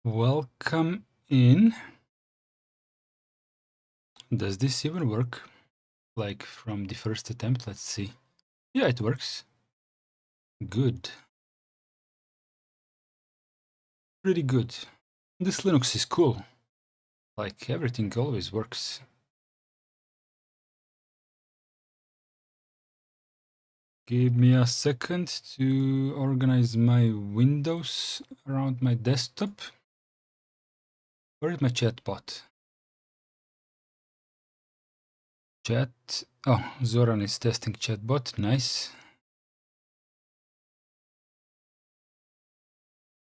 Welcome in. Does this even work? Like from the first attempt, let's see. Yeah, it works. Good. Pretty good. This Linux is cool. Like everything always works. Give me a second to organize my windows around my desktop. Where is my chatbot? Chat. Oh, Zoran is testing chatbot. Nice.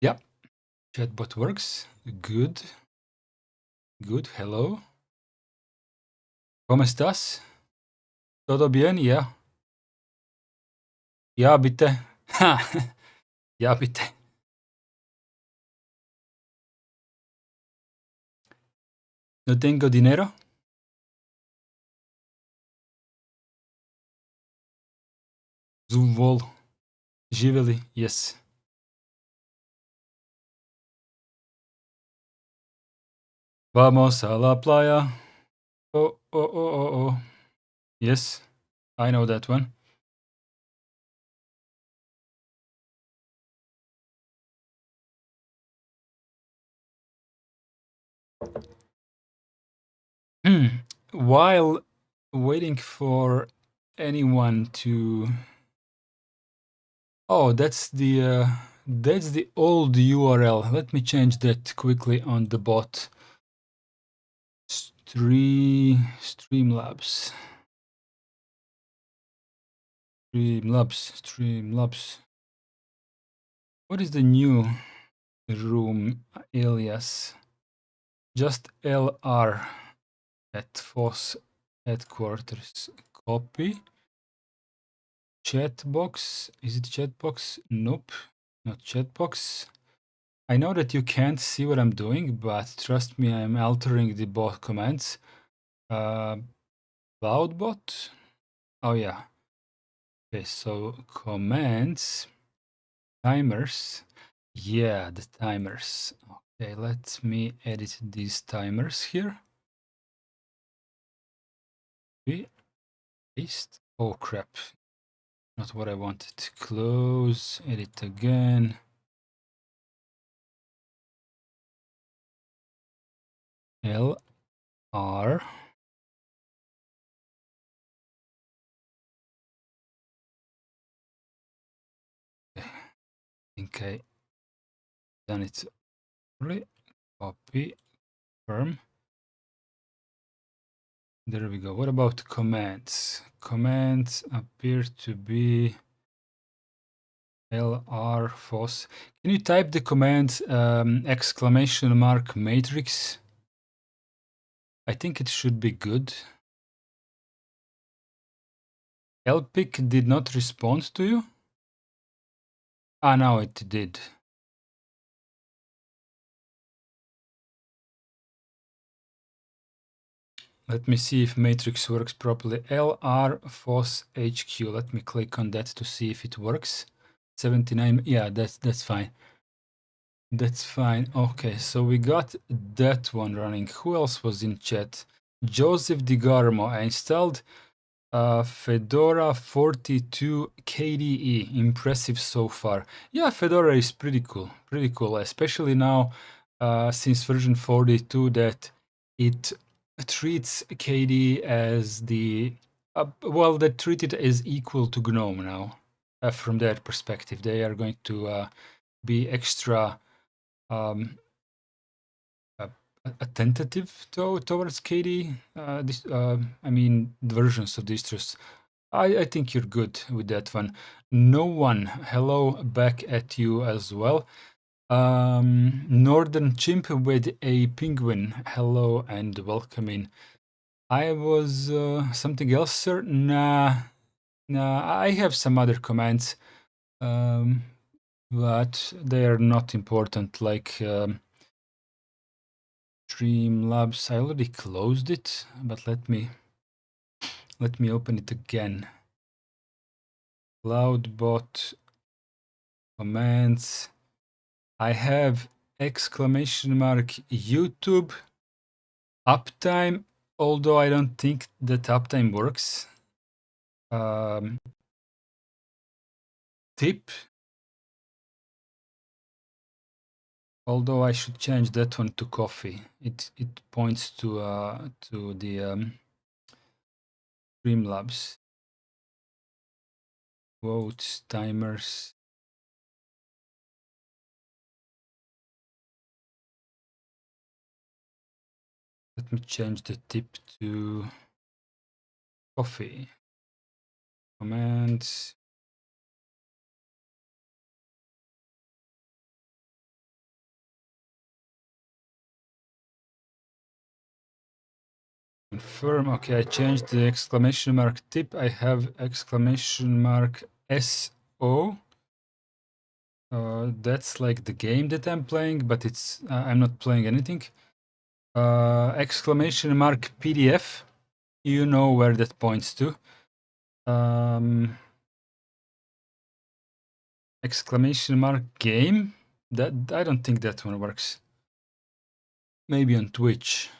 Yeah, chatbot works. Good. Good. Hello. ¿Cómo estás? ¿Todo bien? Yeah. Ja, bitte. Ja, bitte. No tengo dinero. Zuvol. Živeli, yes. Vamos a la playa. Oh, oh, oh, oh, oh. Yes, I know that one. While waiting for anyone to... Oh, that's the old URL. Let me change that quickly on the bot. Streamlabs. Streamlabs. What is the new room alias? Just LR at FOSS headquarters. Copy. Chatbox. Is it chatbox? Nope, not chatbox. I know that you can't see what I'm doing, but trust me, I'm altering the bot commands. Cloudbot. Oh yeah. Okay, so commands, timers. Yeah, the timers. Okay, let me edit these timers here. Paste. Oh crap. Not what I wanted. Close, edit again. LR. Okay. I think I done it properly. Copy, confirm. There we go. What about commands? Commands appear to be LR FOSS. Can you type the command exclamation mark matrix? I think it should be good. LPIC did not respond to you? Ah, now it did. Let me see if matrix works properly. LR FOSS HQ. Let me click on that to see if it works. 79. Yeah, that's fine. That's fine. Okay, so we got that one running. Who else was in chat? Joseph DiGarmo. I installed Fedora 42 KDE. Impressive so far. Yeah, Fedora is pretty cool. Pretty cool, especially now since version 42 that it treats KDE as the... well, they treat it as equal to Gnome now. From their perspective, they are going to be extra attentive towards KDE. I mean, the versions of distros. I think you're good with that one. No one, hello back at you as well. Northern Chimp with a penguin, hello and welcome in. I was something else, sir? Nah, I have some other commands, but they are not important, like Streamlabs. I already closed it, but let me open it again. Cloudbot commands. I have exclamation mark YouTube uptime, although I don't think that uptime works. Tip, although I should change that one to coffee. It points to the Streamlabs. Quotes, timers. Let me change the tip to coffee. Commands. Confirm. Okay, I changed the exclamation mark tip. I have exclamation mark SO. That's like the game that I'm playing, but it's I'm not playing anything. Exclamation mark PDF. You know where that points to. Exclamation mark game. That I don't think that one works. Maybe on Twitch.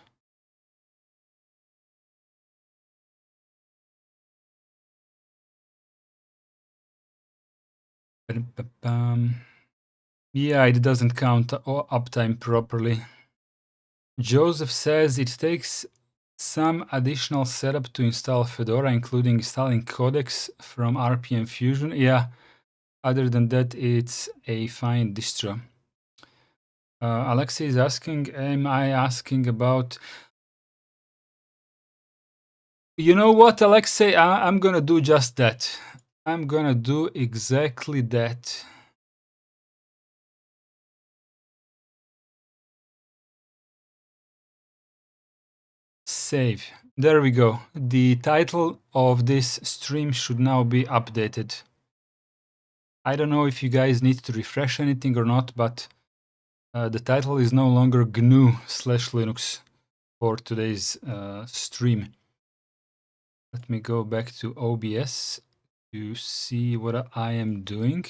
Yeah, it doesn't count uptime properly. Joseph says it takes some additional setup to install Fedora, including installing codecs from RPM Fusion. Yeah, other than that, it's a fine distro. Alexei is asking, am I asking about... You know what, Alexei? I'm gonna do just that. I'm gonna do exactly that. Save. There we go. The title of this stream should now be updated. I don't know if you guys need to refresh anything or not, but the title is no longer GNU/Linux for today's stream. Let me go back to OBS to see what I am doing.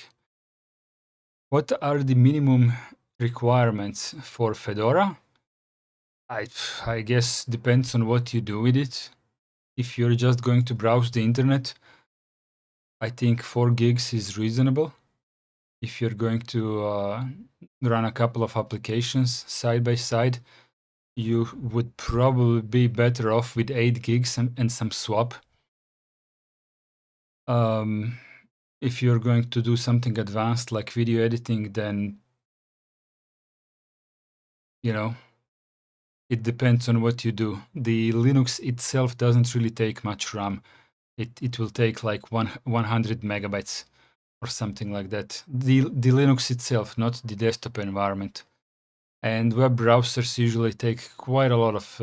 What are the minimum requirements for Fedora? I guess depends on what you do with it. If you're just going to browse the internet, I think 4 gigs is reasonable. If you're going to run a couple of applications side by side, you would probably be better off with 8 gigs and some swap. If you're going to do something advanced like video editing, then, you know, it depends on what you do. The Linux itself doesn't really take much RAM. It will take like 100 megabytes or something like that. The Linux itself, not the desktop environment. And web browsers usually take quite a lot of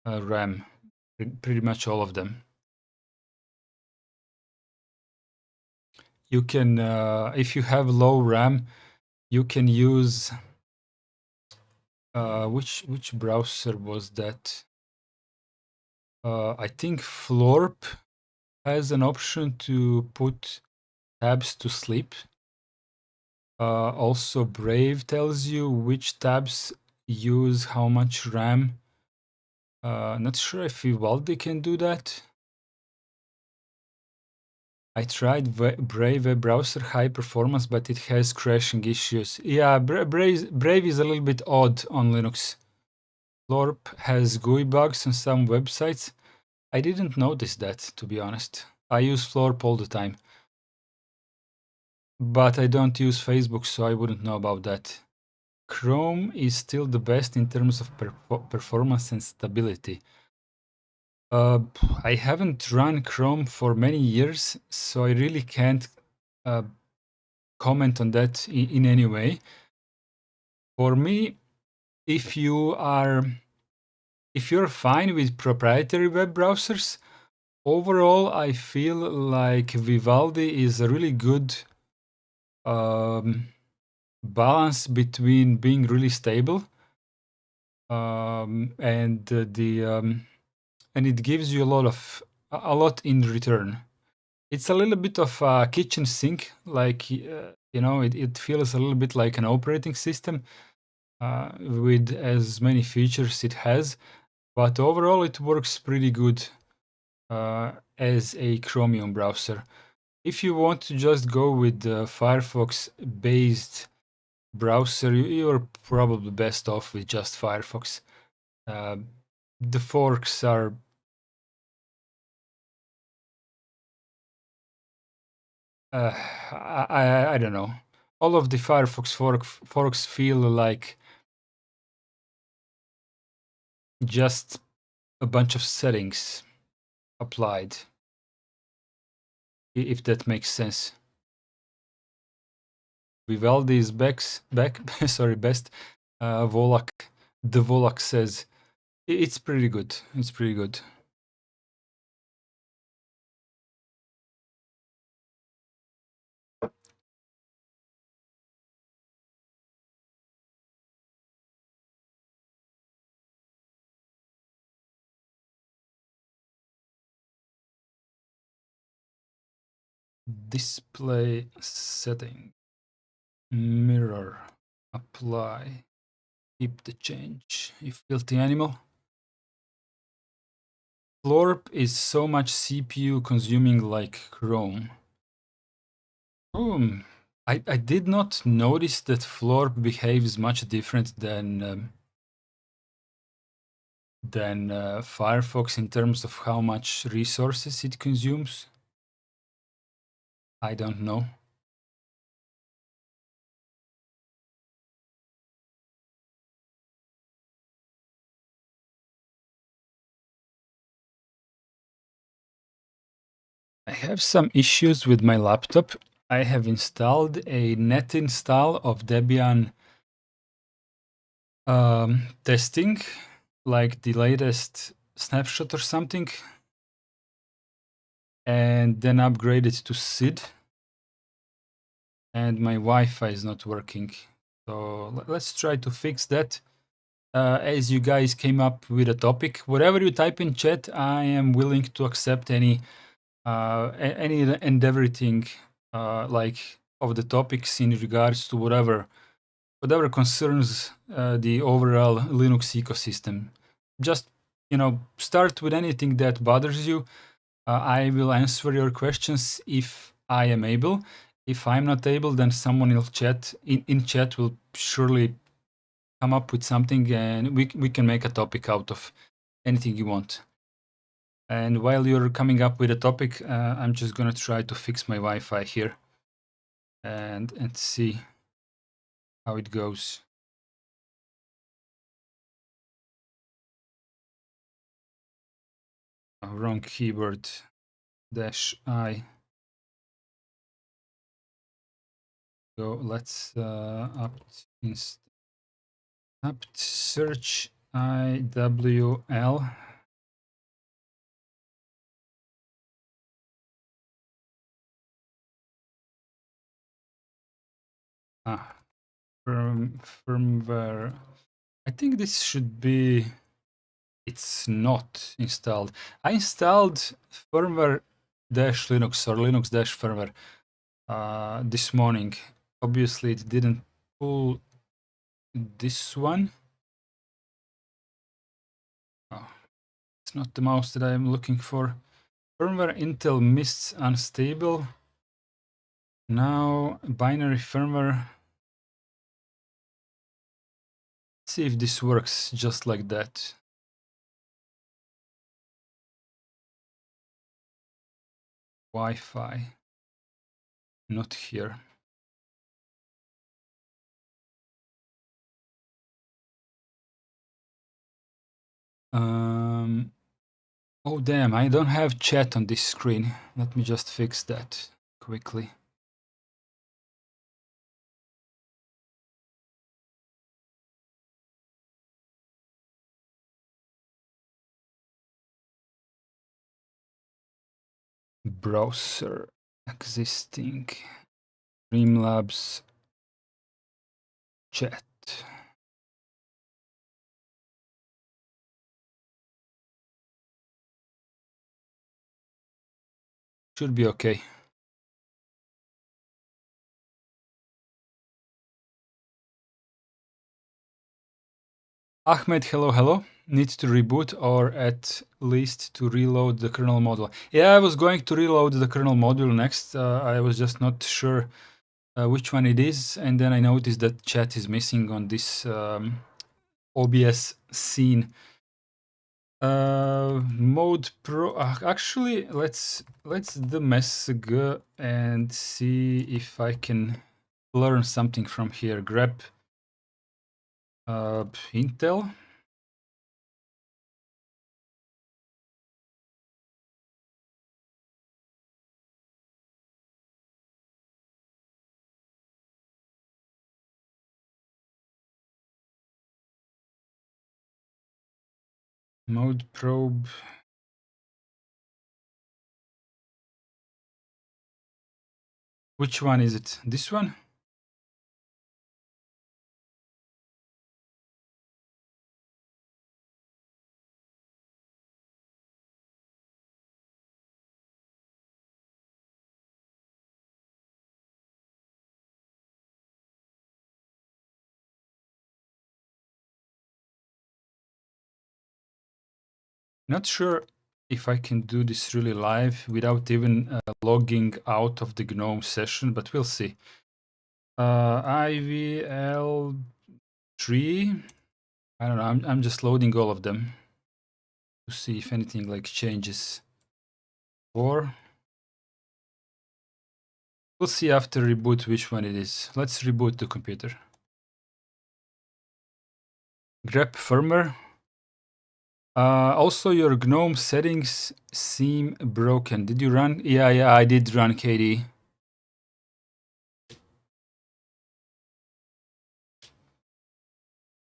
RAM, pretty much all of them. You can, if you have low RAM, you can use, which browser was that? I think Florp has an option to put tabs to sleep. Also, Brave tells you which tabs use how much RAM. Not sure if Vivaldi can do that. I tried Brave web browser high performance, but it has crashing issues. Yeah, Brave is a little bit odd on Linux. Florp has GUI bugs on some websites. I didn't notice that, to be honest. I use Florp all the time. But I don't use Facebook, so I wouldn't know about that. Chrome is still the best in terms of performance and stability. I haven't run Chrome for many years, so I really can't comment on that in any way. For me, if you're fine with proprietary web browsers, overall I feel like Vivaldi is a really good balance between being really stable and and it gives you a lot in return. It's a little bit of a kitchen sink, like You know, it feels a little bit like an operating system with as many features it has, but overall it works pretty good as a Chromium browser. If you want to just go with the Firefox-based browser, you're probably best off with just Firefox. The forks are I don't know. All of the Firefox forks feel like just a bunch of settings applied, if that makes sense. Vivaldi's back sorry, best. Volak, the Volak says it's pretty good. It's pretty good. Display setting, mirror, apply, keep the change. You filthy animal. Florp is so much CPU consuming like Chrome. I did not notice that Florp behaves much different than Firefox in terms of how much resources it consumes. I don't know. I have some issues with my laptop. I have installed a net install of Debian testing, like the latest snapshot or something, and then upgraded to Sid. And my Wi-Fi is not working. So let's try to fix that. As you guys came up with a topic, whatever you type in chat, I am willing to accept any and everything like of the topics in regards to whatever concerns the overall Linux ecosystem. Just start with anything that bothers you. I will answer your questions if I am able. If I'm not able, then someone in chat will surely come up with something, and we can make a topic out of anything you want. And while you're coming up with a topic, I'm just gonna try to fix my Wi-Fi here and see how it goes. Wrong keyboard. -I. So let's apt search IWL. Firmware. I think this should be. It's not installed. I installed firmware-linux or linux-firmware this morning. Obviously, it didn't pull this one. Oh, it's not the mouse that I'm looking for. Firmware Intel Mists unstable. Now binary firmware. Let's see if this works just like that. Wi-Fi. Not here. Oh damn, I don't have chat on this screen. Let me just fix that quickly. Browser existing. Streamlabs chat. Should be okay. Ahmed, hello, hello. Need to reboot or at least to reload the kernel module. Yeah, I was going to reload the kernel module next. I was just not sure which one it is. And then I noticed that chat is missing on this OBS scene. Mode Pro. Actually, let's demesg and see if I can learn something from here. Grep Intel. Mode probe. Which one is it? This one? Not sure if I can do this really live without even logging out of the Gnome session, but we'll see. IVL3. I don't know. I'm just loading all of them to see if anything like changes. Or we'll see after reboot which one it is. Let's reboot the computer. Grep firmware. Also, your GNOME settings seem broken. Did you run? Yeah, I did run KDE.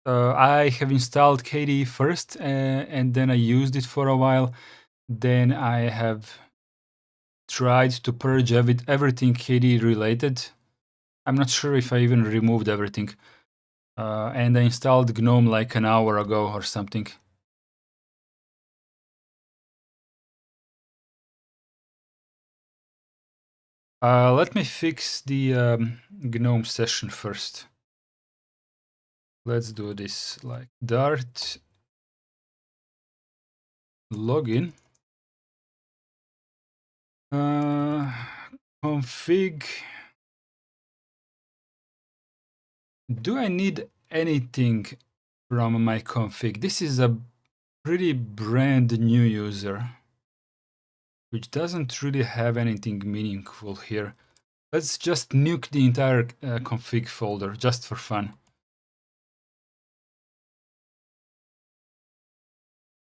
I have installed KDE first, and then I used it for a while. Then I have tried to purge everything KDE related. I'm not sure if I even removed everything. And I installed GNOME like an hour ago or something. Let me fix the GNOME session first. Let's do this like Dart login. Config. Do I need anything from my config? This is a pretty brand new user, which doesn't really have anything meaningful here. Let's just nuke the entire config folder just for fun.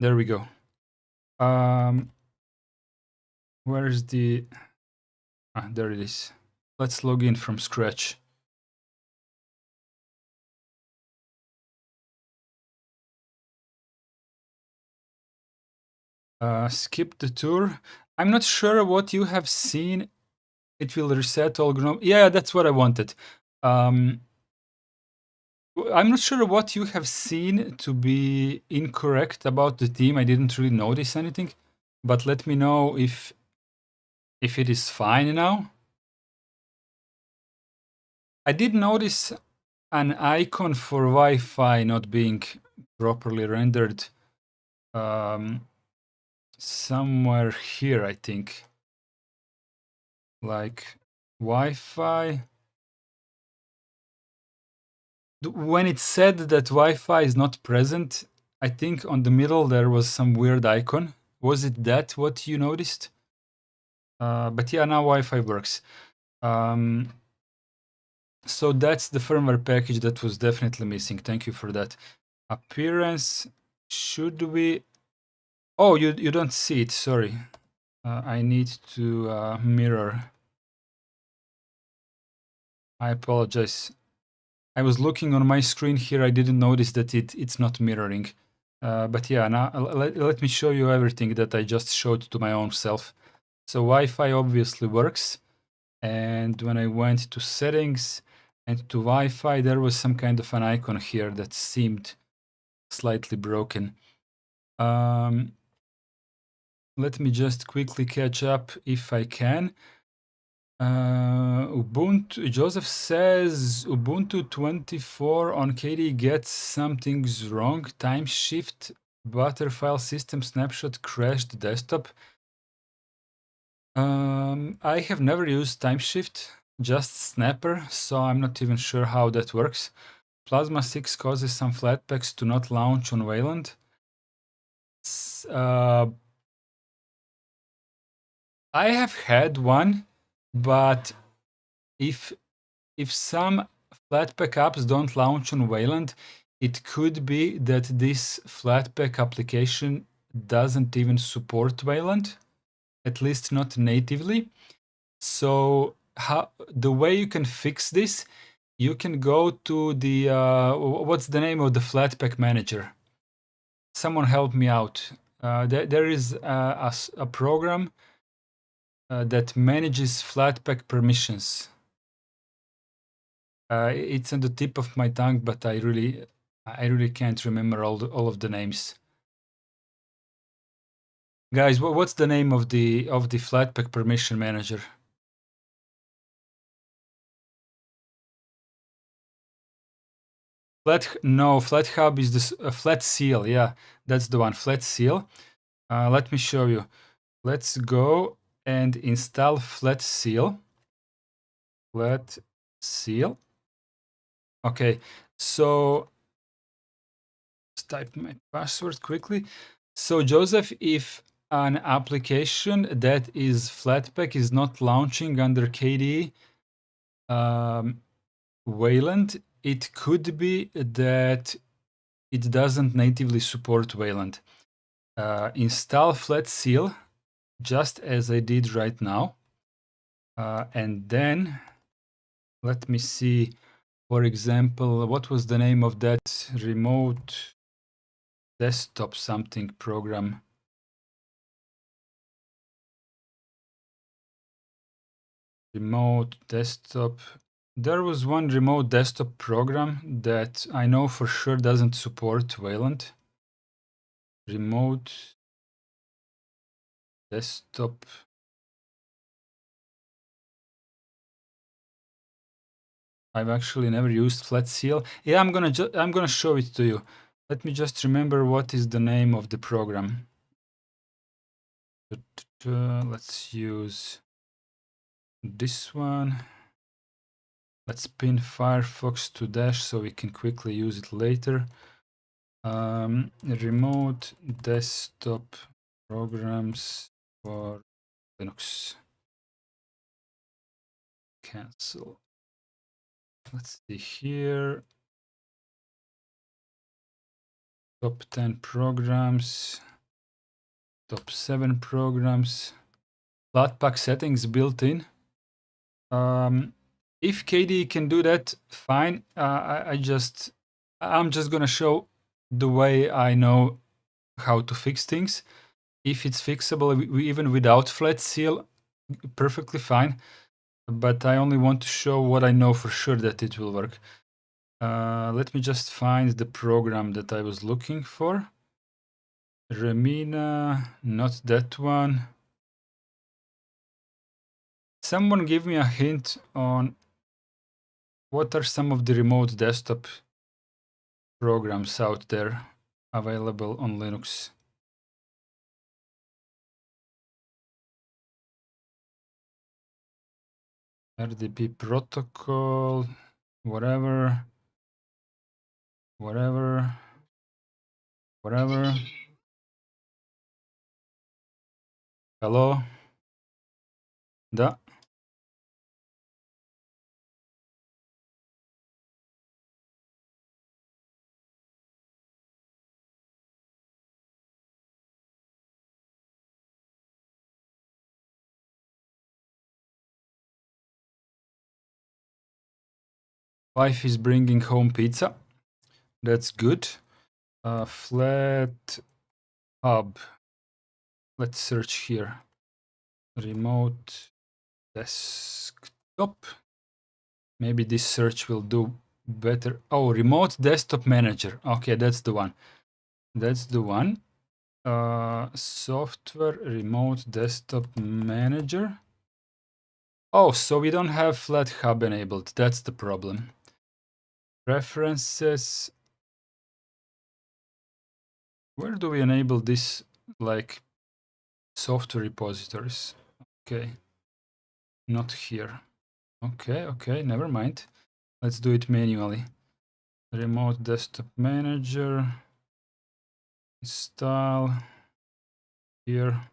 There we go. Where's the... there it is. Let's log in from scratch. Skip the tour. I'm not sure what you have seen. It will reset all GNOME. Yeah, that's what I wanted. I'm not sure what you have seen to be incorrect about the theme. I didn't really notice anything, but let me know if it is fine now. I did notice an icon for Wi-Fi not being properly rendered somewhere here, I think. Like Wi-Fi. When it said that Wi-Fi is not present, I think on the middle there was some weird icon. Was it that what you noticed? But yeah, now Wi-Fi works. So that's the firmware package that was definitely missing. Thank you for that. Appearance, should we... Oh, you don't see it, sorry. I need to mirror. I apologize. I was looking on my screen here, I didn't notice that it's not mirroring. But yeah, now let me show you everything that I just showed to my own self. So Wi-Fi obviously works. And when I went to settings and to Wi-Fi, there was some kind of an icon here that seemed slightly broken. Let me just quickly catch up if I can. Ubuntu, Joseph says Ubuntu 24 on KDE gets some things wrong. Time shift, Butterfile system snapshot crashed desktop. I have never used time shift, just Snapper, so I'm not even sure how that works. Plasma 6 causes some Flatpaks to not launch on Wayland. I have had one, but if some Flatpak apps don't launch on Wayland, it could be that this Flatpak application doesn't even support Wayland, at least not natively. So the way you can fix this, you can go to the what's the name of the Flatpak manager? Someone help me out. There is a program that manages Flatpak permissions. It's on the tip of my tongue, but I really can't remember all of the names. Guys, what's the name of the Flatpak permission manager? FlatHub is this FlatSeal. Yeah, that's the one. FlatSeal. Let me show you. Let's go and install FlatSeal. FlatSeal. Okay, so let's type my password quickly. So Joseph, if an application that is Flatpak is not launching under KDE Wayland, it could be that it doesn't natively support Wayland. Install FlatSeal, just as I did right now. And then, let me see, for example, what was the name of that remote desktop something program? Remote desktop. There was one remote desktop program that I know for sure doesn't support Wayland. Remote desktop. I've actually never used FlatSeal. Yeah, I'm gonna show it to you. Let me just remember what is the name of the program. Let's use this one. Let's pin Firefox to dash so we can quickly use it later. Remote desktop programs for Linux. Cancel. Let's see here. Top 10 programs. Top 7 programs. Flatpak settings built in. If KDE can do that, fine. I'm just gonna show the way I know how to fix things. If it's fixable, even without FlatSeal, perfectly fine. But I only want to show what I know for sure that it will work. Let me just find the program that I was looking for. Remina, not that one. Someone give me a hint on what are some of the remote desktop programs out there available on Linux. RDP protocol, whatever. Hello? Da. Wife is bringing home pizza. That's good. Flat hub. Let's search here. Remote desktop. Maybe this search will do better. Oh, remote desktop manager. Okay, that's the one. That's the one. Software remote desktop manager. Oh, so we don't have Flat Hub enabled. That's the problem. Preferences. Where do we enable this, like, software repositories? Okay. Not here. Okay, never mind. Let's do it manually. Remote desktop manager. Install. Here.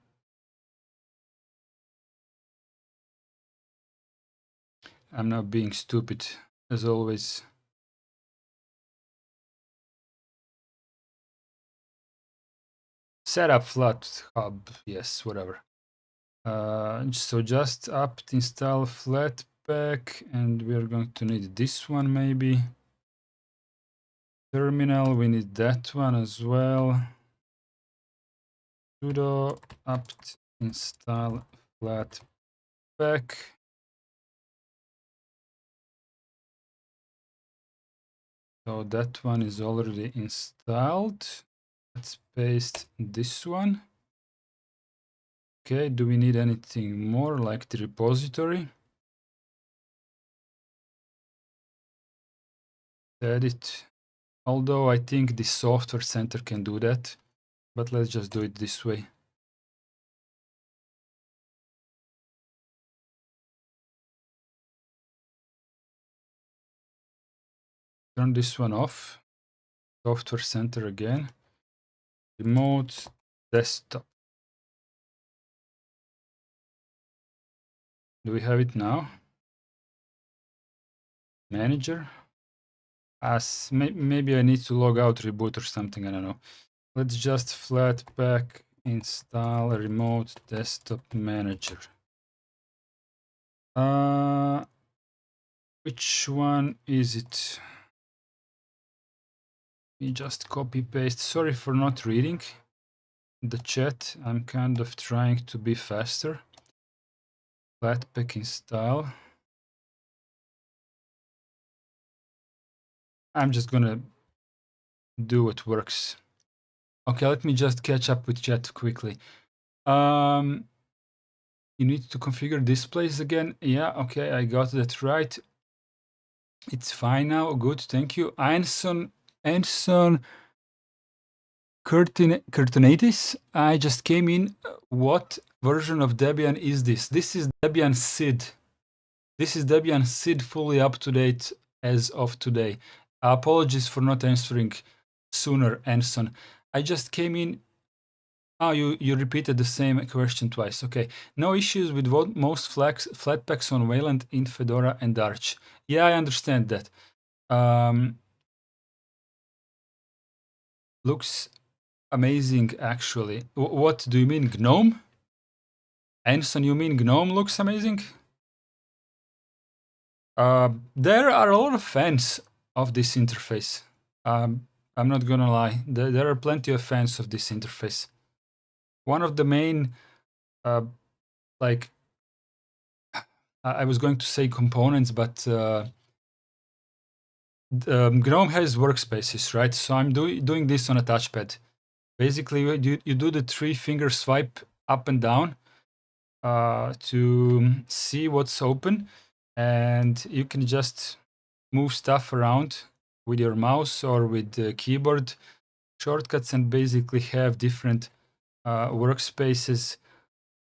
I'm now being stupid, as always. Setup Flat Hub. Yes, whatever. So just apt install Flatpak, and we are going to need this one maybe. Terminal, we need that one as well. Sudo apt install Flatpak. So that one is already installed. Let's paste this one. Okay, do we need anything more, like the repository? Edit. Although I think the software center can do that, but let's just do it this way. Turn this one off. Software center again. Remote desktop. Do we have it now? Manager. Maybe I need to log out, reboot or something, I don't know. Let's just Flatpak install remote desktop manager. Which one is it? We just copy paste. Sorry for not reading the chat. I'm kind of trying to be faster. Flatpak install. I'm just gonna do what works. Okay, let me just catch up with chat quickly. You need to configure displays again. Yeah, okay, I got that right. It's fine now. Good, thank you. Anson Curtinatis, I just came in. What version of Debian is this? This is Debian Sid. This is Debian Sid fully up to date as of today. Apologies for not answering sooner, Anson. I just came in. Oh, you repeated the same question twice. Okay. No issues with most Flatpaks on Wayland in Fedora and Arch. Yeah, I understand that. Looks amazing, actually. What do you mean, Gnome? Anson, you mean Gnome looks amazing? There are a lot of fans of this interface. I'm not gonna lie. There are plenty of fans of this interface. One of the main, like, I was going to say components, but Gnome has workspaces, right? So I'm doing this on a touchpad. Basically, you do the 3-finger swipe up and down to see what's open, and you can just move stuff around with your mouse or with the keyboard shortcuts, and basically have different workspaces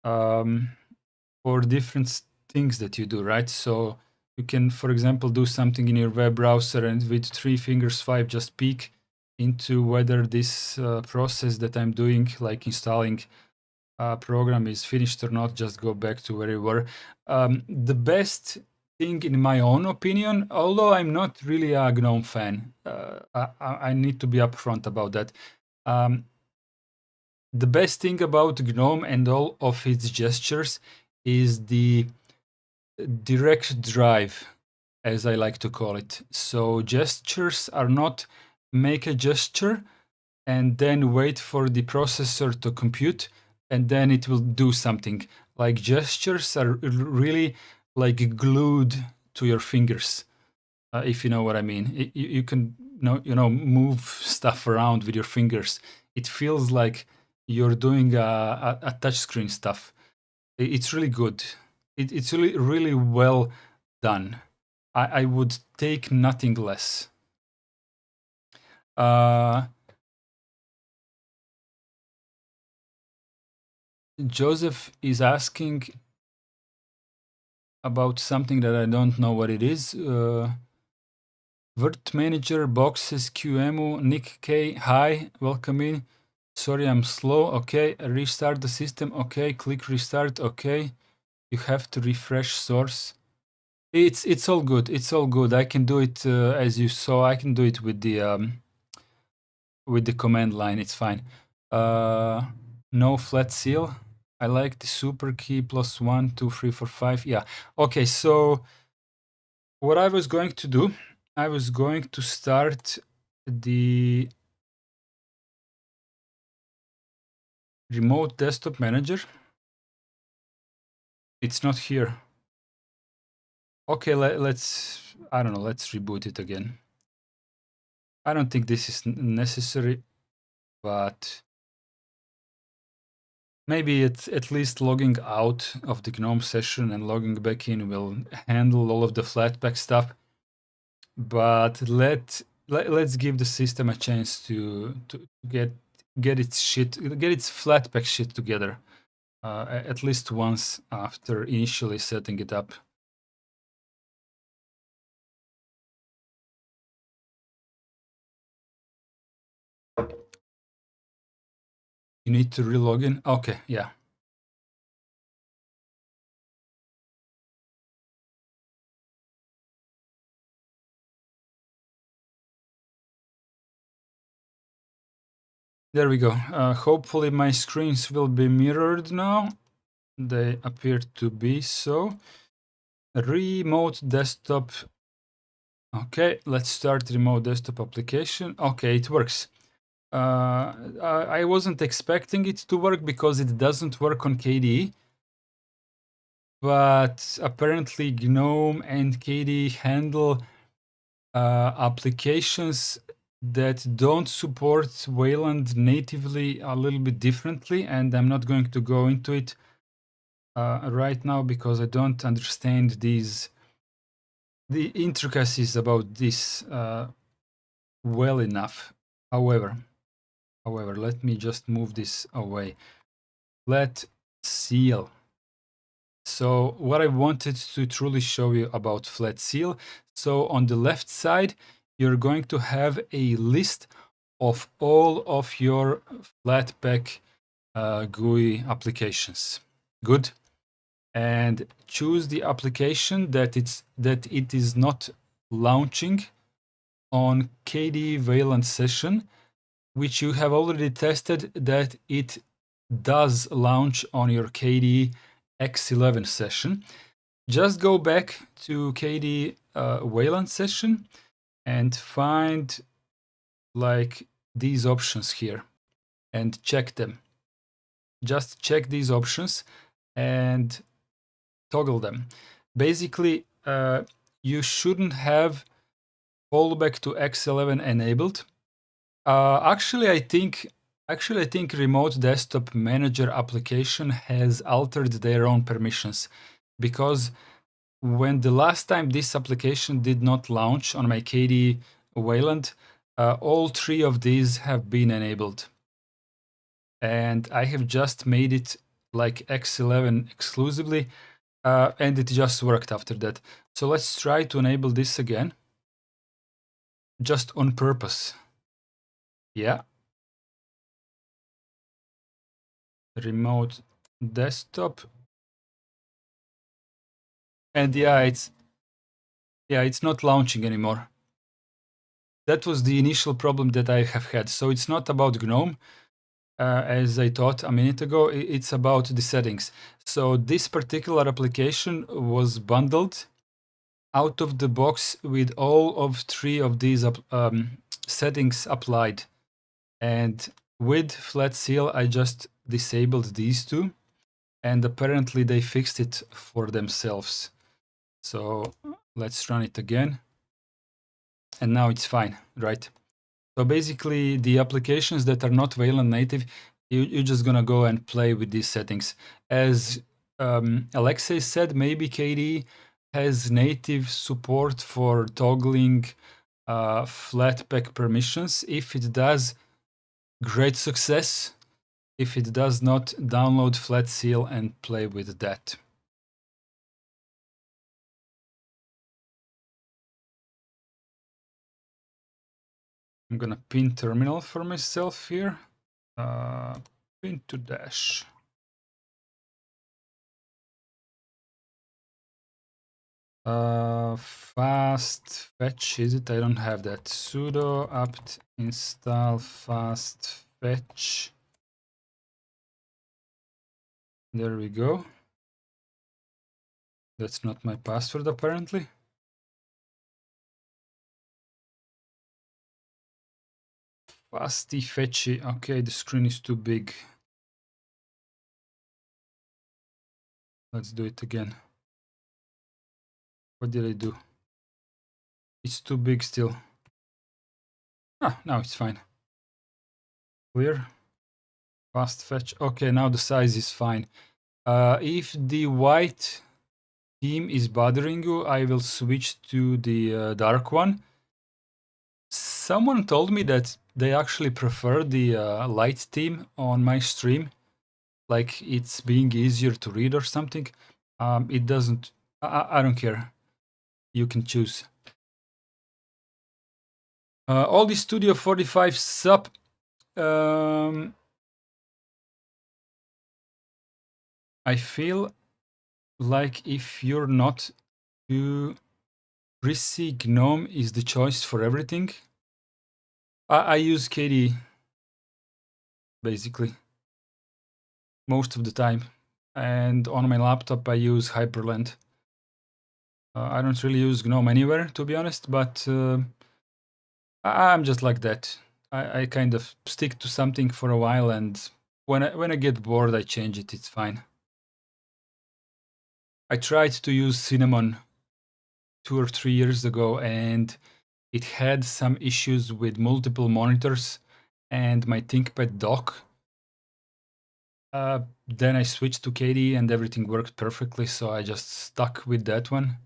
for different things that you do, right? So you can, for example, do something in your web browser, and with 3-finger swipe just peek into whether this process that I'm doing, like installing a program, is finished or not. Just go back to where you were. The best thing, in my own opinion, although I'm not really a Gnome fan, I need to be upfront about that. The best thing about Gnome and all of its gestures is the direct drive, as I like to call it. So gestures are not make a gesture and then wait for the processor to compute, and then it will do something. Like, gestures are really like glued to your fingers, if you know what I mean. You can move stuff around with your fingers. It feels like you're doing a touchscreen stuff. It's really good. It's really, really well done. I would take nothing less. Joseph is asking about something that I don't know what it is. Word Manager, Boxes, QEMU, Nick K, hi, welcome in. Sorry, I'm slow. Okay, restart the system. Okay, click restart. Okay, you have to refresh source. It's all good. It's all good. I can do it as you saw. I can do it with the command line. It's fine. No flat seal. I like the super key +1, 2, 3, 4, 5. Yeah. Okay. So what I was going to do, I was going to start the remote desktop manager. It's not here. Okay, let's, I don't know, let's reboot it again. I don't think this is necessary, but maybe it's at least logging out of the Gnome session and logging back in will handle all of the Flatpak stuff. But let's give the system a chance to get its Flatpak shit together. At least once after initially setting it up. You need to relog in? Okay, yeah. There we go. Hopefully my screens will be mirrored now. They appear to be so. Remote desktop. Okay, let's start remote desktop application. Okay, it works. I wasn't expecting it to work because it doesn't work on KDE. But apparently Gnome and KDE handle applications that don't support Wayland natively a little bit differently, and I'm not going to go into it right now because I don't understand the intricacies about this well enough. However, let me just move this away. Flat seal. So what I wanted to truly show you about Flat Seal. So on the left side, you're going to have a list of all of your Flatpak GUI applications. Good. And choose the application that it is not launching on KDE Wayland session, which you have already tested that it does launch on your KDE X11 session. Just go back to KDE Wayland session and find like these options here and check them. Just check these options and toggle them. Basically, you shouldn't have fallback to X11 enabled. Actually, I think Remote Desktop Manager application has altered their own permissions, because when the last time this application did not launch on my KDE Wayland, all three of these have been enabled. And I have just made it like X11 exclusively, and it just worked after that. So let's try to enable this again, just on purpose. Yeah. Remote desktop. And yeah, it's not launching anymore. That was the initial problem that I have had. So it's not about Gnome, as I thought a minute ago. It's about the settings. So this particular application was bundled out of the box with all of three of these settings applied. And with Flat Seal, I just disabled these two, and apparently they fixed it for themselves. So let's run it again. And now it's fine, right? So basically, the applications that are not Wayland native, you're just gonna go and play with these settings. As Alexei said maybe KDE has native support for toggling Flatpak permissions. If it does, great success. If it does not, download Flatseal and play with that. I'm gonna pin terminal for myself here. Pin to dash. Fast fetch, is it? I don't have that. Sudo apt install fast fetch. There we go. That's not my password apparently. Fasty fetchy. Okay, the screen is too big. Let's do it again. What did I do? It's too big still. Ah, now it's fine. Clear. Fast fetch. Okay, now the size is fine. If the white theme is bothering you, I will switch to the dark one. Someone told me that they actually prefer the light theme on my stream, like it's being easier to read or something. It doesn't. I don't care. You can choose. All the Studio 45 sub. I feel like if you're not too prissy, Gnome is the choice for everything. I use KDE basically most of the time, and on my laptop I use Hyperland. I don't really use Gnome anywhere, to be honest, but I'm just like that. I kind of stick to something for a while, and when I get bored, I change it. It's fine. I tried to use Cinnamon 2 or 3 years ago, and it had some issues with multiple monitors and my ThinkPad dock. Then I switched to KDE and everything worked perfectly, so I just stuck with that one.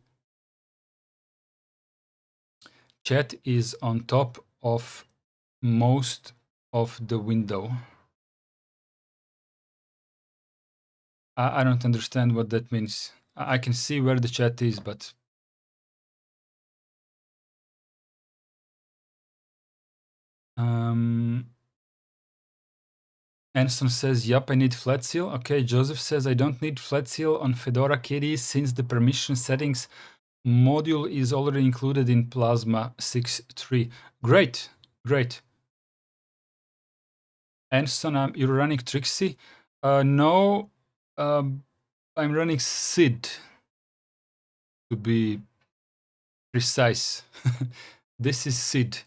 Chat is on top of most of the window. I don't understand what that means. I can see where the chat is, but Anson says, yup, I need Flatseal. Okay, Joseph says, I don't need Flatseal on Fedora KDE since the permission settings module is already included in Plasma 6.3. Great, great. Anson, you're running Trixie? No, I'm running Sid, to be precise. This is Sid.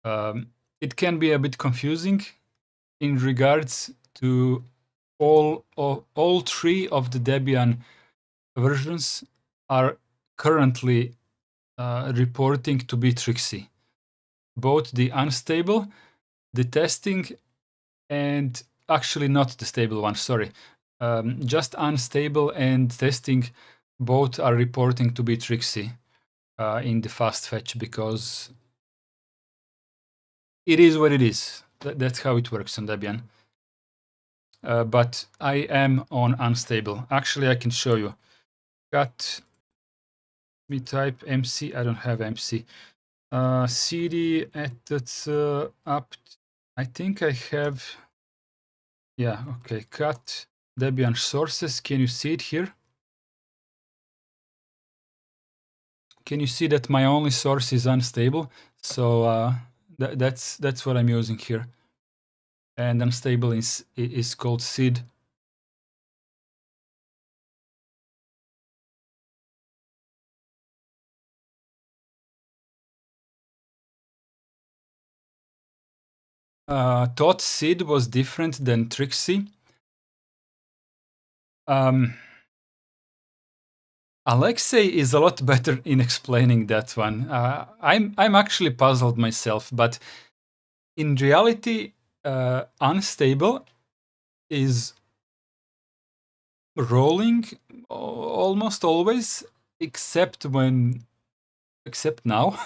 It can be a bit confusing in regards to all three of the Debian versions are currently reporting to be Trixie. Both the unstable, the testing, and actually not the stable one, sorry. Just unstable and testing, both are reporting to be Trixie in the fast fetch, because it is what it is. That's how it works on Debian. But I am on unstable. Actually, I can show you. Got me type MC. I don't have MC. CD added up. I think I have. Yeah. Okay. Cut Debian sources. Can you see it here? Can you see that my only source is unstable? So that's what I'm using here. And unstable is called Sid. Thought Sid was different than Trixie. Alexei is a lot better in explaining that one. I'm actually puzzled myself, but in reality, unstable is rolling almost always, except now.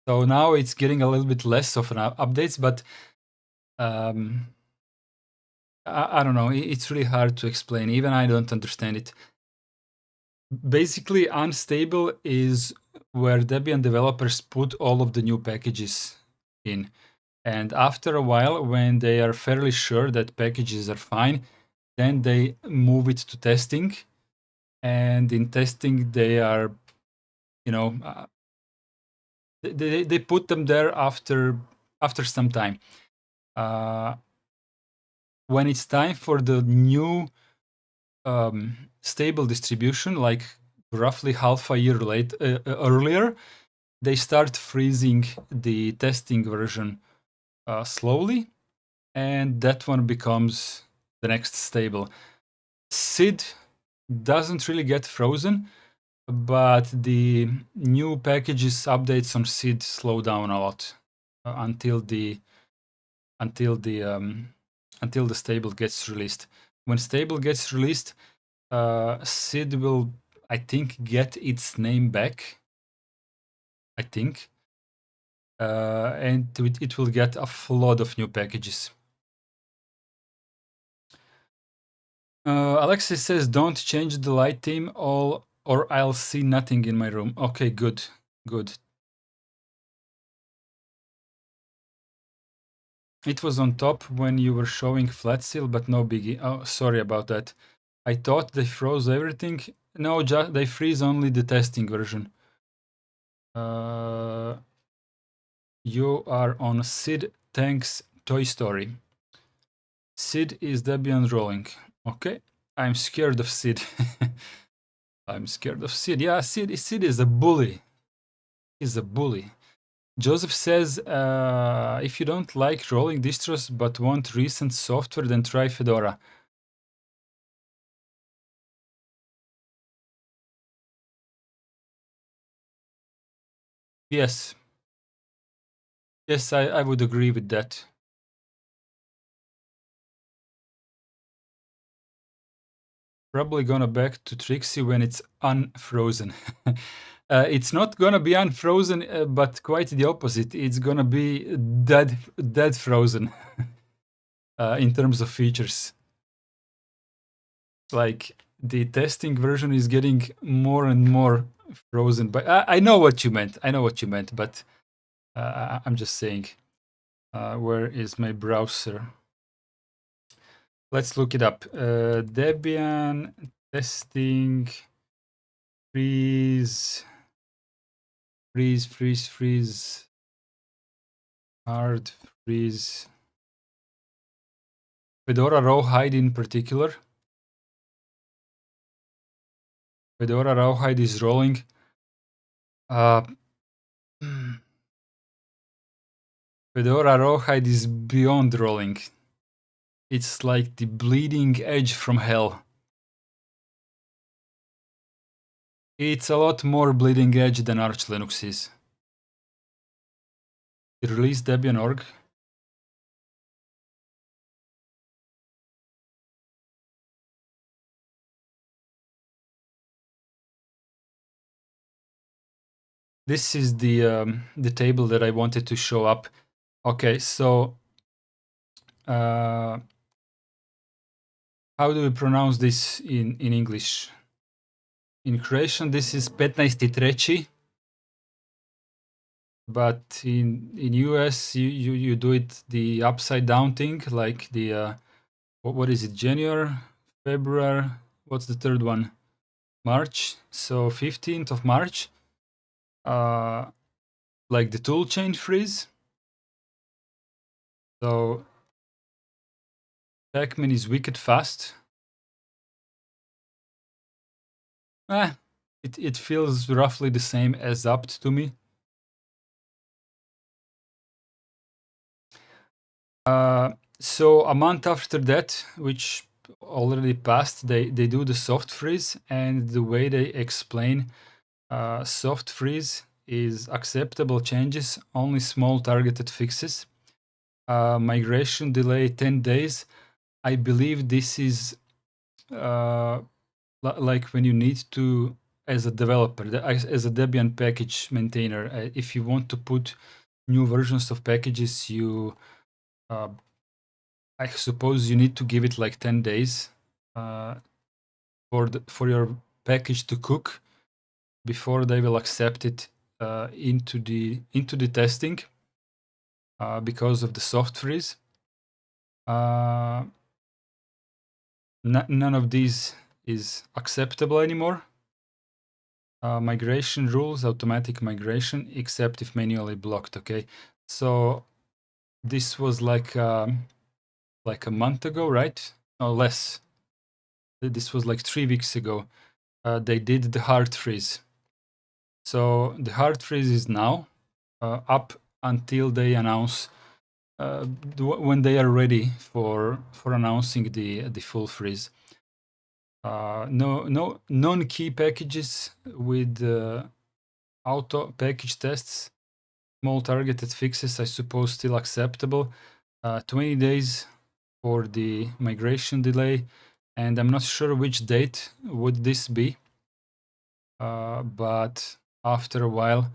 So now it's getting a little bit less of an updates, but I don't know. It's really hard to explain. Even I don't understand it. Basically, unstable is where Debian developers put all of the new packages in. And after a while, when they are fairly sure that packages are fine, then they move it to testing. And in testing, they are, they put them there after some time. When it's time for the new stable distribution, like roughly half a year earlier, they start freezing the testing version slowly, and that one becomes the next stable. Sid doesn't really get frozen, but the new packages updates on Sid slow down a lot until the stable gets released. When stable gets released, Sid will, I think, get its name back. I think. And it will get a flood of new packages. Alexis says, don't change the light theme or I'll see nothing in my room. Okay, good. It was on top when you were showing flat seal, but no biggie. Oh, sorry about that. I thought they froze everything. No, they freeze only the testing version. You are on Sid. Thanks, Toy Story. Sid is Debian rolling. Okay, I'm scared of Sid. I'm scared of Sid. Yeah, Sid is a bully. He's a bully. Joseph says, if you don't like rolling distros but want recent software, then try Fedora. Yes. Yes, I would agree with that. Probably gonna back to Trixie when it's unfrozen. It's not gonna be unfrozen, but quite the opposite. It's gonna be dead frozen in terms of features. Like the testing version is getting more and more frozen. But I know what you meant. But I'm just saying. Where is my browser? Let's look it up. Debian testing freeze hard freeze. Fedora Rawhide in particular. Fedora Rawhide is rolling. Fedora Rawhide is beyond rolling. It's like the bleeding edge from hell. It's a lot more bleeding edge than Arch Linux is. Release Debian.org. This is the table that I wanted to show up. Okay, so how do we pronounce this in English? In Croatian, this is 15. But in US, you do it the upside down thing, like the what is it? January, February. What's the third one? March. So 15th of March. Like the toolchain freeze. So Pacman is wicked fast. It feels roughly the same as apt to me. So a month after that, which already passed, they do the soft freeze, and the way they explain soft freeze is acceptable changes, only small targeted fixes. Migration delay 10 days. I believe this is like when you need to, as a developer, as a Debian package maintainer, if you want to put new versions of packages, you I suppose you need to give it like 10 days for your package to cook before they will accept it into the testing because of the soft freeze. None of these is acceptable anymore. Migration rules, automatic migration, except if manually blocked. Okay, so this was like a month ago, right? No, less. This was like 3 weeks ago. They did the hard freeze. So the hard freeze is now up until they announce when they are ready for announcing the full freeze. No non-key packages with auto package tests, small targeted fixes, I suppose, still acceptable. 20 days for the migration delay, and I'm not sure which date would this be, but after a while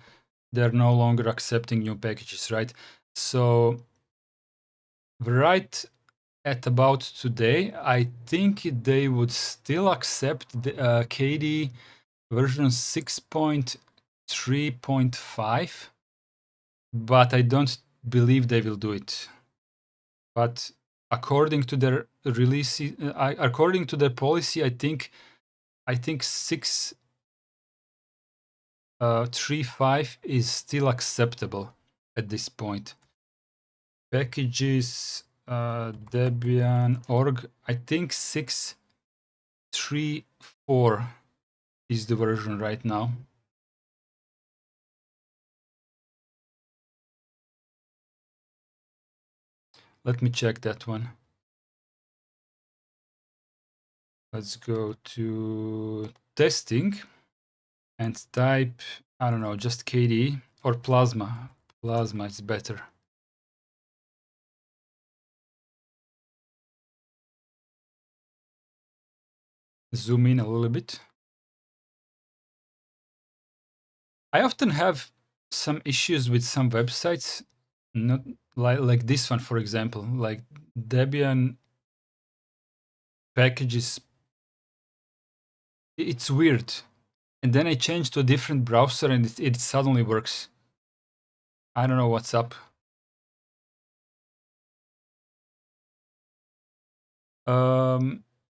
they're no longer accepting new packages, right? So right at about today, I think they would still accept the KDE version 6.3.5, but I don't believe they will do it. But according to their release, according to their policy, I think 6.3.5 is still acceptable at this point. Packages, Debian org, I think 6.3.4 is the version right now. Let me check that one. Let's go to testing and type, I don't know, just KDE or Plasma. Plasma is better. Zoom in a little bit. I often have some issues with some websites, not like this one, for example, like Debian packages. It's weird. And then I change to a different browser and it suddenly works. I don't know what's up.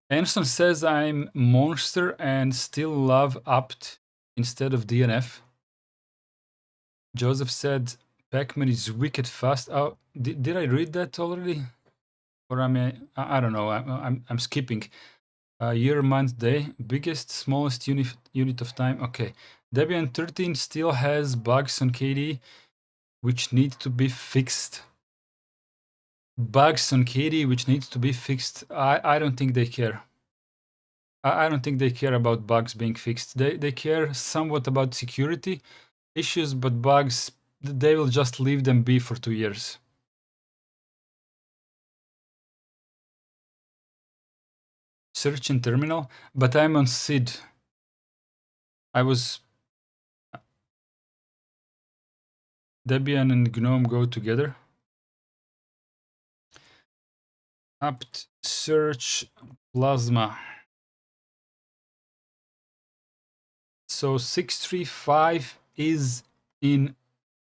Anderson says I'm monster and still love apt instead of DNF. Joseph said Pacman is wicked fast. Oh, did I read that already? Or I don't know. I'm skipping. Year, month, day, biggest, smallest unit of time. Okay, Debian 13 still has bugs on KDE which need to be fixed. Bugs on KDE which needs to be fixed. I don't think they care. I don't think they care about bugs being fixed. They care somewhat about security issues, but bugs, they will just leave them be for 2 years. Search in terminal, but I'm on Sid. Debian and Gnome go together. apt search Plasma. So 6.3.5 is in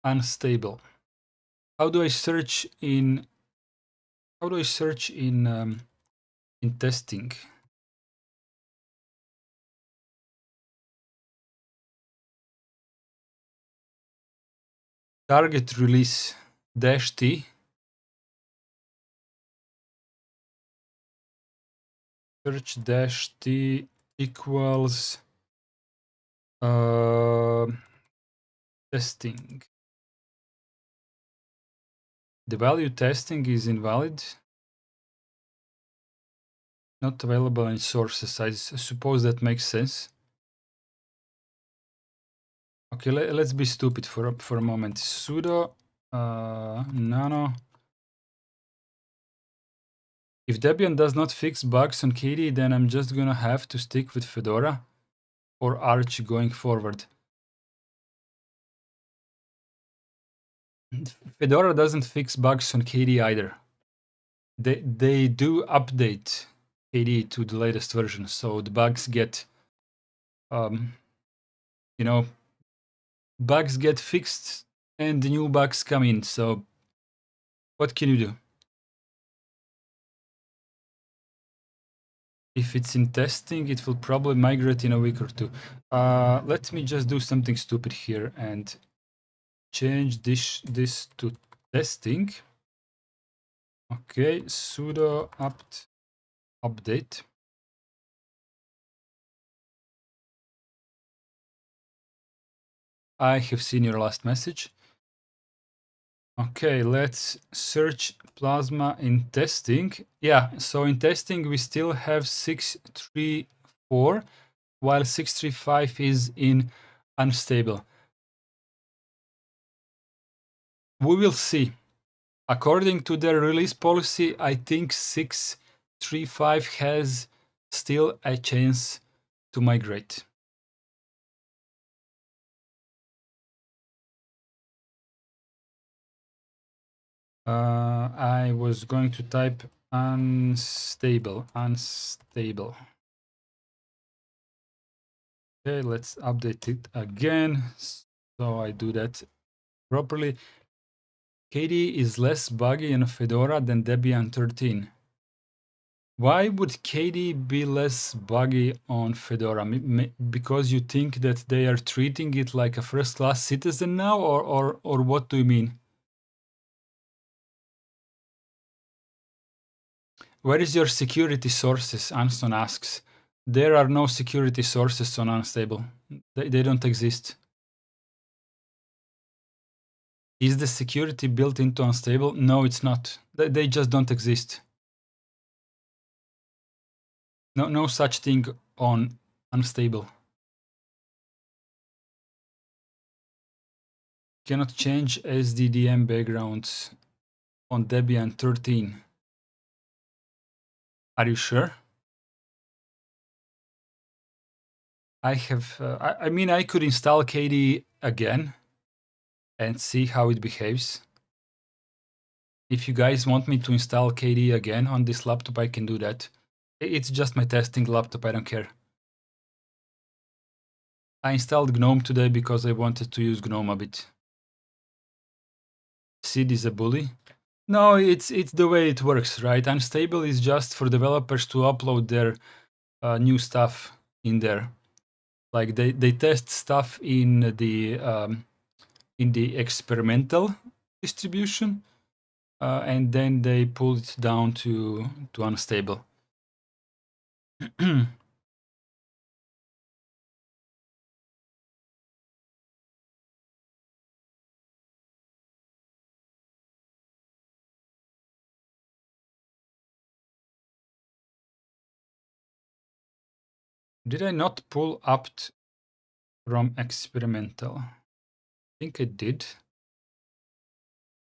unstable. How do I search in testing? Target release -t. Search -t equals testing. The value testing is invalid. Not available in sources. I suppose that makes sense. Okay, let's be stupid for a moment. Sudo nano If Debian does not fix bugs on KDE, then I'm just gonna have to stick with Fedora or Arch going forward. Fedora doesn't fix bugs on KDE either. They do update KDE to the latest version, so the bugs get, you know, bugs get fixed and the new bugs come in. So what can you do? If it's in testing, it will probably migrate in a week or two. Let me just do something stupid here and change this to testing. Okay, sudo apt update. I have seen your last message. Okay, let's search Plasma in testing. Yeah, so in testing we still have 634, while 635 is in unstable. We will see. According to their release policy, I think 635 has still a chance to migrate. I was going to type unstable. Okay, let's update it again. So I do that properly. KDE is less buggy in Fedora than Debian 13. Why would KDE be less buggy on Fedora? Because you think that they are treating it like a first-class citizen now, or what do you mean? Where is your security sources? Anson asks. There are no security sources on Unstable. They don't exist. Is the security built into Unstable? No, it's not. They just don't exist. No such thing on Unstable. Cannot change SDDM backgrounds on Debian 13. Are you sure? I have, I mean, I could install KDE again and see how it behaves. If you guys want me to install KDE again on this laptop, I can do that. It's just my testing laptop, I don't care. I installed Gnome today because I wanted to use Gnome a bit. Sid is a bully. No, it's the way it works, right? Unstable is just for developers to upload their new stuff in there. Like they test stuff in the experimental distribution, and then they pull it down to unstable. Did I not pull apt from experimental? I think I did.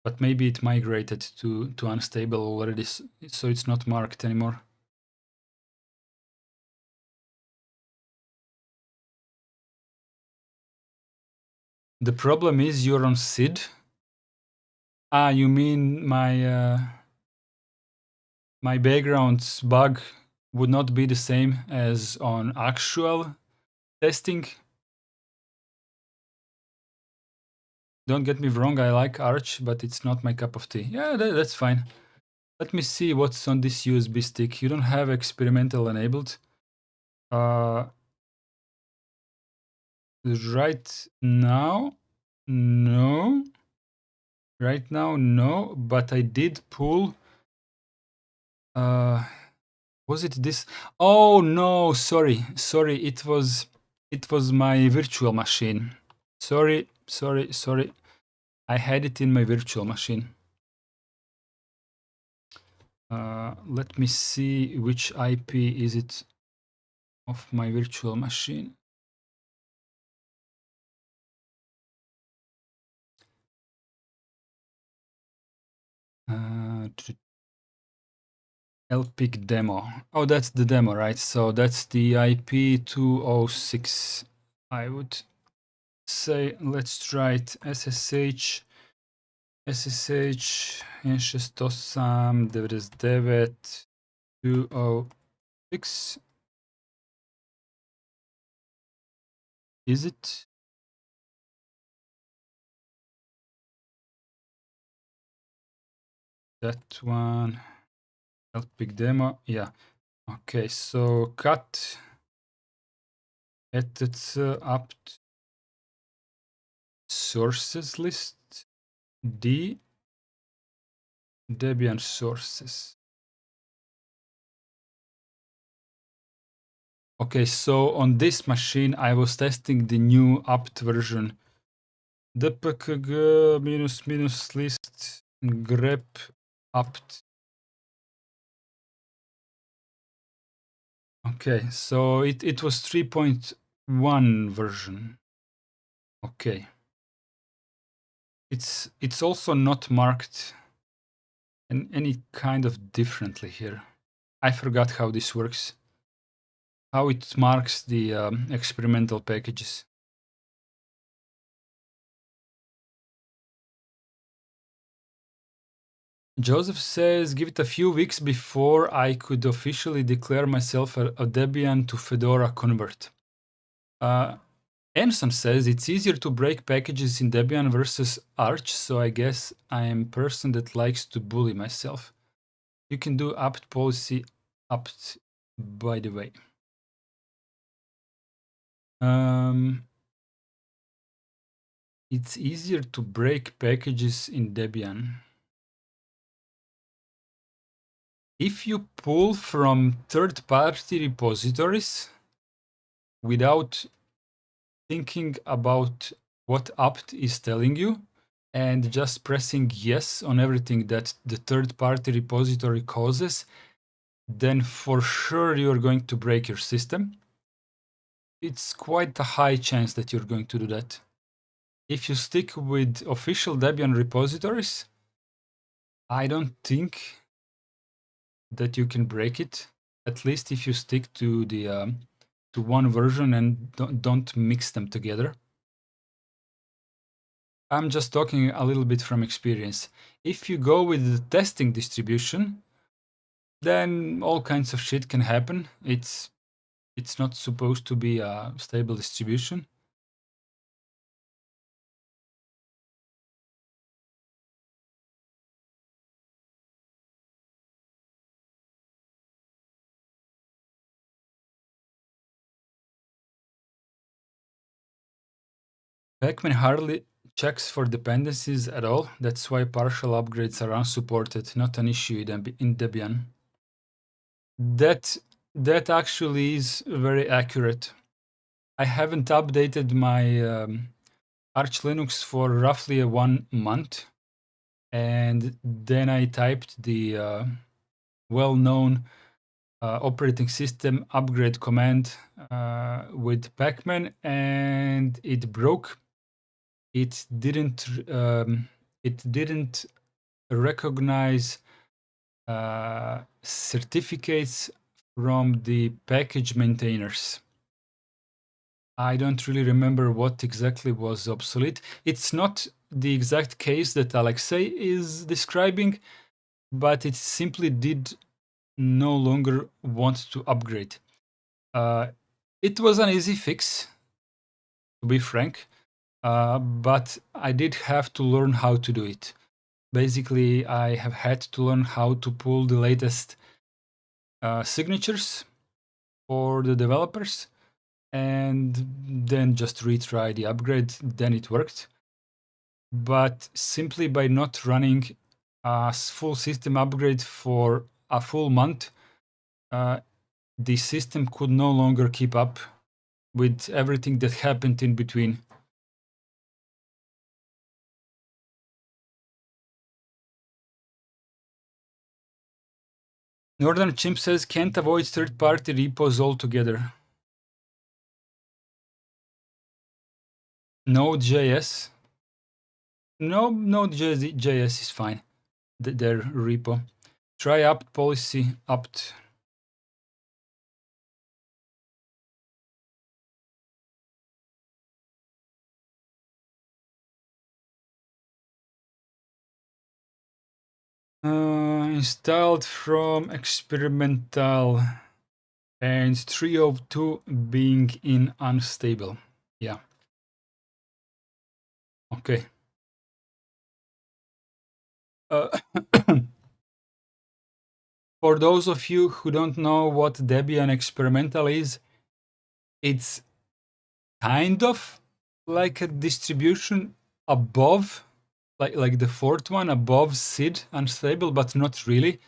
But maybe it migrated to unstable already, so it's not marked anymore. The problem is you're on Sid. Ah, you mean my my background's bug would not be the same as on actual testing? Don't get me wrong, I like Arch, but it's not my cup of tea. Yeah, that's fine. Let me see what's on this USB stick. You don't have experimental enabled. Right now, no. Right now, no. But I did pull. Was it this? Oh no! Sorry. It was my virtual machine. Sorry. I had it in my virtual machine. Let me see which IP is it of my virtual machine. lpig demo. Oh, that's the demo, right? So that's the IP 206. I would say let's try it. SSH N608 99 206. Is it? That one. Lpig demo. Yeah. Okay, so cut edit apt sources list D Debian sources. Okay, so on this machine I was testing the new apt version. dpkg -- list grep apt. Okay, so it was 3.1 version. Okay. It's also not marked in any kind of differently here. I forgot how this works. How it marks the experimental packages. Joseph says, give it a few weeks before I could officially declare myself a Debian to Fedora convert. Emerson says, it's easier to break packages in Debian versus Arch, so I guess I am a person that likes to bully myself. You can do apt policy apt, by the way. It's easier to break packages in Debian. If you pull from third-party repositories without thinking about what apt is telling you and just pressing yes on everything that the third-party repository causes, then for sure you're going to break your system. It's quite a high chance that you're going to do that. If you stick with official Debian repositories, I don't think that you can break it. At least if you stick to the to one version and don't mix them together. I'm just talking a little bit from experience. If you go with the testing distribution, then all kinds of shit can happen. It's not supposed to be a stable distribution. Pacman hardly checks for dependencies at all. That's why partial upgrades are unsupported, not an issue in Debian. That actually is very accurate. I haven't updated my Arch Linux for roughly 1 month, and then I typed the well-known operating system upgrade command with Pacman, and it broke. It didn't recognize certificates from the package maintainers. I don't really remember what exactly was obsolete. It's not the exact case that Alexei is describing, but it simply did no longer want to upgrade. It was an easy fix, to be frank, but I did have to learn how to do it. Basically, I have had to learn how to pull the latest signatures for the developers and then just retry the upgrade. Then it worked. But simply by not running a full system upgrade for a full month, the system could no longer keep up with everything that happened in between. Northern Chimp says, can't avoid third-party repos altogether. Node.js. No, Node.js is fine. Their repo. Try apt policy apt. Installed from experimental and 3 of 2 being in unstable. Yeah. Okay. For those of you who don't know what Debian experimental is, it's kind of like a distribution above, like the fourth one above Sid unstable, but not really.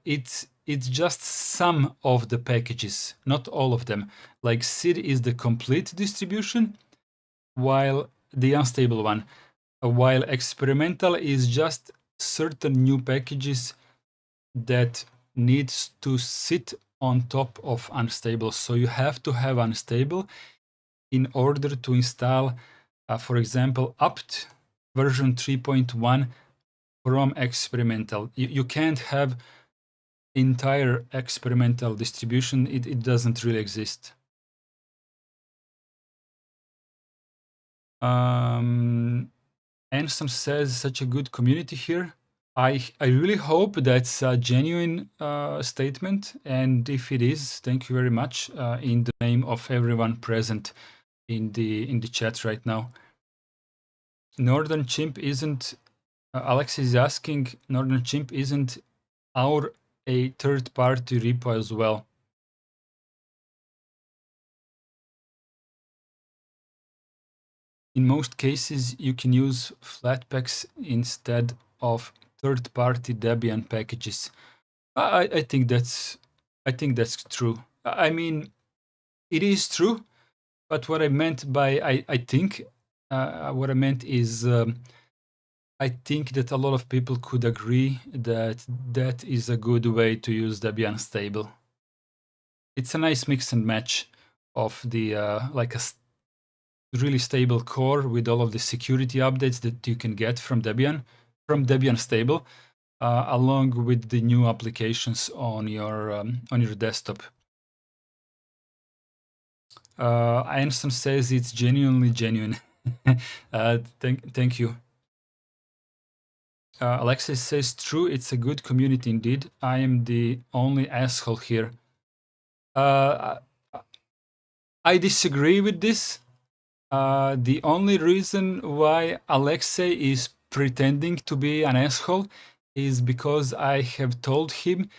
It's just some of the packages, not all of them. Like Sid is the complete distribution, while the unstable one, while experimental is just certain new packages that needs to sit on top of unstable. So you have to have unstable in order to install, for example, apt version 3.1 from experimental. You can't have entire experimental distribution. It doesn't really exist. Anson says such a good community here. I really hope that's a genuine statement, and if it is, thank you very much in the name of everyone present in the chat right now. Northern Chimp isn't. Alex is asking. Northern Chimp isn't our a third-party repo as well. In most cases, you can use Flatpaks instead of third-party Debian packages. I think that's true. I mean, it is true, but what I meant by I think what I meant is I think that a lot of people could agree that that is a good way to use Debian stable. It's a nice mix and match of the like a really stable core with all of the security updates that you can get from Debian stable, along with the new applications on your desktop. Einstein says it's genuinely genuine. Thank you. Alexis says, true, it's a good community indeed. I am the only asshole here. I disagree with this. The only reason why Alexei is pretending to be an asshole is because I have told him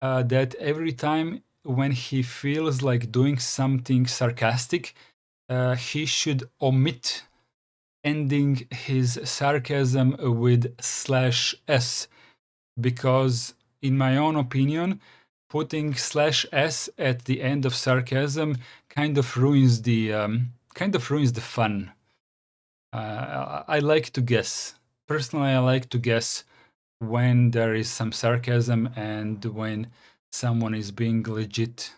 that every time when he feels like doing something sarcastic, he should omit ending his sarcasm with /s, because in my own opinion, putting /s at the end of sarcasm kind of ruins the fun. I like to guess. Personally, I like to guess when there is some sarcasm and when someone is being legit.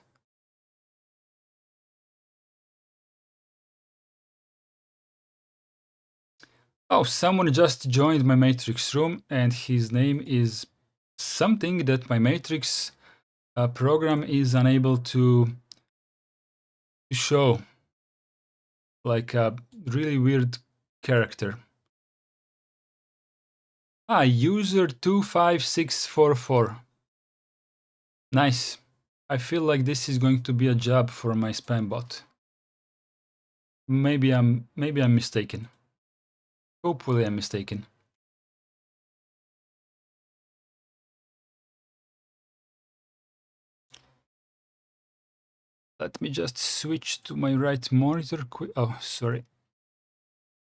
Oh, someone just joined my Matrix room, and his name is something that my Matrix program is unable to show, like a really weird character. User 25644. Nice. I feel like this is going to be a job for my spam bot. Maybe I'm mistaken. Hopefully I'm mistaken. Let me just switch to my right monitor quick. Oh, sorry.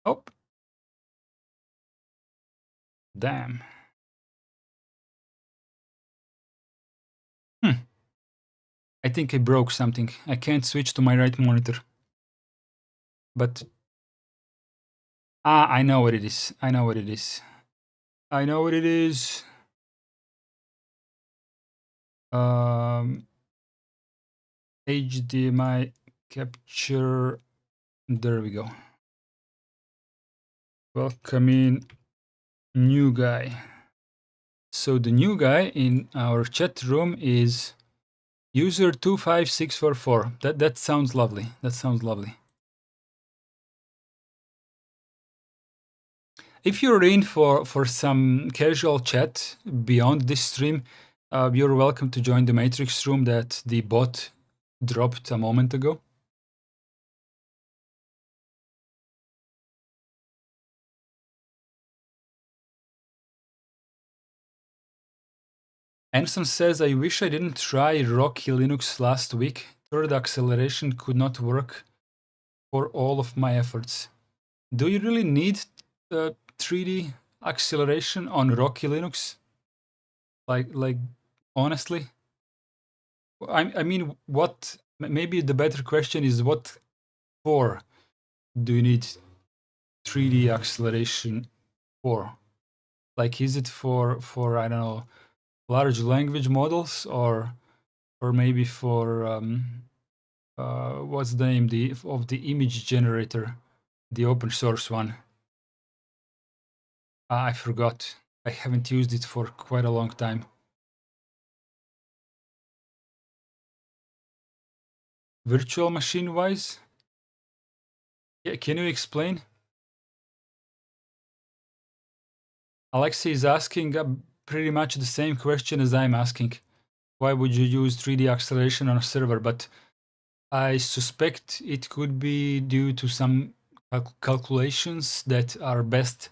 Oh. Damn. I think I broke something. I can't switch to my right monitor. But I know what it is. I know what it is. I know what it is. HDMI capture. There we go. Welcome in, new guy. So the new guy in our chat room is user 25644. That sounds lovely. That sounds lovely. If you're in for some casual chat beyond this stream, you're welcome to join the Matrix room that the bot dropped a moment ago. Anson says, I wish I didn't try Rocky Linux last week. Third acceleration could not work for all of my efforts. Do you really need 3D acceleration on Rocky Linux? Like honestly? I mean, what, maybe the better question is what for do you need 3D acceleration for? Like, is it for I don't know, large language models, or maybe for what's the name of the image generator, the open source one? I forgot. I haven't used it for quite a long time. Virtual machine wise? Yeah, can you explain? Alexei is asking pretty much the same question as I'm asking. Why would you use 3D acceleration on a server? But I suspect it could be due to some calculations that are best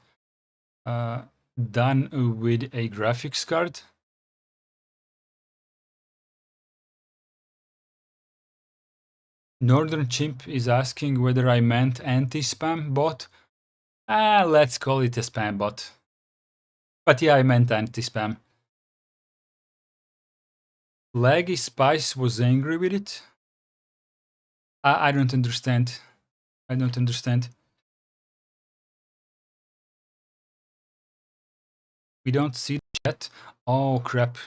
done with a graphics card. Northern Chimp is asking whether I meant anti-spam bot. Let's call it a spam bot. But yeah, I meant anti-spam. Laggy Spice was angry with it. I don't understand. I don't understand. We don't see the chat. Oh, crap.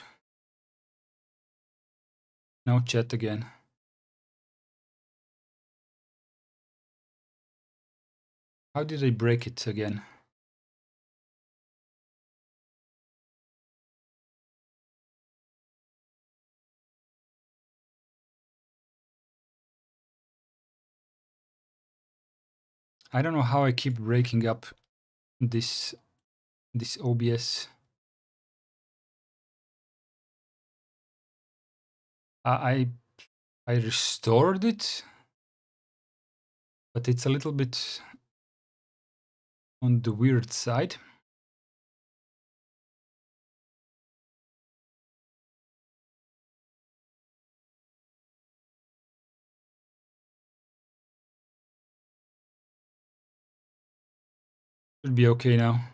No chat again. How did I break it again? I don't know how I keep breaking up this OBS. I restored it, but it's a little bit on the weird side. Should be okay now.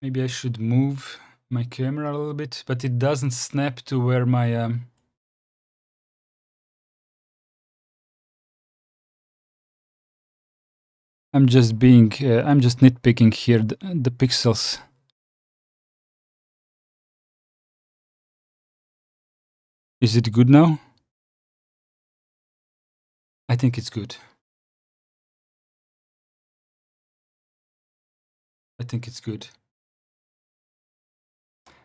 Maybe I should move my camera a little bit, but it doesn't snap to where my I'm just nitpicking here the pixels. Is it good now? I think it's good. I think it's good.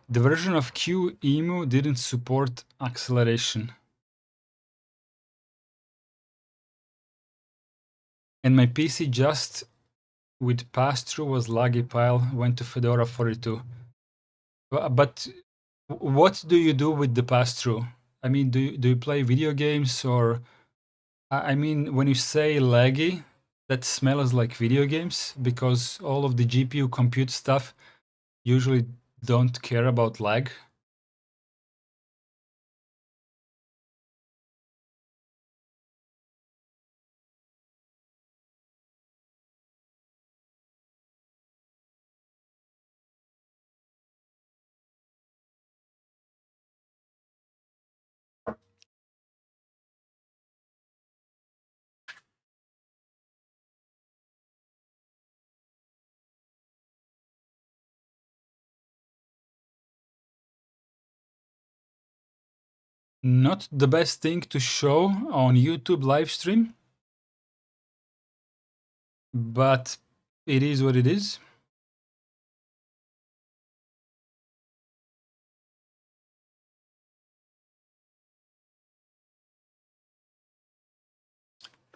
The version of QEMU didn't support acceleration. And my PC just with pass-through was laggy pile, went to Fedora 42. But what do you do with the pass-through? I mean, do you play video games, or I mean, when you say laggy, that smells like video games, because all of the GPU compute stuff usually don't care about lag. Not the best thing to show on YouTube live stream, but it is what it is.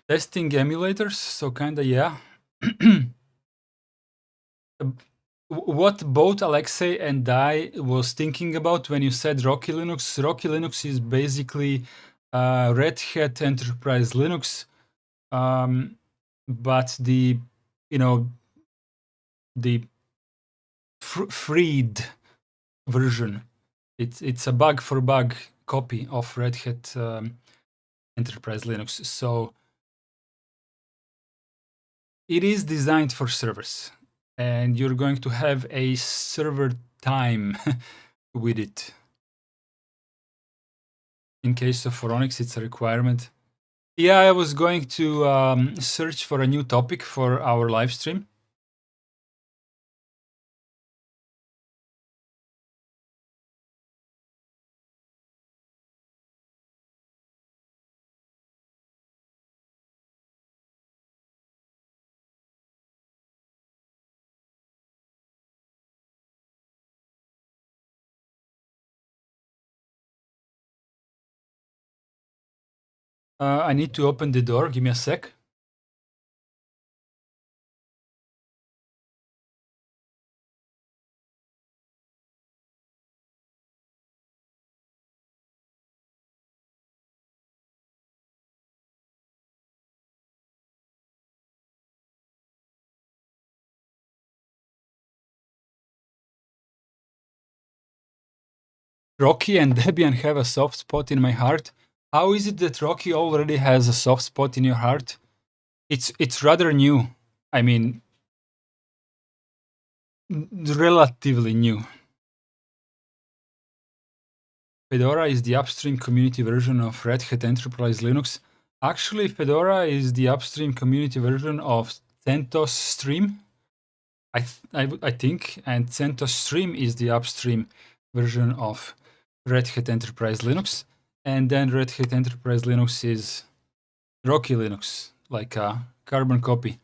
Testing emulators, so kinda, yeah. What both Alexei and I was thinking about when you said Rocky Linux. Rocky Linux is basically Red Hat Enterprise Linux, but the the freed version. It's a bug for bug copy of Red Hat Enterprise Linux. So it is designed for servers, and you're going to have a server time with it. In case of Phoronix, it's a requirement. Yeah, I was going to search for a new topic for our live stream. I need to open the door. Give me a sec. Rocky and Debian have a soft spot in my heart. How is it that Rocky already has a soft spot in your heart? It's rather new. I mean, relatively new. Fedora is the upstream community version of Red Hat Enterprise Linux. Actually, Fedora is the upstream community version of CentOS Stream, I think, and CentOS Stream is the upstream version of Red Hat Enterprise Linux, and then Red Hat Enterprise Linux is Rocky Linux, like a carbon copy.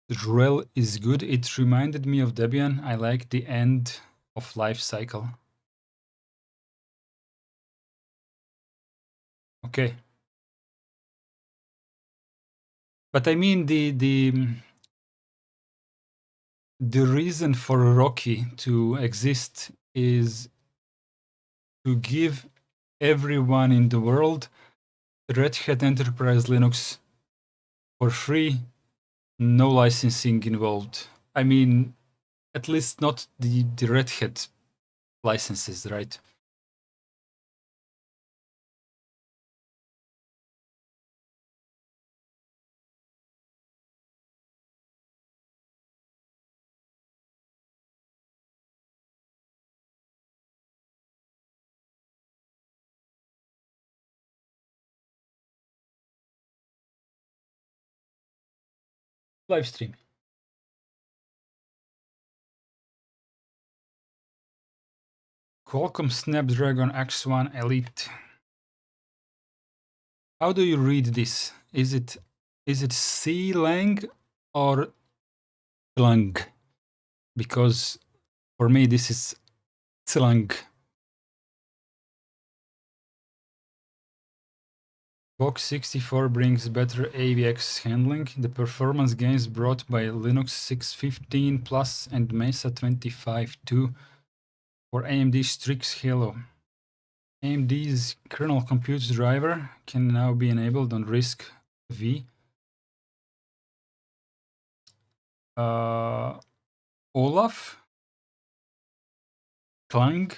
The RHEL is good. It reminded me of Debian. I like the end of life cycle. Okay. But I mean the reason for Rocky to exist is to give everyone in the world Red Hat Enterprise Linux for free, no licensing involved. I mean, at least not the Red Hat licenses, right? Live stream. Qualcomm Snapdragon X1 Elite. How do you read this? Is it C-lang or lang? Because for me this is slang. Box 64 brings better AVX handling. The performance gains brought by Linux 615 Plus and Mesa 25.2 for AMD Strix Halo. AMD's kernel compute driver can now be enabled on RISC V. Olaf? Klang?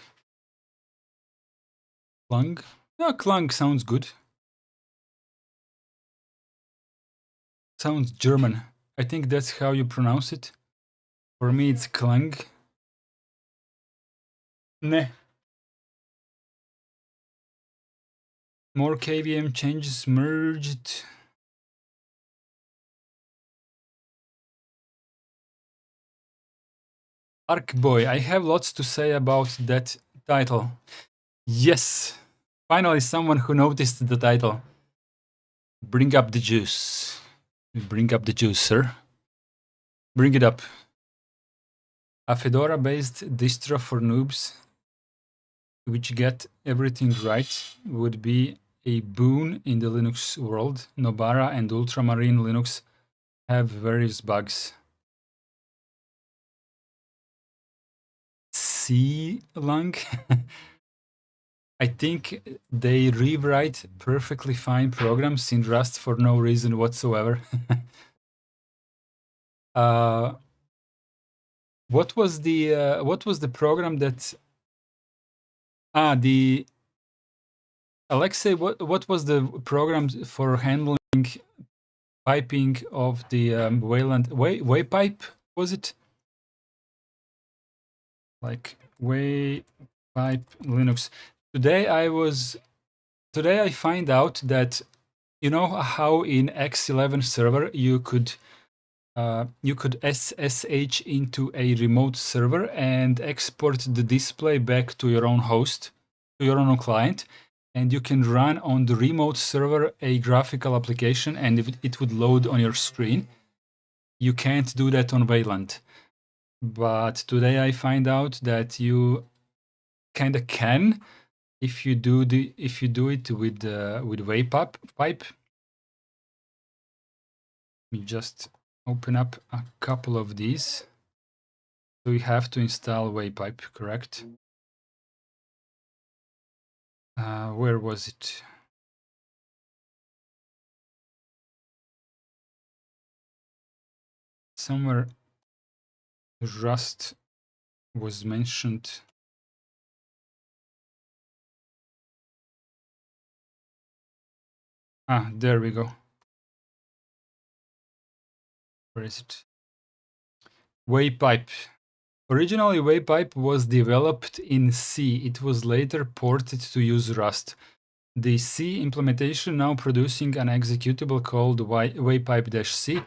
Klang? Yeah, Klang sounds good. Sounds German. I think that's how you pronounce it. For me, it's Klang. Meh. More KVM changes merged. Arkboy, I have lots to say about that title. Yes, finally someone who noticed the title. Bring up the juice. Bring up the juice, sir. Bring it up. A Fedora-based distro for noobs, which get everything right, would be a boon in the Linux world. Nobara and Ultramarine Linux have various bugs. C-Lung. I think they rewrite perfectly fine programs in Rust for no reason whatsoever. What was the program that? The Alexei. What was the program for handling piping of the WayPipe? Was it like WayPipe Linux? Today I find out that, you know how in X11 server you could SSH into a remote server and export the display back to your own host, to your own client, and you can run on the remote server a graphical application and it would load on your screen. You can't do that on Wayland. But today I find out that you kind of can if you do it with WayPipe. Let me just open up a couple of these. So you have to install WayPipe, correct? Where was it? Somewhere Rust was mentioned. There we go. Where is it? WayPipe. Originally, WayPipe was developed in C. It was later ported to use Rust. The C implementation, now producing an executable called WayPipe-C,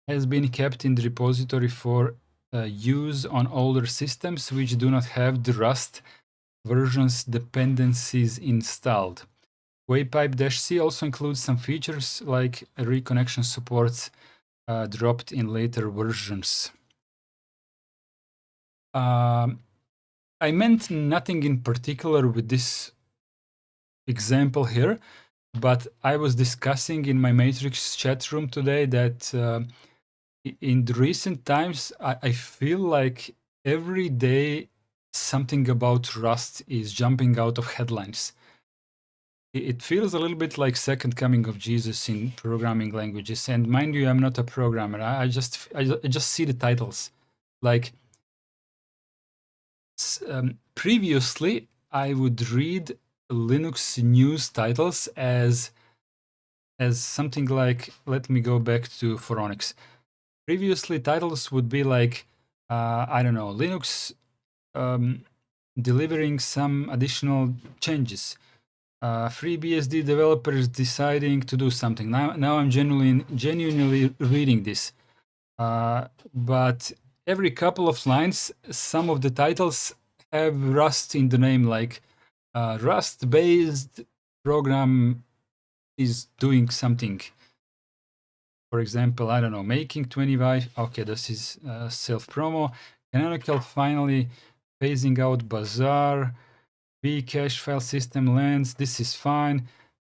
has been kept in the repository for use on older systems which do not have the Rust version's dependencies installed. WayPipe-C also includes some features like reconnection supports dropped in later versions. I meant nothing in particular with this example here, but I was discussing in my Matrix chat room today that in the recent times, I feel like every day something about Rust is jumping out of headlines. It feels a little bit like second coming of Jesus in programming languages. And mind you, I'm not a programmer. I just see the titles. Like previously, I would read Linux news titles as something like, let me go back to Phoronix. Previously, titles would be like, I don't know, Linux delivering some additional changes. FreeBSD developers deciding to do something. Now I'm genuinely reading this. But every couple of lines, some of the titles have Rust in the name, like Rust-based program is doing something. For example, I don't know, making 25. Okay, this is self-promo. Canonical finally phasing out Bazaar. Cache file system lands. This is fine.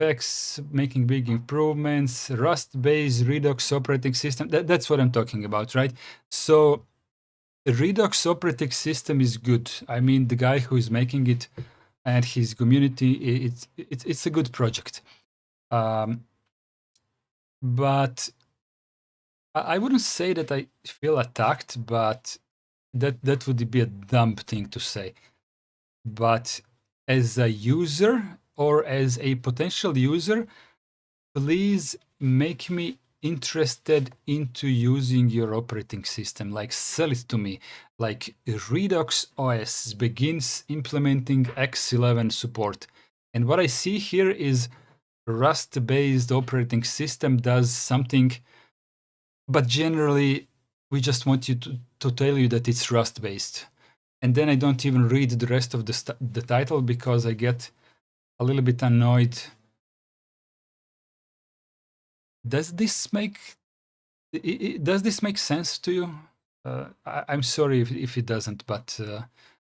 PEX making big improvements. Rust-based Redux operating system. That's what I'm talking about, right? So Redux operating system is good. I mean, the guy who is making it and his community, it's a good project. But I wouldn't say that I feel attacked, but that would be a dumb thing to say. But as a user or as a potential user, please make me interested into using your operating system. Like, sell it to me. Like, Redux OS begins implementing X11 support. And what I see here is Rust-based operating system does something, but generally we just want you to tell you that it's Rust-based. And then I don't even read the rest of the title because I get a little bit annoyed. Does this make sense to you? I'm sorry if it doesn't, but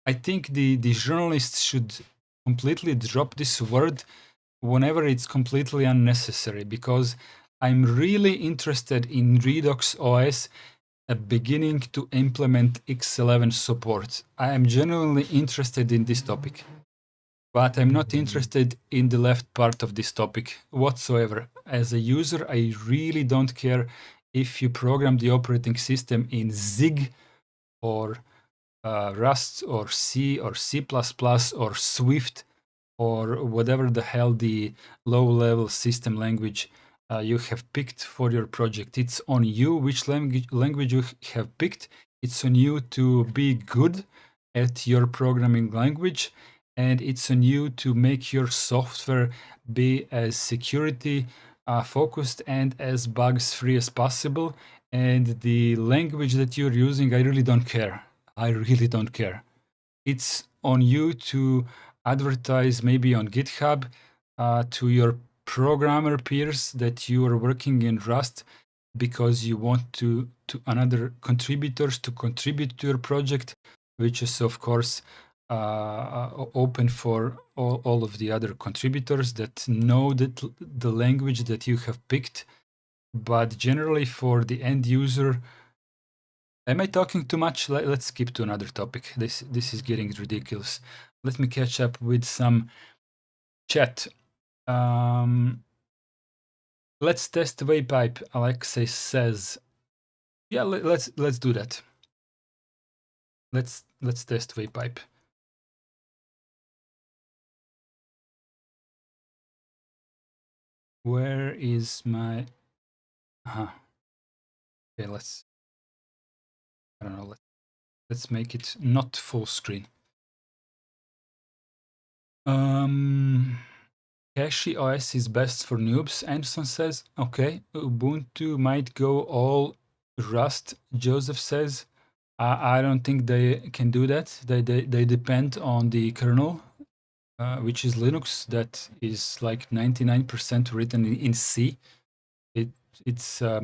I think the journalists should completely drop this word whenever it's completely unnecessary, because I'm really interested in Redux OS beginning to implement X11 support. I am genuinely interested in this topic, but I'm not interested in the left part of this topic whatsoever. As a user, I really don't care if you program the operating system in Zig or Rust or C or C++ or Swift or whatever the hell the low-level system language you have picked for your project. It's on you which language you have picked. It's on you to be good at your programming language, and it's on you to make your software be as security focused and as bugs free as possible. And the language that you're using, I really don't care. I really don't care. It's on you to advertise maybe on GitHub to your programmer peers that you are working in Rust because you want to another contributors to contribute to your project, which is of course open for all of the other contributors that know that the language that you have picked. But generally for the end user, am I talking too much? Let's skip to another topic. This is getting ridiculous. Let me catch up with some chat. Let's test WayPipe. Alexei says, "Yeah, let's do that. Let's test WayPipe." Where is my? Okay, let's. I don't know. Let's make it not full screen. Cache OS is best for noobs, Anderson says. Okay, Ubuntu might go all Rust, Joseph says. I don't think they can do that. They depend on the kernel, which is Linux, that is like 99% written in C. It's a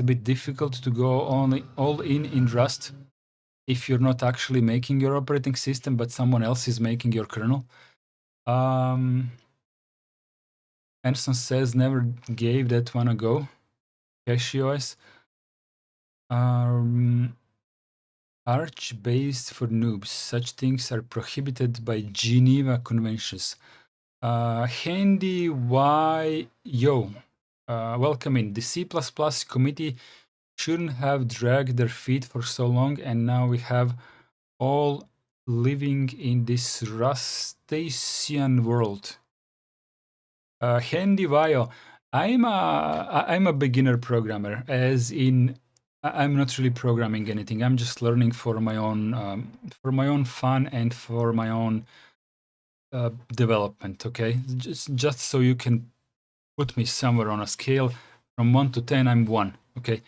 bit difficult to go all in Rust if you're not actually making your operating system, but someone else is making your kernel. Anderson says never gave that one a go. Cache OS. Arch based for noobs. Such things are prohibited by Geneva Conventions. Handy Y Yo. Welcome in. The C++ committee shouldn't have dragged their feet for so long, and now we have all living in this Rustacean world. Handy Vio, I'm a beginner programmer, as in I'm not really programming anything. I'm just learning for my own fun and for my own development. Okay, just so you can put me somewhere on a scale from 1 to 10. I'm 1. Okay,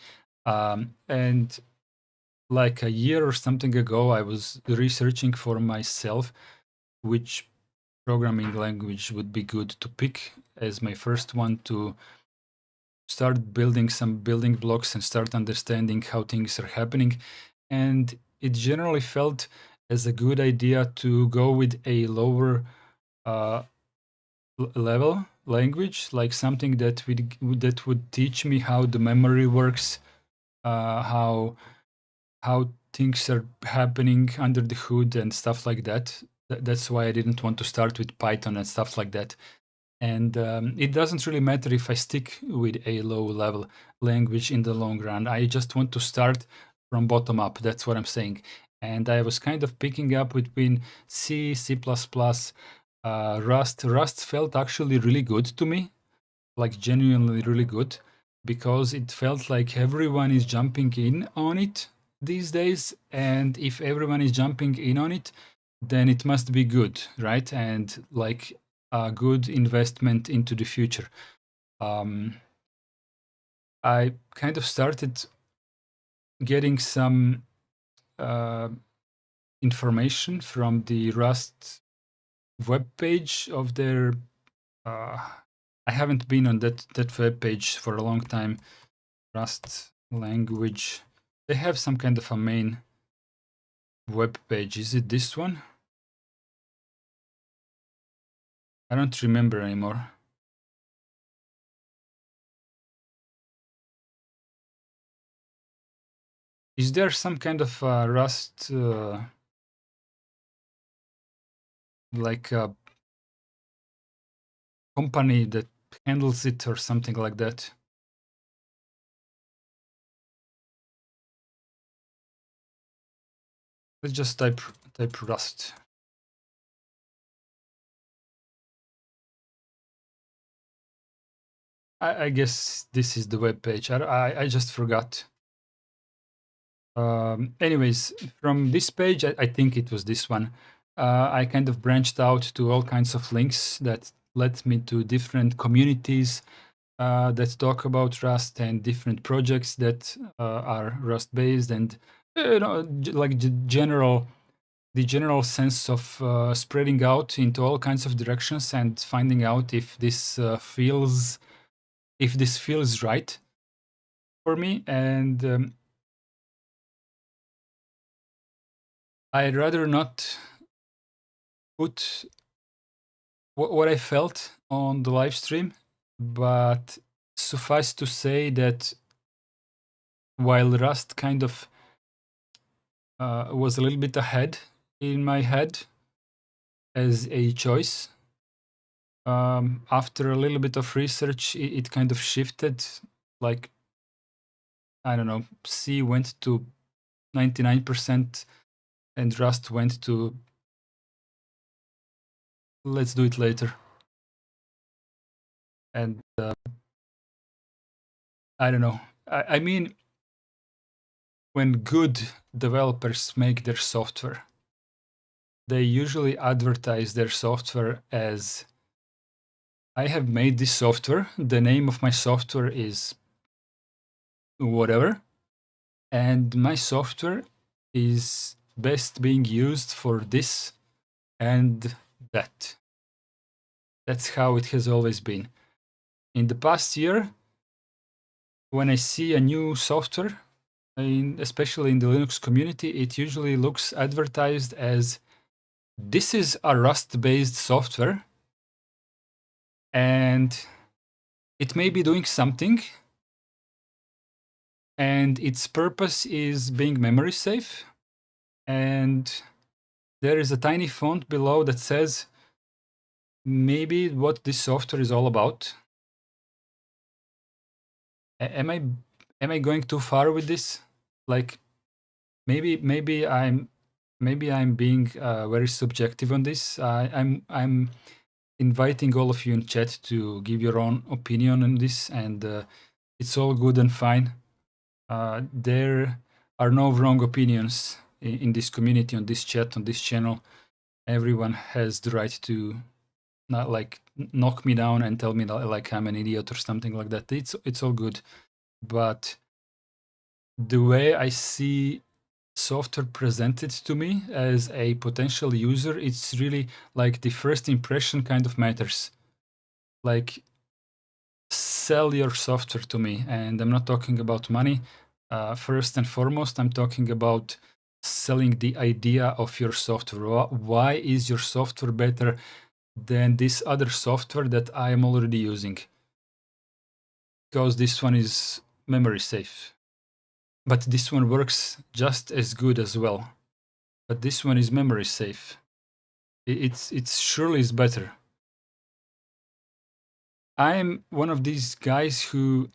and like a year or something ago, I was researching for myself which programming language would be good to pick as my first one to start building some building blocks and start understanding how things are happening. And it generally felt as a good idea to go with a lower level language, like something that would teach me how the memory works, how things are happening under the hood and stuff like that. That's why I didn't want to start with Python and stuff like that. And it doesn't really matter if I stick with a low-level language in the long run. I just want to start from bottom up. That's what I'm saying. And I was kind of picking up between C, C++, Rust. Rust felt actually really good to me, like genuinely really good, because it felt like everyone is jumping in on it these days. And if everyone is jumping in on it, then it must be good, right? And like a good investment into the future. I kind of started getting some information from the Rust webpage of their. I haven't been on that webpage for a long time. Rust language. They have some kind of a main web page. Is it this one? I don't remember anymore. Is there some kind of Rust, like a company that handles it or something like that? Let's just type Rust. I guess this is the web page. I just forgot. Anyways, from this page, I think it was this one. I kind of branched out to all kinds of links that led me to different communities that talk about Rust and different projects that are Rust based, and like the general sense of spreading out into all kinds of directions and finding out if this feels right for me. And I'd rather not put what I felt on the live stream, but suffice to say that while Rust kind of was a little bit ahead in my head as a choice, after a little bit of research, it kind of shifted. Like, I don't know, C went to 99% and Rust went to let's do it later. And I don't know. I mean, when good developers make their software, they usually advertise their software as, I have made this software, the name of my software is whatever, and my software is best being used for this and that. That's how it has always been. In the past year, when I see a new software, especially in the Linux community, it usually looks advertised as, this is a Rust-based software, and it may be doing something, and its purpose is being memory safe, and there is a tiny font below that says maybe what this software is all about. Am I going too far with this? Like, maybe I'm being very subjective on this. I'm inviting all of you in chat to give your own opinion on this, and it's all good and fine. There are no wrong opinions in this community, on this chat, on this channel. Everyone has the right to not like knock me down and tell me that, like, I'm an idiot or something like that. It's all good, but the way I see software presented to me as a potential user, it's really like the first impression kind of matters. Like, sell your software to me, and I'm not talking about money. First and foremost, I'm talking about selling the idea of your software. Why is your software better than this other software that I am already using? Because this one is memory safe, but this one works just as good as well. But this one is memory safe. It's surely is better. I am one of these guys who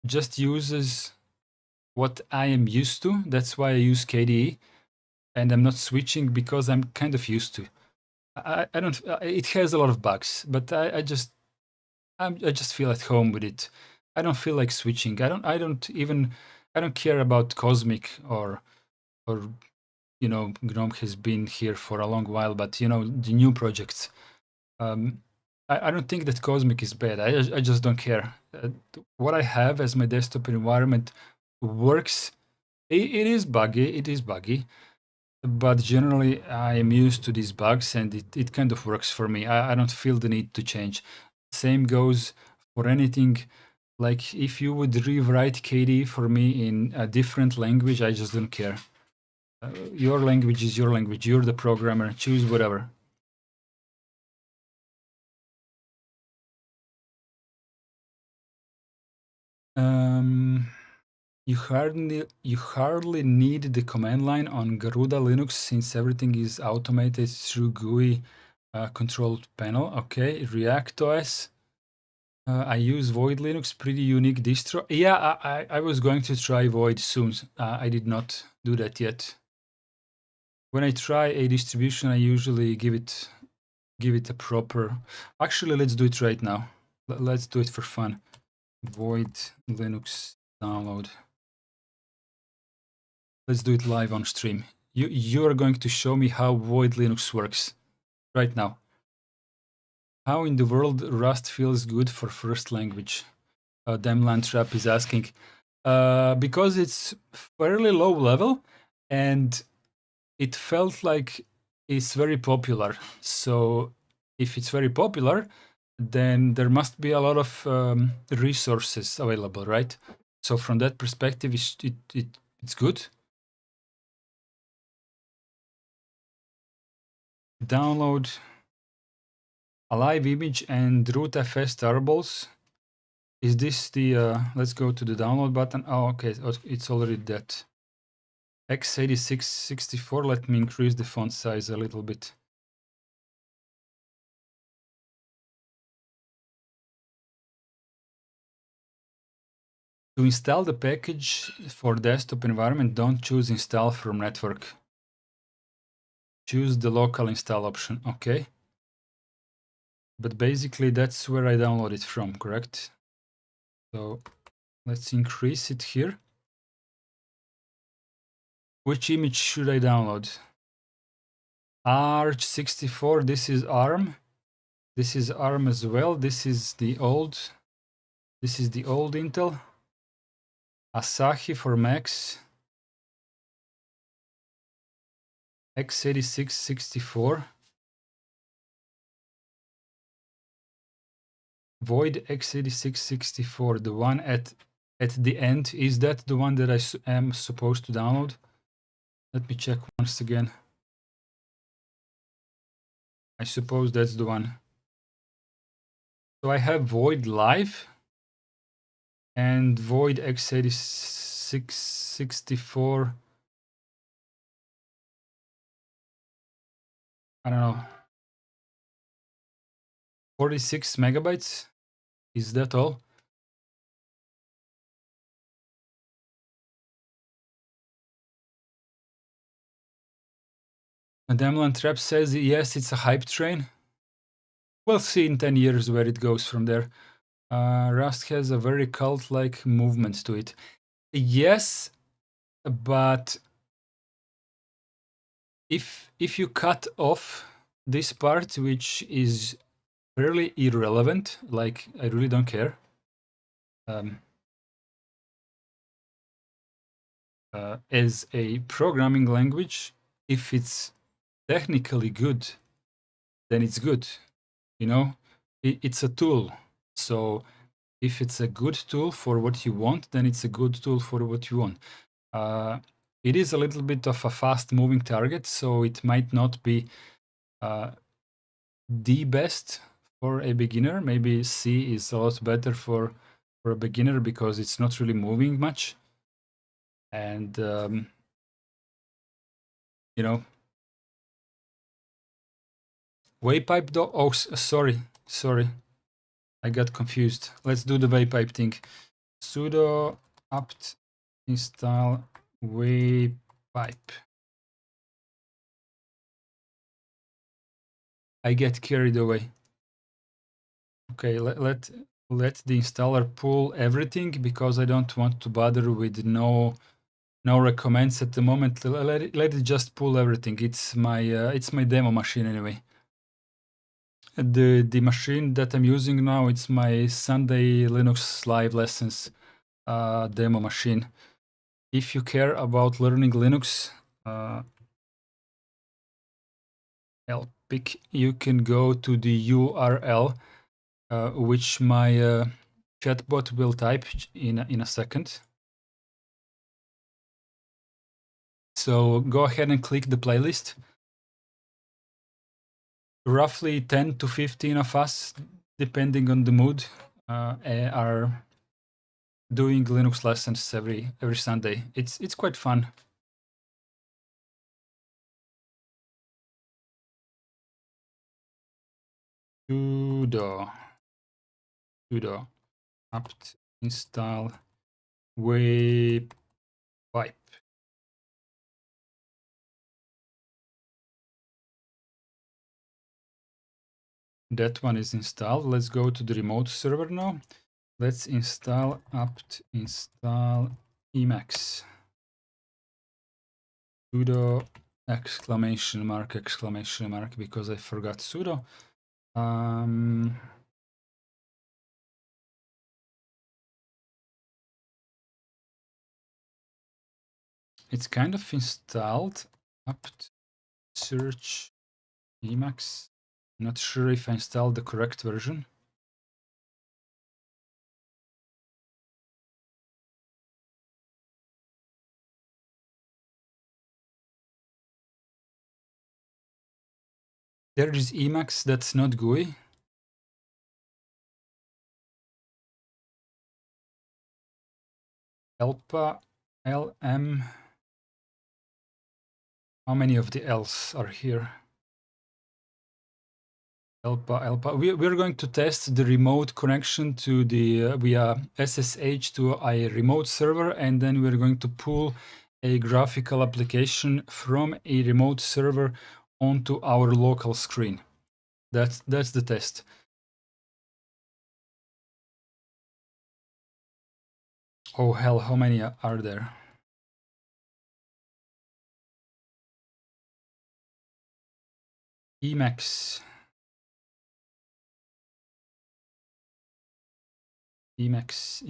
just uses what I am used to. That's why I use KDE, and I'm not switching because I'm kind of used to. I don't. It has a lot of bugs, but I just feel at home with it. I don't feel like switching. I don't care about Cosmic or Gnome has been here for a long while, but the new projects. I don't think that Cosmic is bad. I just don't care. What I have as my desktop environment works. It is buggy, but generally I am used to these bugs, and it kind of works for me. I don't feel the need to change. Same goes for anything. Like, if you would rewrite KDE for me in a different language, I just don't care. Your language is your language. You're the programmer. Choose whatever. You hardly need the command line on Garuda Linux since everything is automated through GUI controlled panel. Okay, React OS. I use Void Linux, pretty unique distro. Yeah, I was going to try Void soon. I did not do that yet. When I try a distribution, I usually give it a proper. Actually, let's do it right now. Let's do it for fun. Void Linux download. Let's do it live on stream. You are going to show me how Void Linux works right now. How in the world Rust feels good for first language? Demland Trap is asking. Because it's fairly low level and it felt like it's very popular. So if it's very popular, then there must be a lot of resources available, right? So from that perspective, it's good. Download a live image and rootfs tarbles. Is this the, let's go to the download button. Oh, okay, it's already that. x86-64, let me increase the font size a little bit. To install the package for desktop environment, don't choose install from network. Choose the local install option, okay. But basically that's where I download it from, correct? So let's increase it here. Which image should I download? Arch64, this is ARM. This is ARM as well. This is the old Intel. Asahi for Macs. x86-64. Void x86-64, the one at the end. Is that the one that I am supposed to download? Let me check once again. I suppose that's the one. So I have Void Live and Void x86-64. I don't know. 46 megabytes. Is that all? Demlan Trap says yes, it's a hype train. We'll see in 10 years where it goes from there. Rust has a very cult-like movement to it. Yes, but if you cut off this part, which is fairly irrelevant, like I really don't care. As a programming language, if it's technically good, then it's good. You know, it's a tool. So if it's a good tool for what you want, then it's a good tool for what you want. It is a little bit of a fast-moving target, so it might not be the best for a beginner. Maybe C is a lot better for a beginner because it's not really moving much. And, you know, WayPipe though, oh, sorry. I got confused. Let's do the WayPipe thing. Sudo apt install WayPipe. I get carried away. Okay, let the installer pull everything because I don't want to bother with no recommends at the moment. Let it just pull everything. It's my demo machine anyway. The machine that I'm using now, it's my Sunday Linux live lessons demo machine. If you care about learning Linux, LPIC, you can go to the URL which my chatbot will type in a second. So go ahead and click the playlist. Roughly 10 to 15 of us, depending on the mood, are doing Linux lessons every Sunday. It's quite fun. Sudo apt install WayPipe. That one is installed. Let's go to the remote server now. Let's install apt install Emacs. Sudo exclamation mark because I forgot sudo. It's kind of installed. Apt search Emacs. Not sure if I installed the correct version. There is Emacs that's not GUI. Elpa, LM. How many of the L's are here? Elpa. We're going to test the remote connection to the via SSH to a remote server, and then we're going to pull a graphical application from a remote server onto our local screen. That's the test. Oh hell, how many are there? Emacs. Emacs.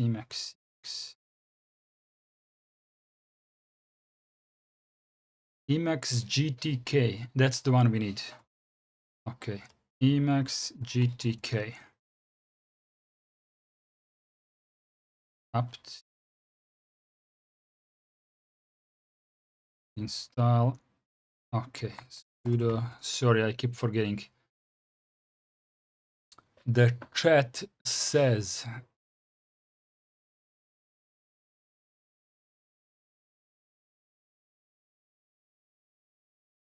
Emacs GTK. That's the one we need. Okay. Emacs GTK. Apt install. Okay. Sudo. Sorry, I keep forgetting. The chat says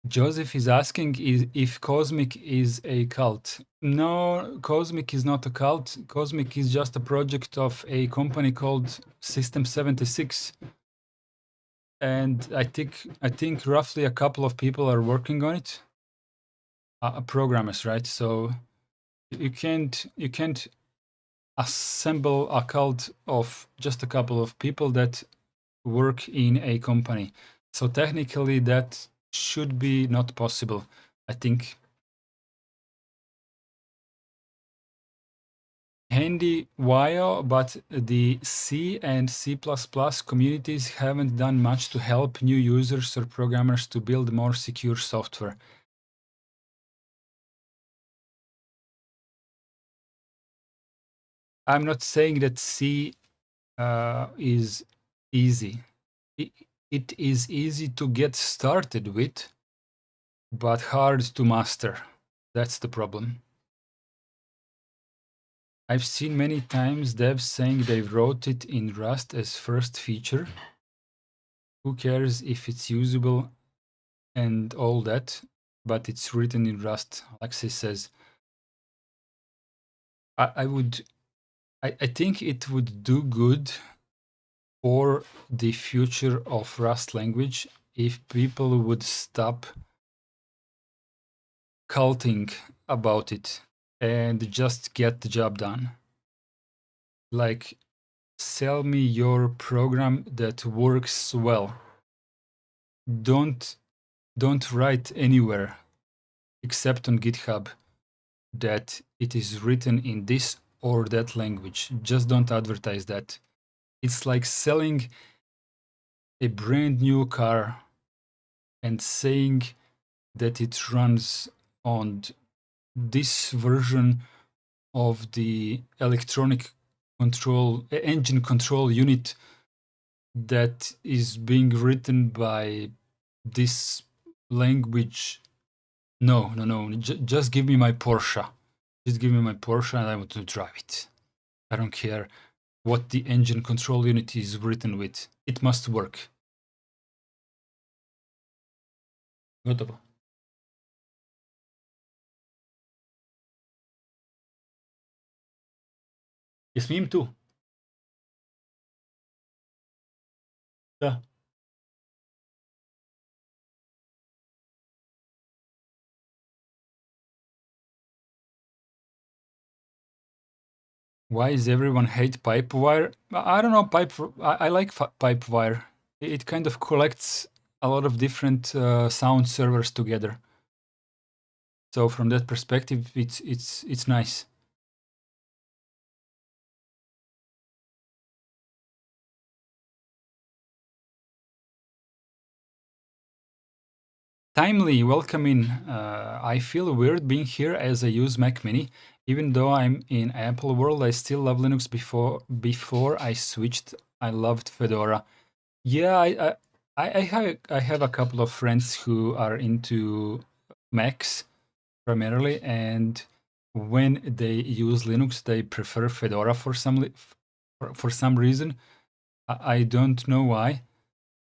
Joseph is asking if Cosmic is a cult. No, Cosmic is not a cult. Cosmic is just a project of a company called System 76. And I think roughly a couple of people are working on it. Programmers, right? So you can't assemble a cult of just a couple of people that work in a company. So technically that should be not possible, I think. Handy while, but the C and C++ communities haven't done much to help new users or programmers to build more secure software. I'm not saying that C is easy. It is easy to get started with, but hard to master. That's the problem. I've seen many times devs saying they wrote it in Rust as first feature. Who cares if it's usable and all that, but it's written in Rust, Alexis says. I think it would do good for the future of Rust language if people would stop culting about it and just get the job done. Like, sell me your program that works well. Don't write anywhere except on GitHub that it is written in this or that language. Just don't advertise that. It's like selling a brand new car and saying that it runs on this version of the electronic control engine control unit that is being written by this language. No. Just give me my Porsche. Just give me my Porsche and I want to drive it. I don't care what the engine control unit is written with. It must work. Gotovo. Smijem tu? Da. Why is everyone hate Pipewire? I don't know, I like Pipewire. It kind of collects a lot of different sound servers together. So from that perspective, it's nice. Timely, welcome in. I feel weird being here as I use Mac Mini. Even though I'm in Apple world, I still love Linux. Before I switched, I loved Fedora. Yeah, I have a couple of friends who are into Macs primarily, and when they use Linux, they prefer Fedora for some reason. I don't know why,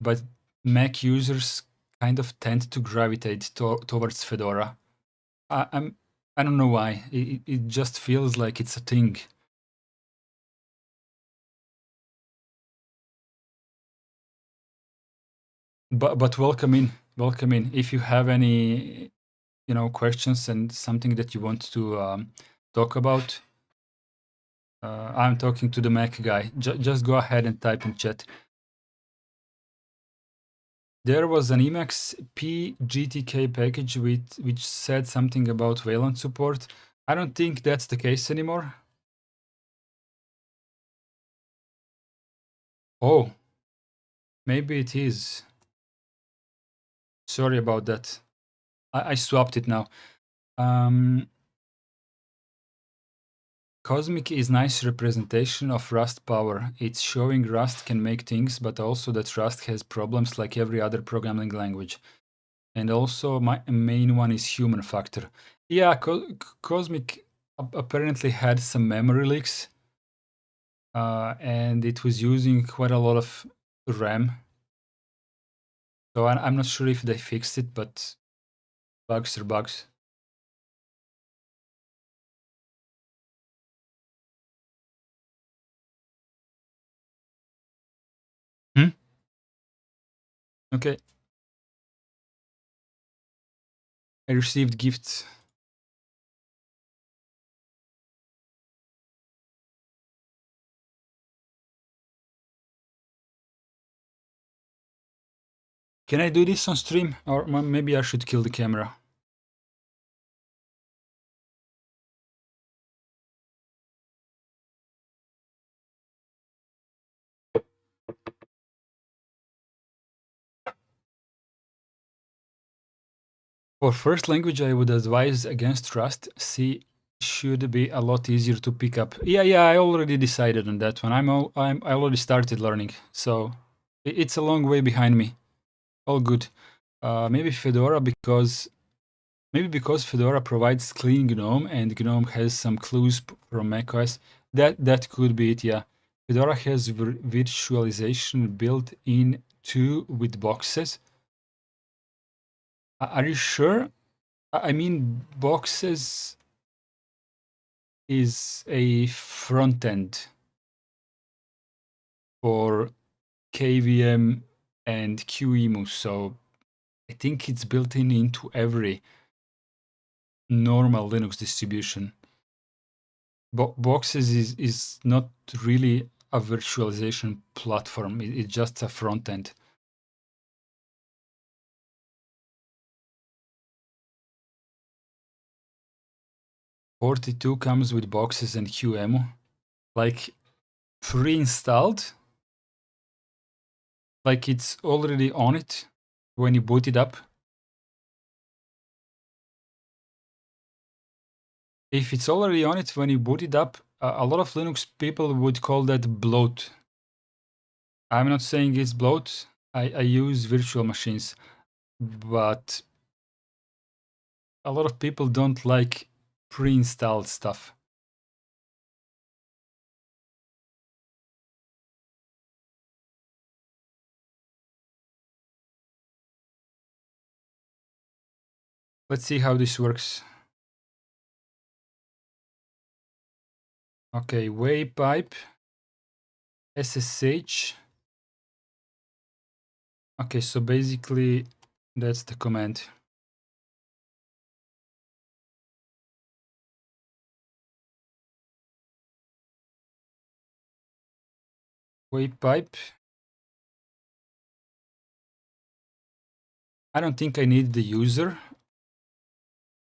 but Mac users kind of tend to gravitate towards Fedora. I don't know why. It just feels like it's a thing. But welcome in, welcome in. If you have any questions and something that you want to talk about, I'm talking to the Mac guy. Just go ahead and type in chat. There was an Emacs pgtk package which said something about Wayland support. I don't think that's the case anymore. Oh, maybe it is. Sorry about that. I swapped it now. Cosmic is nice representation of Rust power. It's showing Rust can make things, but also that Rust has problems like every other programming language. And also my main one is human factor. Yeah, Cosmic apparently had some memory leaks, and it was using quite a lot of RAM. So I'm not sure if they fixed it, but bugs are bugs. Okay. I received gifts. Can I do this on stream? Or maybe I should kill the camera. For first language, I would advise against Rust. C should be a lot easier to pick up. Yeah, I already decided on that one. I already started learning, so it's a long way behind me. All good. Maybe Fedora because Fedora provides clean GNOME and GNOME has some clues from macOS. That could be it. Yeah, Fedora has virtualization built in too with boxes. Are you sure? I mean, boxes is a front end for KVM and QEMU, so I think it's built into every normal Linux distribution. Boxes is not really a virtualization platform. It's just a front end. FortiTwo comes with boxes and QEMU, like pre-installed, like it's already on it when you boot it up. If it's already on it when you boot it up, a lot of Linux people would call that bloat. I'm not saying it's bloat. I use virtual machines, but a lot of people don't like pre-installed stuff. Let's see how this works. Okay, WayPipe, SSH. Okay, so basically that's the command. WayPipe. I don't think I need the user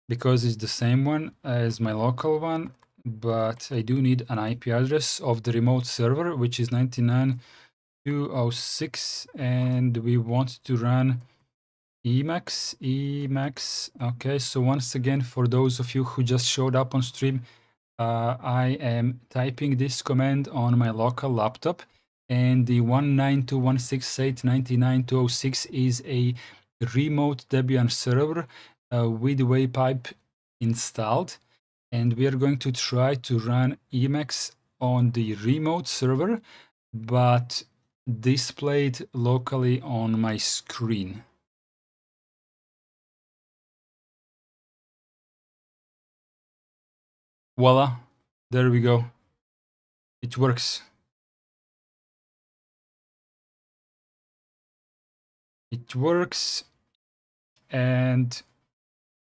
because it's the same one as my local one, but I do need an IP address of the remote server, which is 99.206, and we want to run Emacs. Okay, so once again, for those of you who just showed up on stream, I am typing this command on my local laptop, and the 192.168.99.206 is a remote Debian server with WayPipe installed, and we are going to try to run Emacs on the remote server, but displayed locally on my screen. Voila, there we go. It works. It works, and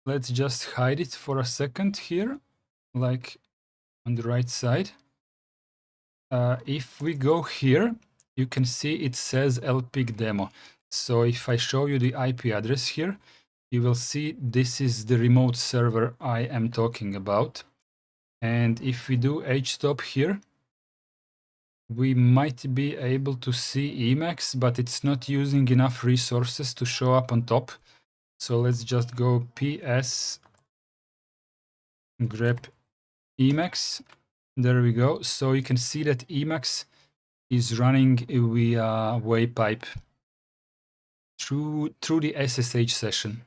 let's just hide it for a second here, like on the right side. If we go here, you can see it says lpig demo. So if I show you the IP address here, you will see this is the remote server I am talking about. And if we do htop here, we might be able to see Emacs, but it's not using enough resources to show up on top. So let's just go ps grep Emacs. There we go. So you can see that Emacs is running via WayPipe through the SSH session.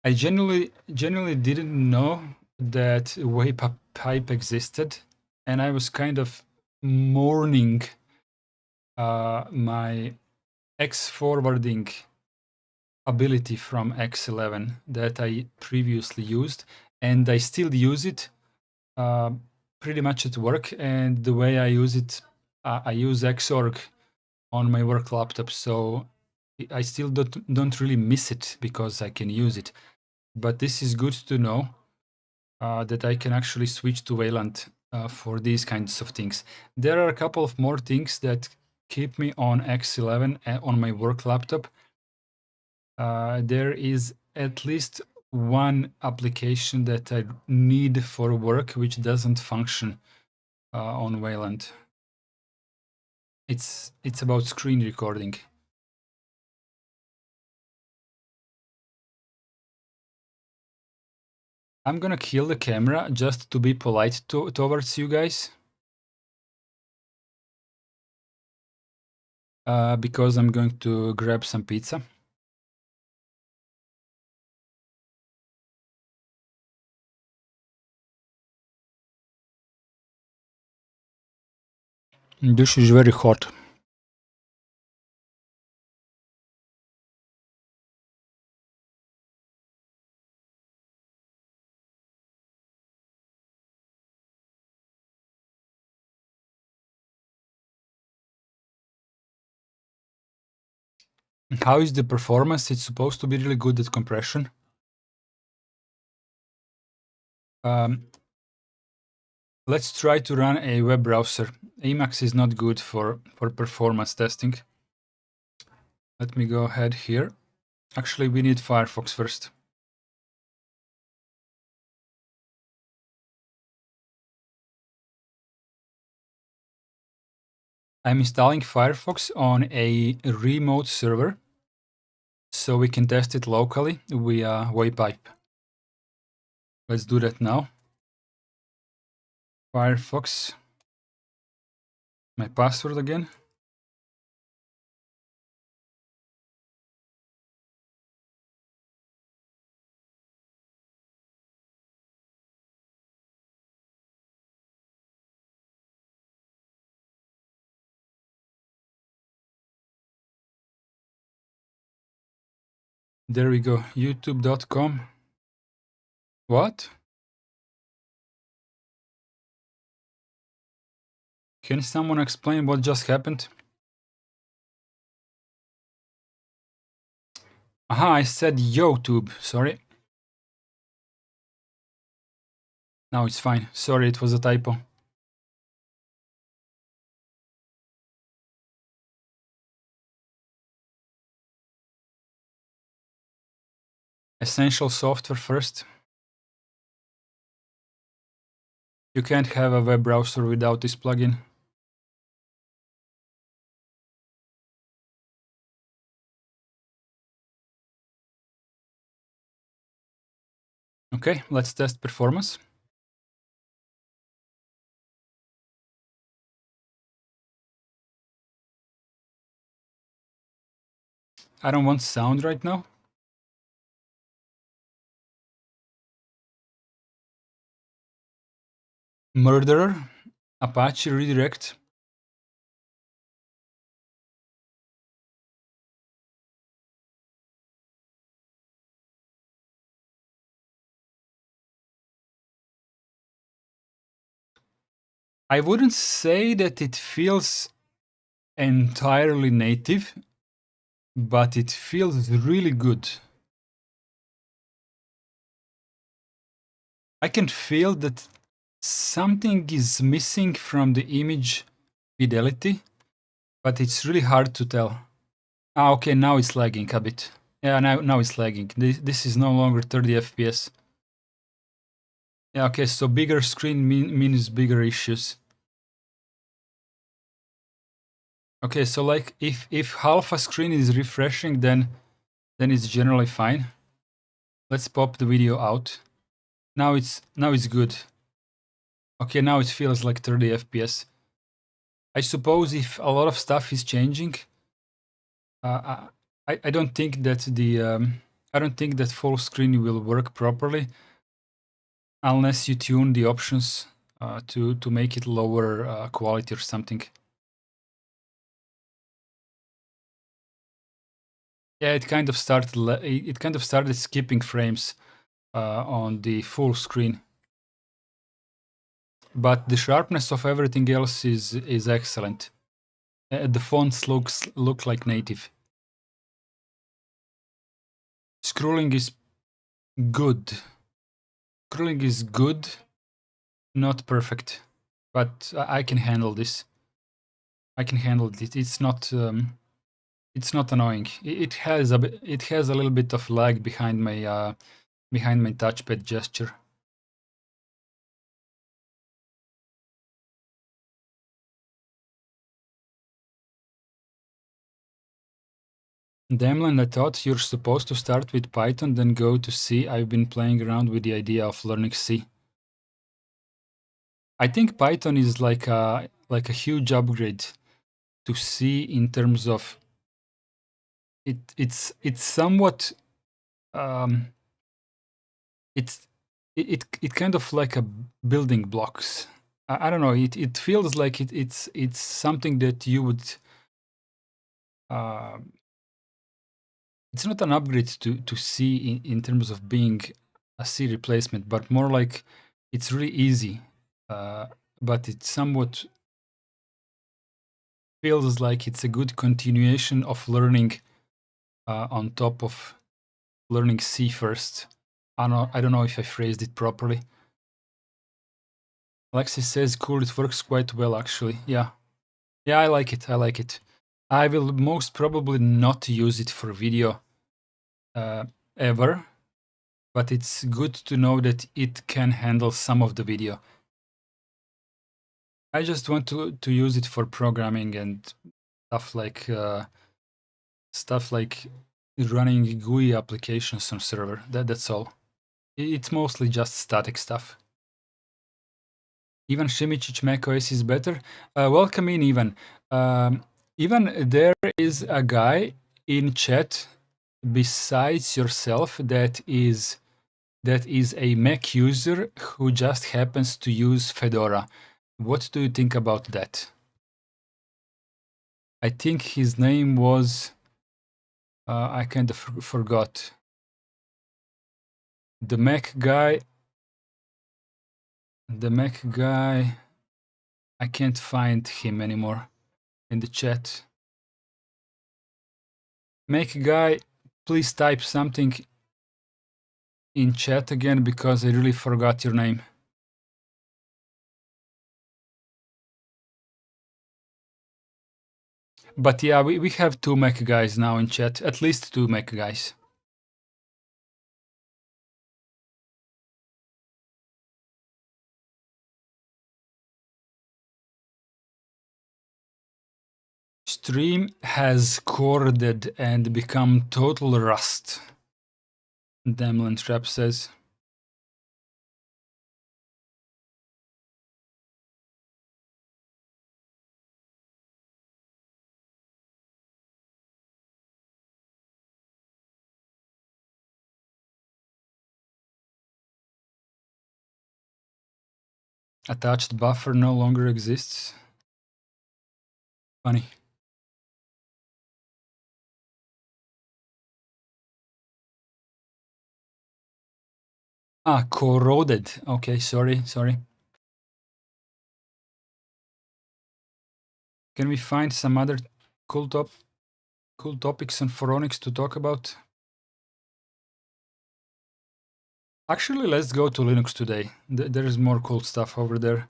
I genuinely didn't know that WayPipe existed, and I was kind of mourning my X forwarding ability from X11 that I previously used, and I still use it pretty much at work. And the way I use it, I use Xorg on my work laptop, so I still don't really miss it because I can use it. But this is good to know that I can actually switch to Wayland for these kinds of things. There are a couple of more things that keep me on X11 on my work laptop. There is at least one application that I need for work which doesn't function on Wayland. It's about screen recording. I'm gonna kill the camera just to be polite towards you guys. Because I'm going to grab some pizza. This is very hot. How is the performance? It's supposed to be really good at compression. Let's try to run a web browser. Emacs is not good for performance testing. Let me go ahead here. Actually, we need Firefox first. I'm installing Firefox on a remote server so we can test it locally via WayPipe. Let's do that now. Firefox. My password again. There we go, youtube.com. What? Can someone explain what just happened? Aha, I said YouTube, sorry. Now it's fine. Sorry, it was a typo. Essential software first. You can't have a web browser without this plugin. Okay, let's test performance. I don't want sound right now. Murderer, Apache redirect. I wouldn't say that it feels entirely native, but it feels really good. I can feel that something is missing from the image fidelity, but it's really hard to tell. Ah, okay, now it's lagging a bit. Yeah, now it's lagging. This is no longer 30 FPS. Yeah, okay, so bigger screen means bigger issues. Okay, so like if half a screen is refreshing, then it's generally fine. Let's pop the video out. Now it's good. Okay, now it feels like 30 FPS. I suppose if a lot of stuff is changing, I don't think that I don't think that full screen will work properly unless you tune the options to make it lower quality or something. Yeah, it kind of started skipping frames on the full screen, but the sharpness of everything else is excellent. The fonts look like native. Scrolling is good. Scrolling is good, not perfect, but I can handle this. I can handle it. It's not annoying. It has a little bit of lag behind my touchpad gesture. Damlan, I thought you're supposed to start with Python, then go to C. I've been playing around with the idea of learning C. I think Python is like a huge upgrade to C in terms of it's somewhat it kind of like a building blocks. I don't know. It feels like it's something that you would. It's not an upgrade to C in terms of being a C replacement, but more like it's really easy, but it somewhat feels like it's a good continuation of learning on top of learning C first. I don't know if I phrased it properly. Alexis says, cool, it works quite well, actually. Yeah, I like it. I will most probably not use it for video ever, but it's good to know that it can handle some of the video. I just want to use it for programming and stuff like running GUI applications on server. That's all. It's mostly just static stuff. Ivan Šimičić, macOS is better. Welcome in, Ivan. Ivan, there is a guy in chat besides yourself that is a Mac user who just happens to use Fedora. What do you think about that? I think his name was I kind of forgot. The Mac guy, I can't find him anymore in the chat. Mac guy, please type something in chat again because I really forgot your name. But yeah, we have 2 Mac guys now in chat, at least 2 Mac guys. Stream has corded and become total rust. Damlin Trap says. Attached buffer no longer exists. Funny. Ah, corroded. Okay, sorry. Can we find some other cool topics on Phoronix to talk about? Actually, let's go to Linux today. There is more cool stuff over there.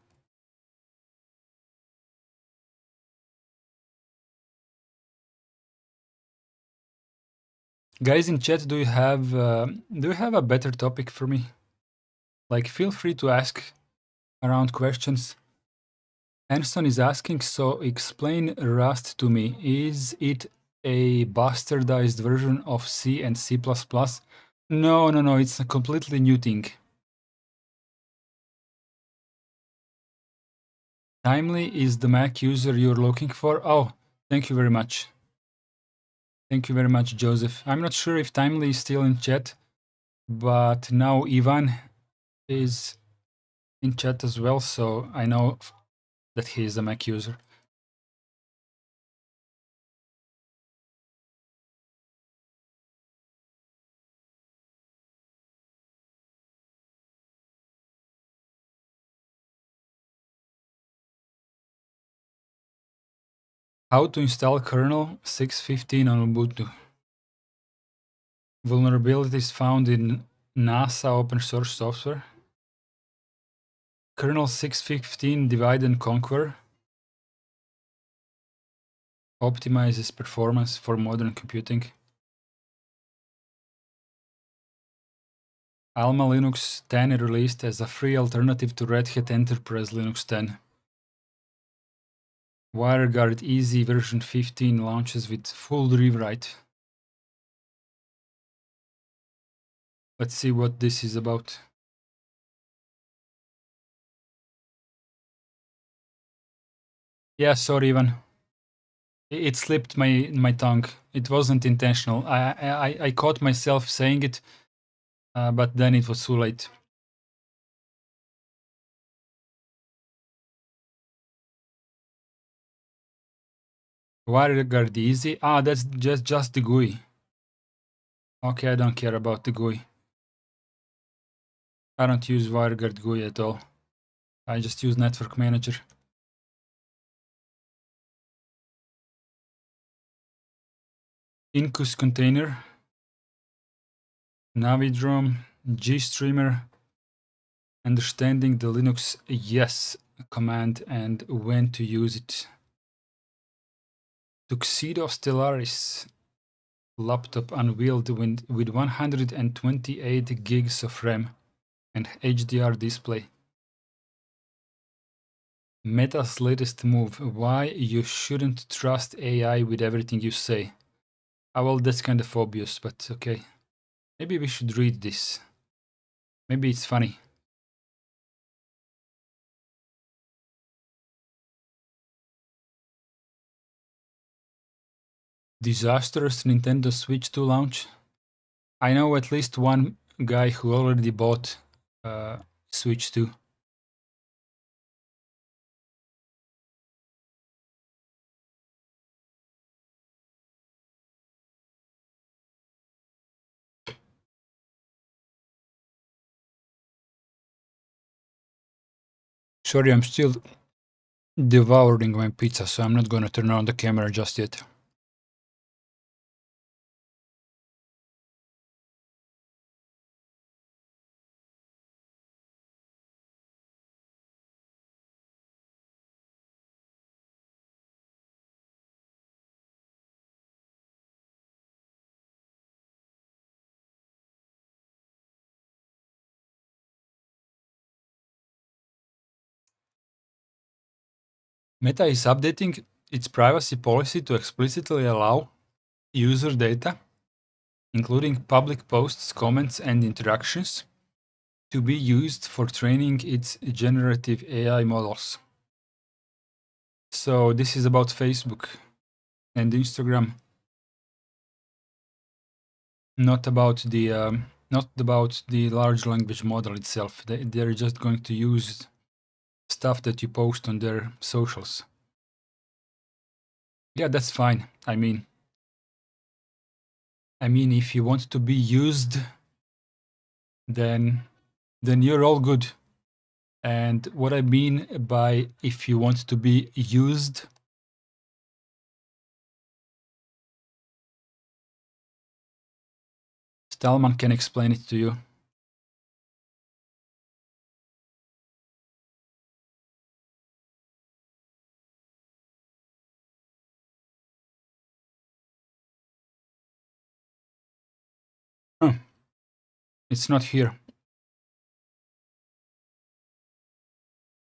Guys in chat, do you have a better topic for me? Like, feel free to ask around questions. Anson is asking, so explain Rust to me. Is it a bastardized version of C and C++? No, it's a completely new thing. Timely is the Mac user you're looking for? Oh, thank you very much. Thank you very much, Joseph. I'm not sure if Timely is still in chat, but now Ivan is in chat as well, so I know that he is a Mac user. How to install kernel 6.15 on Ubuntu. Vulnerabilities found in NASA open source software. Kernel 6.15 divide and conquer. Optimizes performance for modern computing. Alma Linux 10 released as a free alternative to Red Hat Enterprise Linux 10. WireGuard Easy version 15 launches with full rewrite. Let's see what this is about. Yeah, sorry, Ivan. It slipped my tongue. It wasn't intentional. I caught myself saying it, but then it was too late. WireGuard Easy. Ah, that's just the GUI. Okay, I don't care about the GUI. I don't use WireGuard GUI at all. I just use Network Manager. Incus container. Navidrom. GStreamer. Understanding the Linux yes command and when to use it. Tuxedo Stellaris laptop unveiled with 128 gigs of RAM and HDR display. Meta's latest move, why you shouldn't trust AI with everything you say. Ah, well, that's kind of obvious, but okay. Maybe we should read this. Maybe it's funny. Disastrous Nintendo Switch 2 launch. I know at least one guy who already bought Switch 2. Sorry, I'm still devouring my pizza, so I'm not gonna turn on the camera just yet. Meta is updating its privacy policy to explicitly allow user data, including public posts, comments, and interactions, to be used for training its generative AI models. So this is about Facebook and Instagram, not about the large language model itself. They're just going to use stuff that you post on their socials. Yeah, that's fine. I mean, if you want to be used, then you're all good. And what I mean by if you want to be used, Stallman can explain it to you. Huh. It's not here.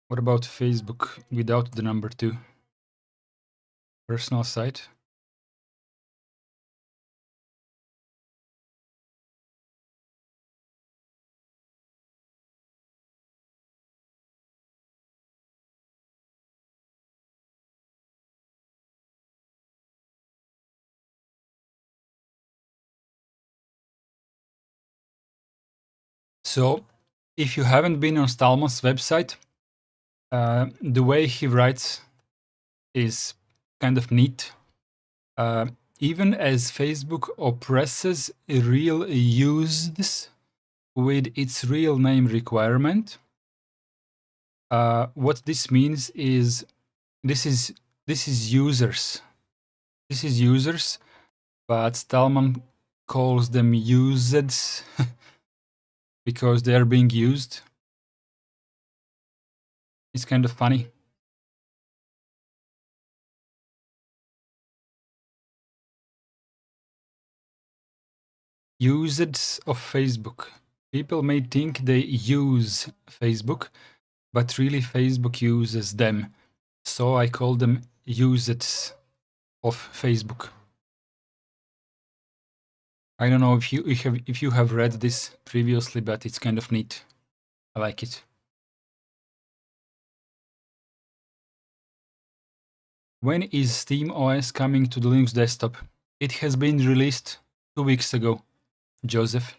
What about Facebook without the number 2? Personal site. So if you haven't been on Stallman's website, the way he writes is kind of neat. Even as Facebook oppresses real uses with its real name requirement, what this means is this is users. This is users, but Stallman calls them useds because they are being used. It's kind of funny. Useds of Facebook. People may think they use Facebook, but really Facebook uses them. So I call them useds of Facebook. I don't know if you have read this previously, but it's kind of neat. I like it. When is SteamOS coming to the Linux desktop? It has been released 2 weeks ago, Joseph.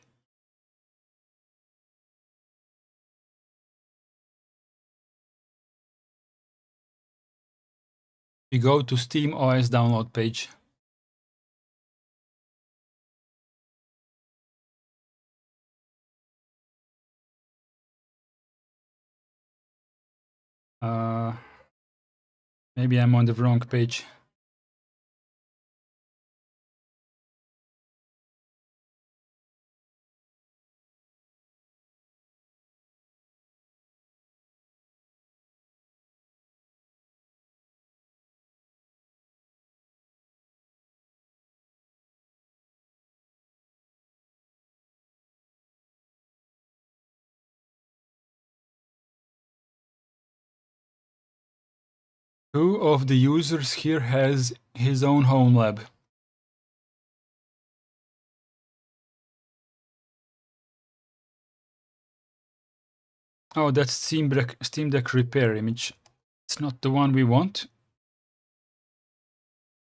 You go to SteamOS download page. Maybe I'm on the wrong page. Who of the users here has his own home lab? Oh, that's Steam Deck repair image. It's not the one we want.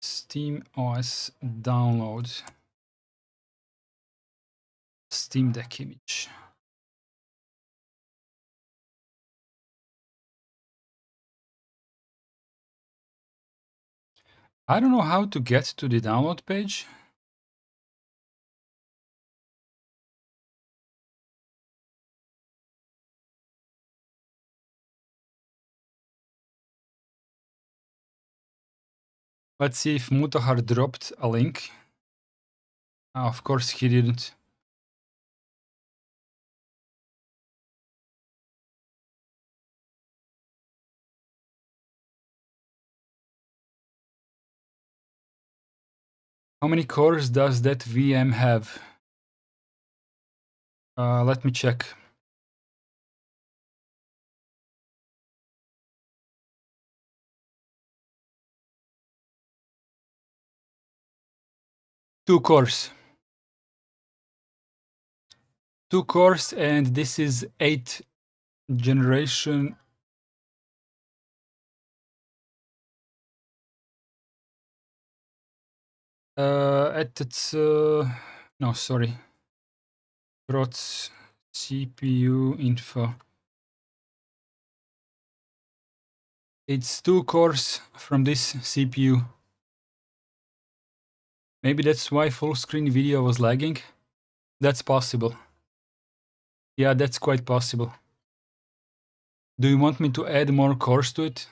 SteamOS download. Steam Deck image. I don't know how to get to the download page. Let's see if Mutahar dropped a link. Of course he didn't. How many cores does that VM have? Let me check. Two cores. 2 cores, and this is 8th generation. At its no, sorry. Prots CPU info. It's 2 cores from this CPU. Maybe that's why full screen video was lagging. That's possible. Yeah, that's quite possible. Do you want me to add more cores to it?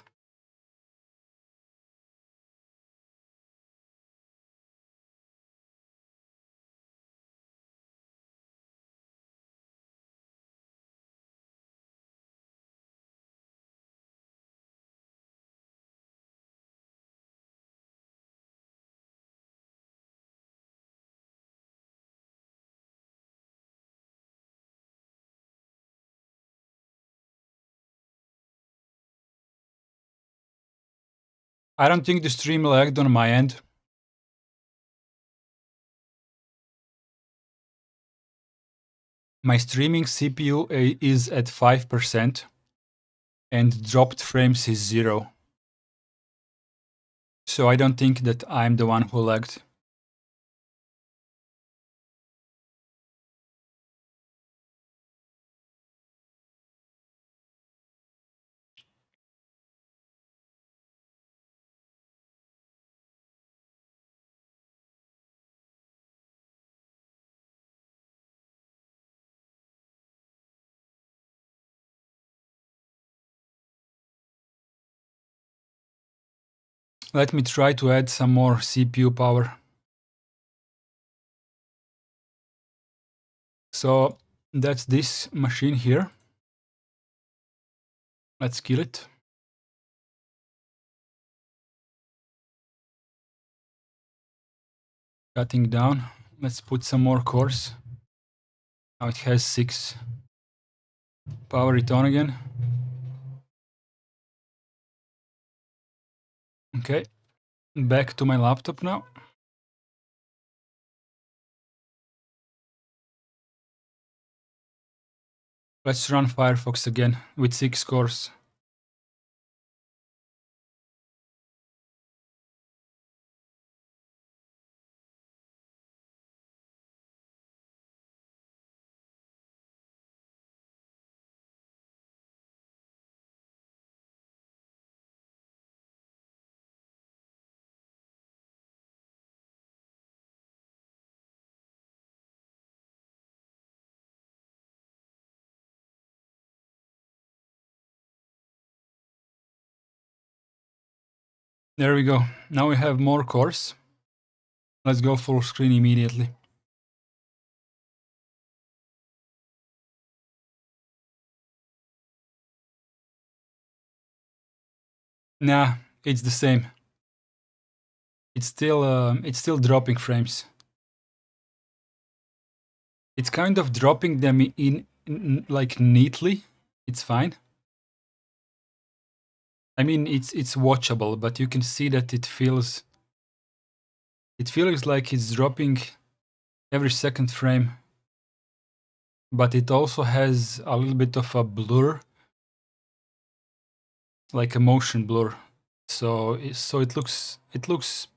I don't think the stream lagged on my end. My streaming CPU is at 5% and dropped frames is 0. So I don't think that I'm the one who lagged. Let me try to add some more CPU power. So that's this machine here. Let's kill it. Cutting down. Let's put some more cores. Now it has 6. Power it on again. Okay. Back to my laptop now. Let's run Firefox again with 6 cores. There we go. Now we have more cores. Let's go full screen immediately. Nah, it's the same. It's still dropping frames. It's kind of dropping them in like neatly. It's fine. I mean, it's watchable, but you can see that it feels like it's dropping every second frame. But it also has a little bit of a blur, like a motion blur. So it looks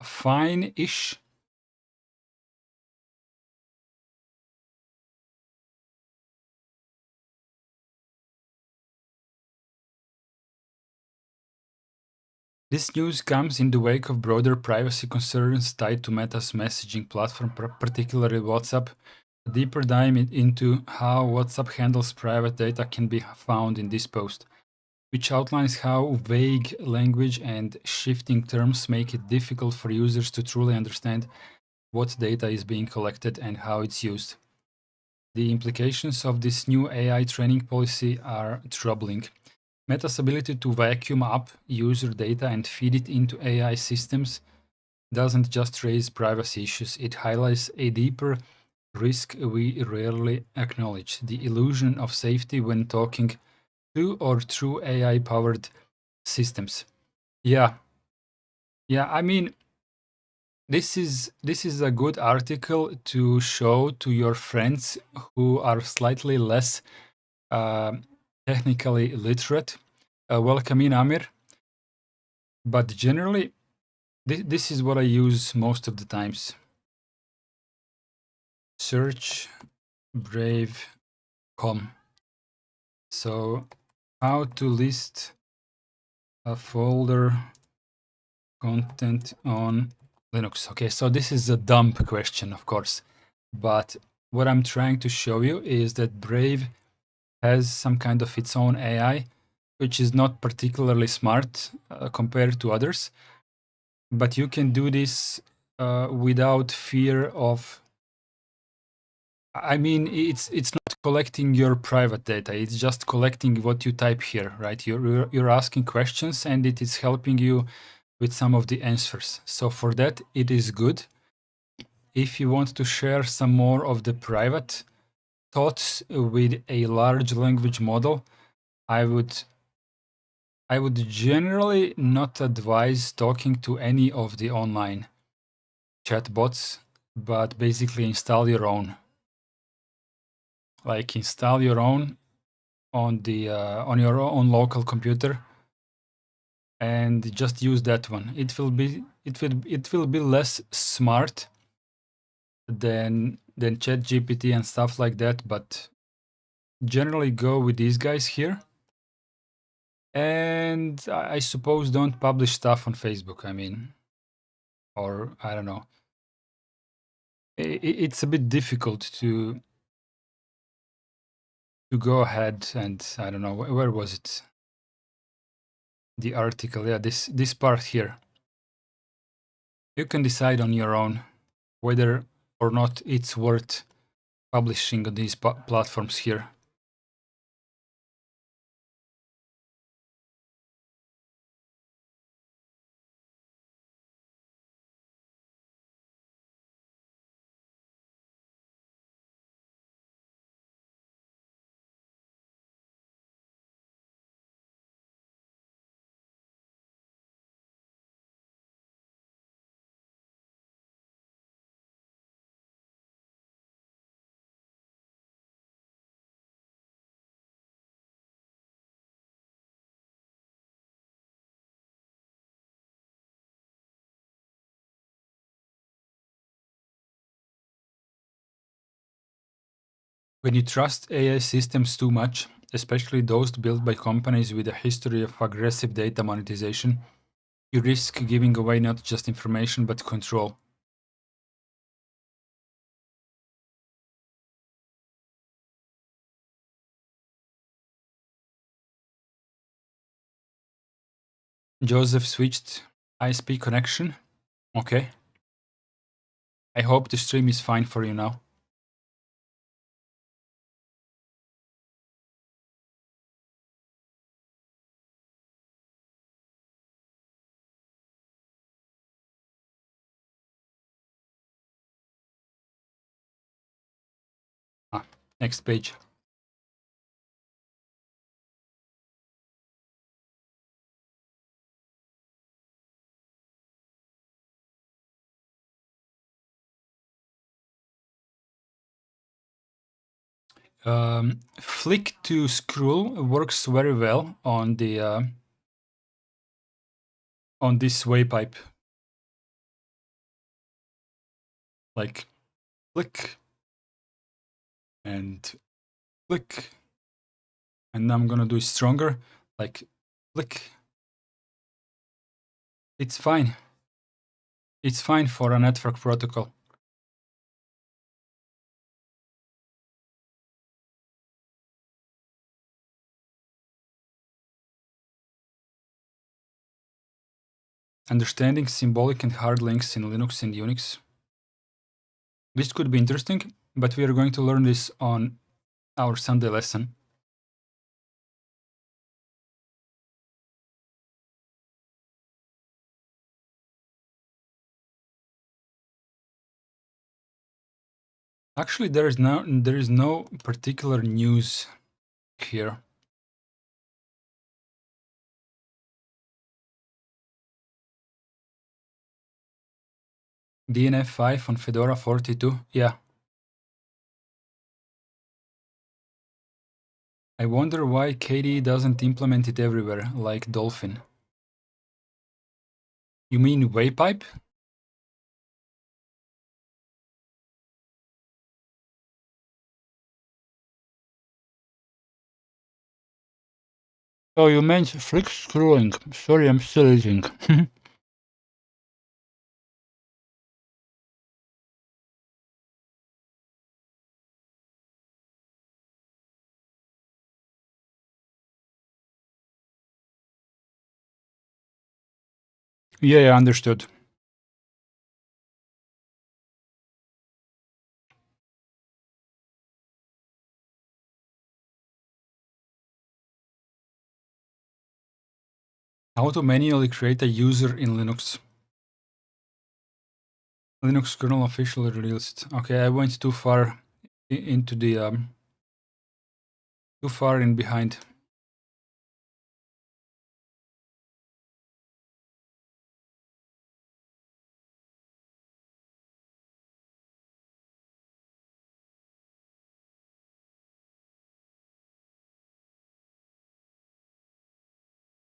fine-ish. This news comes in the wake of broader privacy concerns tied to Meta's messaging platform, particularly WhatsApp. A deeper dive into how WhatsApp handles private data can be found in this post. which outlines how vague language and shifting terms make it difficult for users to truly understand what data is being collected and how it's used. The implications of this new AI training policy are troubling. Meta's ability to vacuum up user data and feed it into AI systems doesn't just raise privacy issues, it highlights a deeper risk we rarely acknowledge: the illusion of safety when talking to or through AI-powered systems. Yeah, I mean, this is a good article to show to your friends who are slightly less technically literate. Welcome in, Amir. But generally, this is what I use most of the times. Search brave.com. So, how to list a folder content on Linux. Okay, so this is a dumb question, of course, but what I'm trying to show you is that Brave has some kind of its own AI, which is not particularly smart compared to others, but you can do this without fear of, I mean, it's not collecting your private data, it's just collecting what you type here, right? You're asking questions and it is helping you with some of the answers. So for that, it is good. If you want to share some more of the private thoughts with a large language model, I would generally not advise talking to any of the online chatbots, but basically install your own. Like install your own on the on your own local computer and just use that one. It will be less smart than ChatGPT and stuff like that, but generally go with these guys here. And I suppose don't publish stuff on Facebook, I mean, or I don't know. It's a bit difficult to go ahead and, I don't know, where was it? The article, yeah, this part here. You can decide on your own whether or not it's worth publishing on these platforms here. When you trust AI systems too much, especially those built by companies with a history of aggressive data monetization, you risk giving away not just information but control. Joseph switched ISP connection. Okay. I hope the stream is fine for you now. Next page. Flick to scroll works very well on the on this WayPipe. Like flick and flick, and I'm gonna do it stronger. Like flick. It's fine. It's fine for a network protocol. Understanding symbolic and hard links in Linux and Unix. This could be interesting, but we are going to learn this on our Sunday lesson. Actually, there is no particular news here. DNF 5 on Fedora 42. Yeah. I wonder why KDE doesn't implement it everywhere, like Dolphin. You mean WayPipe? Oh, you meant flick screwing. Sorry, I'm still eating. Yeah, understood. How to manually create a user in Linux. Linux kernel officially released. Okay, I went too far into the too far in behind.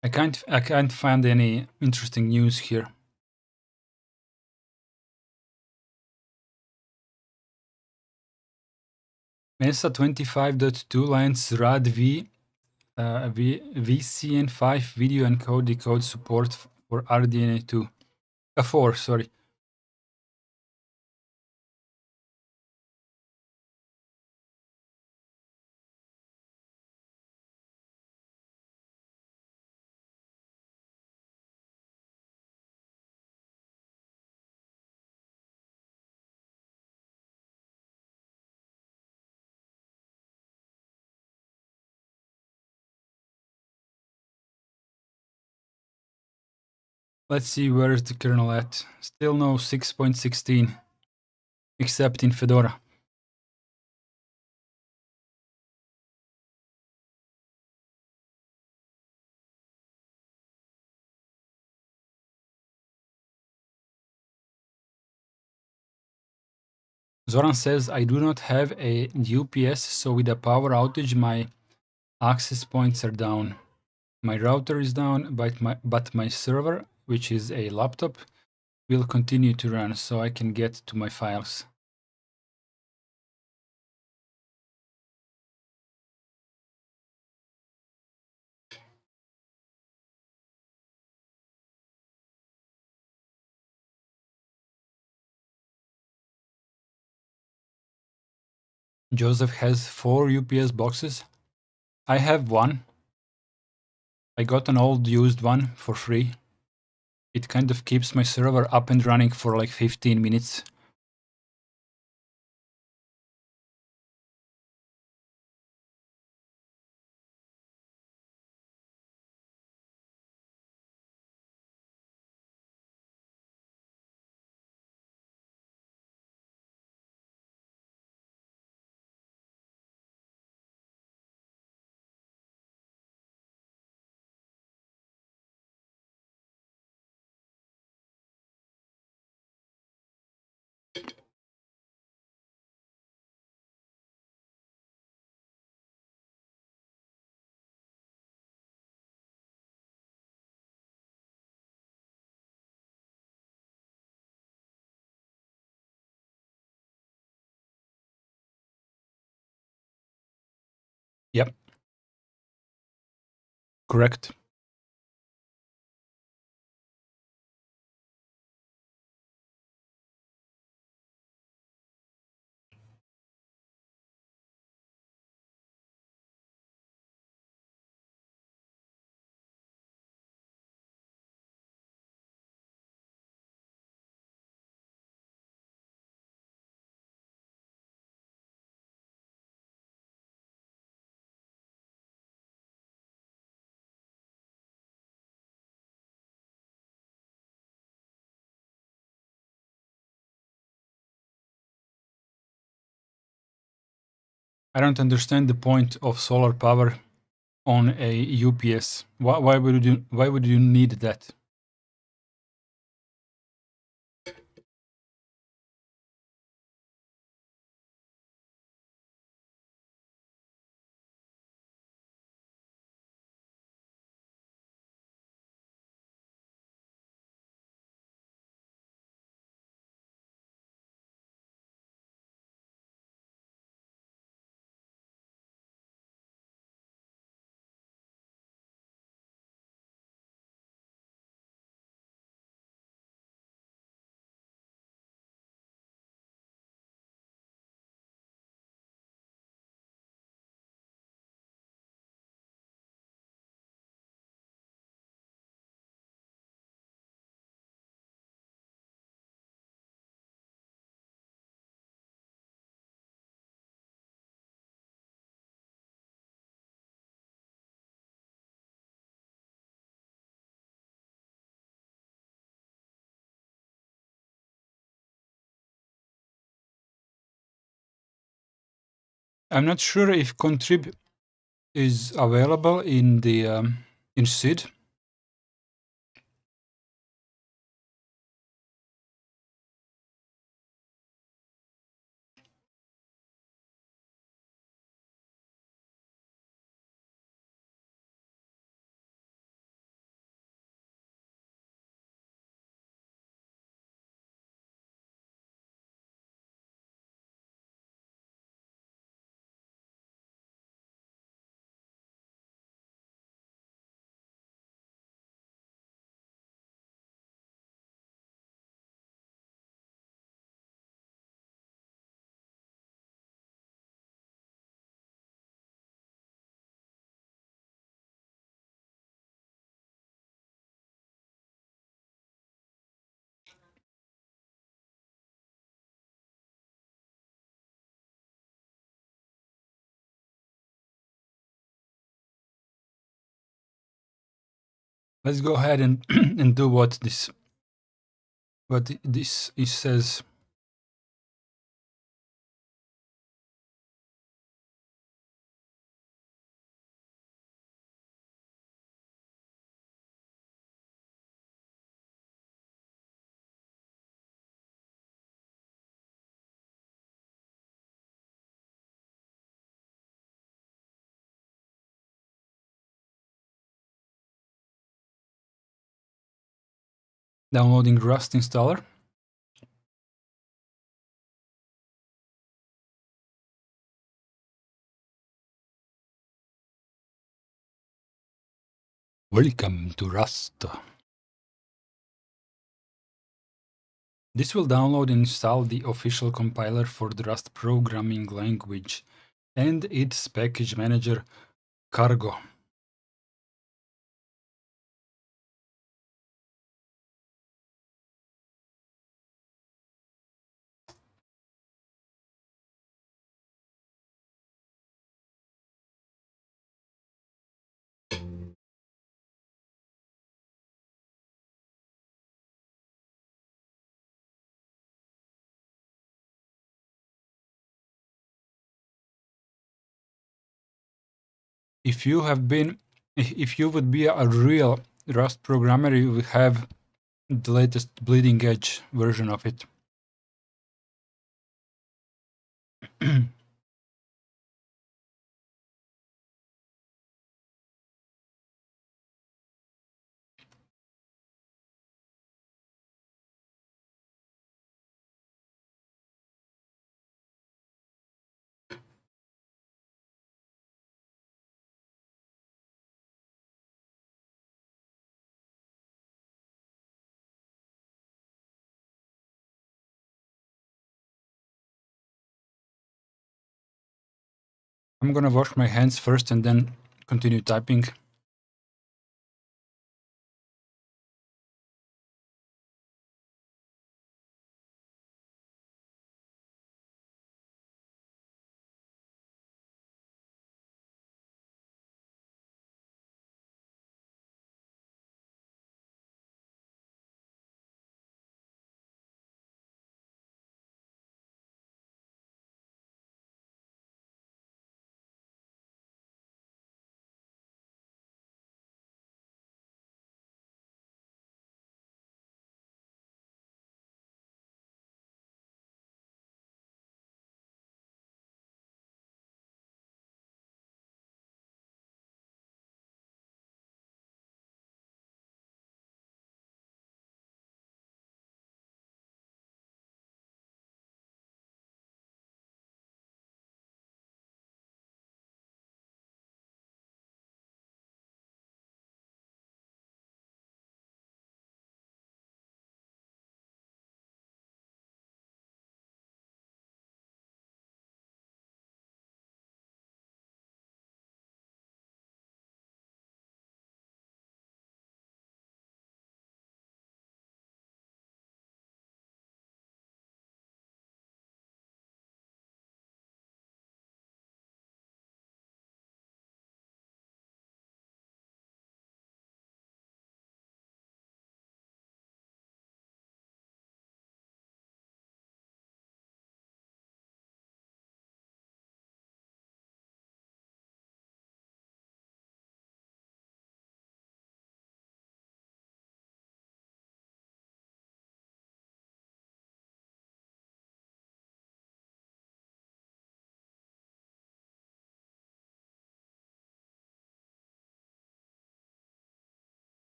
I can't find any interesting news here. Mesa 25.2 lines RAD VCN5 video encode decode support for RDNA2. 4, sorry. Let's see where is the kernel at. Still no 6.16, except in Fedora. Zoran says, I do not have a UPS, so with a power outage, my access points are down. My router is down, but my server, which is a laptop, will continue to run so I can get to my files. Joseph has 4 UPS boxes. I have one. I got an old used one for free. It kind of keeps my server up and running for like 15 minutes. Yep. Correct. I don't understand the point of solar power on a UPS. Why would you need that? I'm not sure if contrib is available in the in Sid. Let's go ahead and and do what this says. Downloading Rust installer. Welcome to Rust. This will download and install the official compiler for the Rust programming language and its package manager Cargo. If you would be a real Rust programmer, you would have the latest bleeding edge version of it. I'm gonna wash my hands first and then continue typing.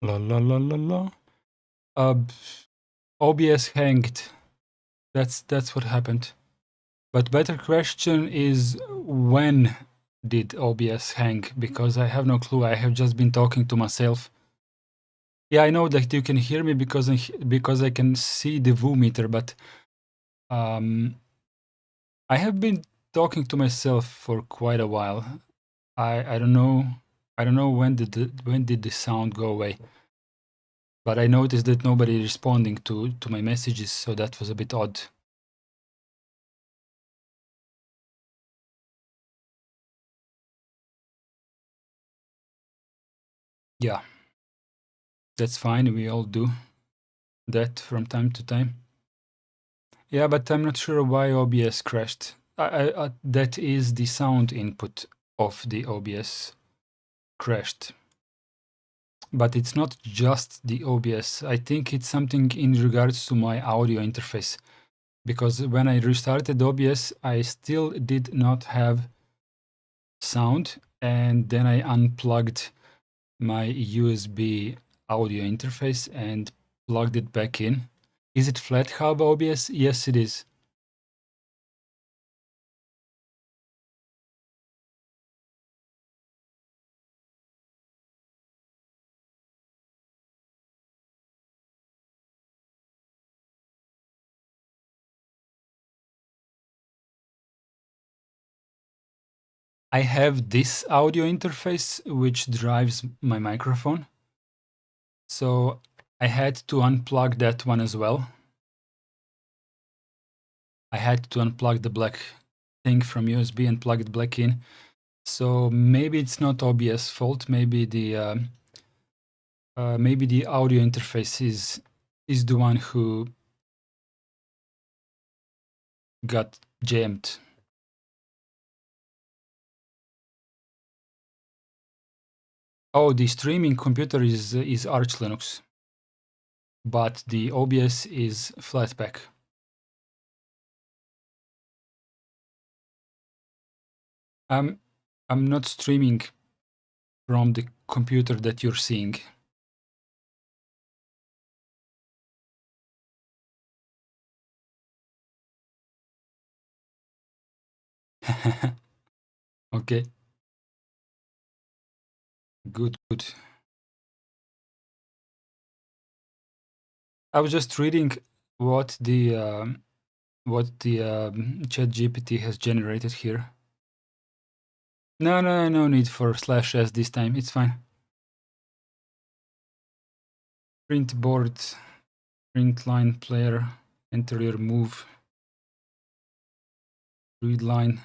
La la la la la. OBS hanged. That's what happened. But better question is, when did OBS hang? Because I have no clue. I have just been talking to myself. Yeah, I know that you can hear me because I can see the VU meter, but I have been talking to myself for quite a while. I don't know when did the sound go away. But I noticed that nobody responding to my messages, so that was a bit odd. Yeah, that's fine. We all do that from time to time. Yeah, but I'm not sure why OBS crashed. That is the sound input of the OBS crashed. But it's not just the OBS. I think it's something in regards to my audio interface. Because when I restarted OBS, I still did not have sound. And then I unplugged my USB audio interface and plugged it back in. Is it Flathub OBS? Yes, it is. I have this audio interface which drives my microphone. So I had to unplug that one as well. I had to unplug the black thing from USB and plug it back in. So maybe it's not OBS fault. Maybe the audio interface is the one who got jammed. Oh, the streaming computer is Arch Linux, but the OBS is Flatpak. I'm not streaming from the computer that you're seeing. Okay. Good. I was just reading what the ChatGPT has generated here. No need for /s this time. It's fine. Print board, print line player, enter your move, read line.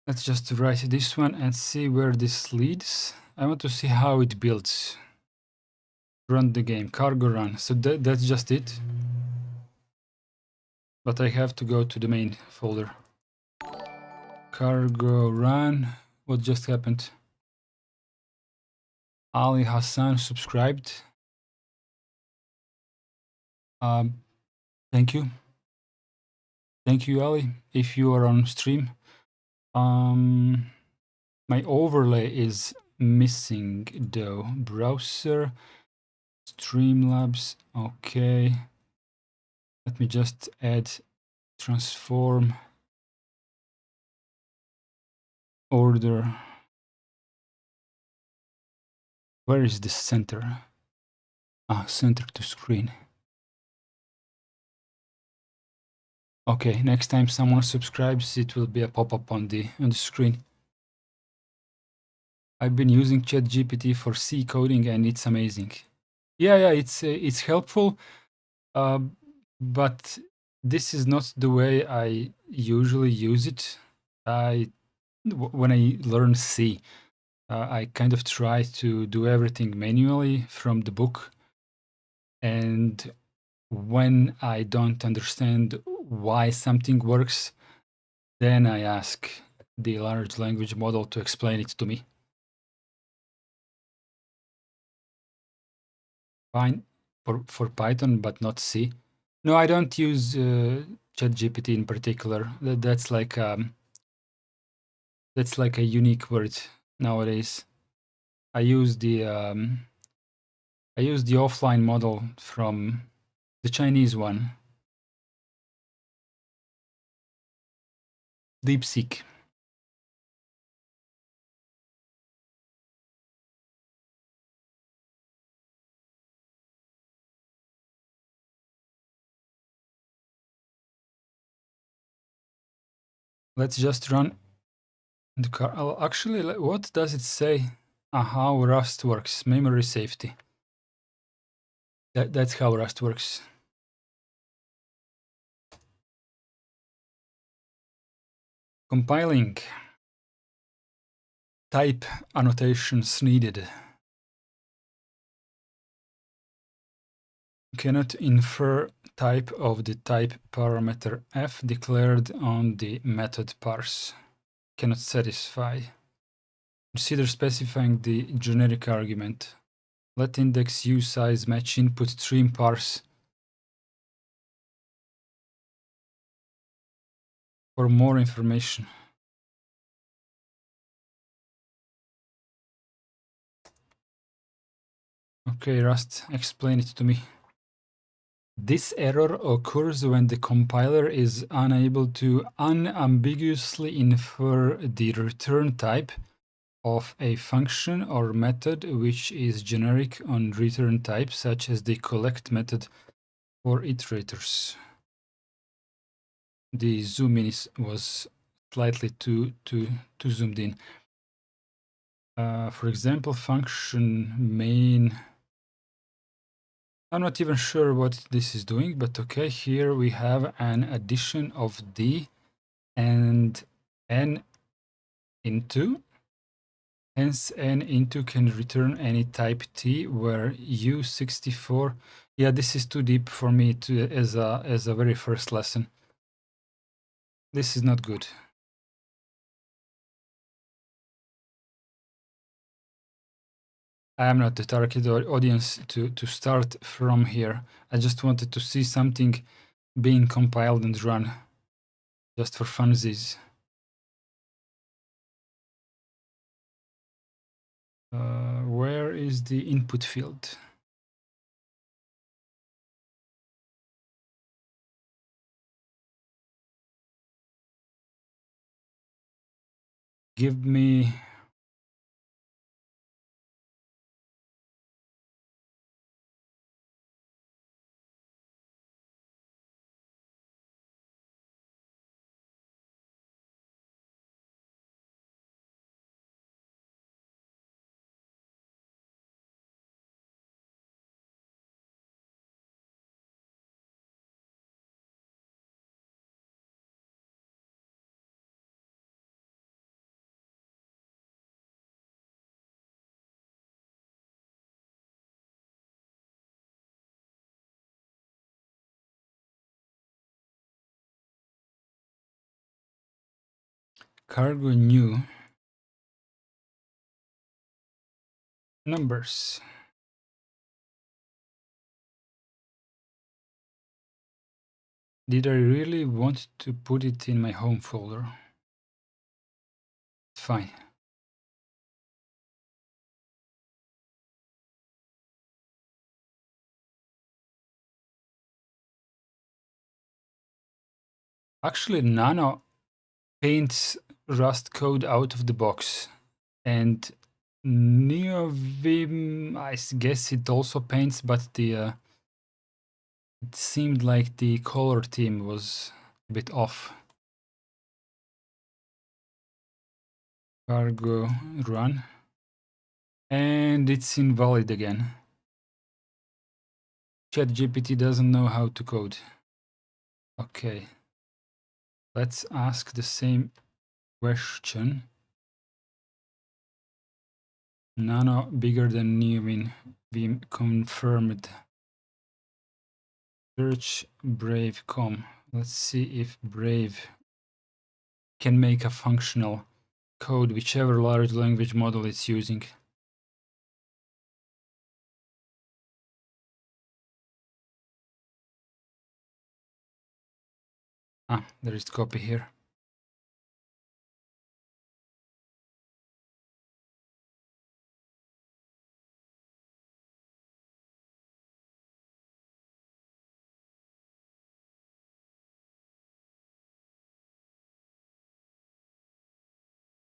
Let's just write this one and see where this leads. I want to see how it builds. Run the game, cargo run. So that's just it. But I have to go to the main folder. Cargo run. What just happened? Ali Hassan subscribed. Thank you. Thank you, Ali, if you are on stream. My overlay is missing though. Browser, Streamlabs, okay. Let me just add transform order. Where is the center? Center to screen. Okay, next time someone subscribes, it will be a pop-up on the screen. I've been using ChatGPT for C coding and it's amazing. Yeah, it's helpful, but this is not the way I usually use it. When I learn C, I kind of try to do everything manually from the book. And when I don't understand why something works, then I ask the large language model to explain it to me. fine for Python, but not C. No, I don't use ChatGPT in particular. That's like a unique word nowadays. I use the offline model from the Chinese one, DeepSeek. Let's just run the car. Oh, actually, what does it say? How Rust works. Memory safety. That's how Rust works. Compiling. Type annotations needed. Cannot infer type of the type parameter f declared on the method parse. Cannot satisfy. Consider specifying the generic argument. Let index usize match input stream parse. For more information. Okay, Rust, explain it to me. This error occurs when the compiler is unable to unambiguously infer the return type of a function or method which is generic on return type, such as the collect method for iterators. The zoom in was slightly too zoomed in. For example, function main. I'm not even sure what this is doing, but okay, here we have an addition of D and N into. Hence, N into can return any type T where U64. Yeah, this is too deep for me to as a very first lesson. This is not good. I am not the target audience to start from here. I just wanted to see something being compiled and run, just for funsies. Where is the input field? Give me cargo new numbers. Did I really want to put it in my home folder? Fine. Actually, Nano paints Rust code out of the box, and NeoVim, I guess it also paints, but the it seemed like the color theme was a bit off. Cargo run, and it's invalid again. ChatGPT doesn't know how to code. Okay, let's ask the same question. Nano bigger than NeoVim. Vim confirmed. Search Brave.com. Let's see if Brave can make a functional code, whichever large language model it's using. Ah, there is copy here.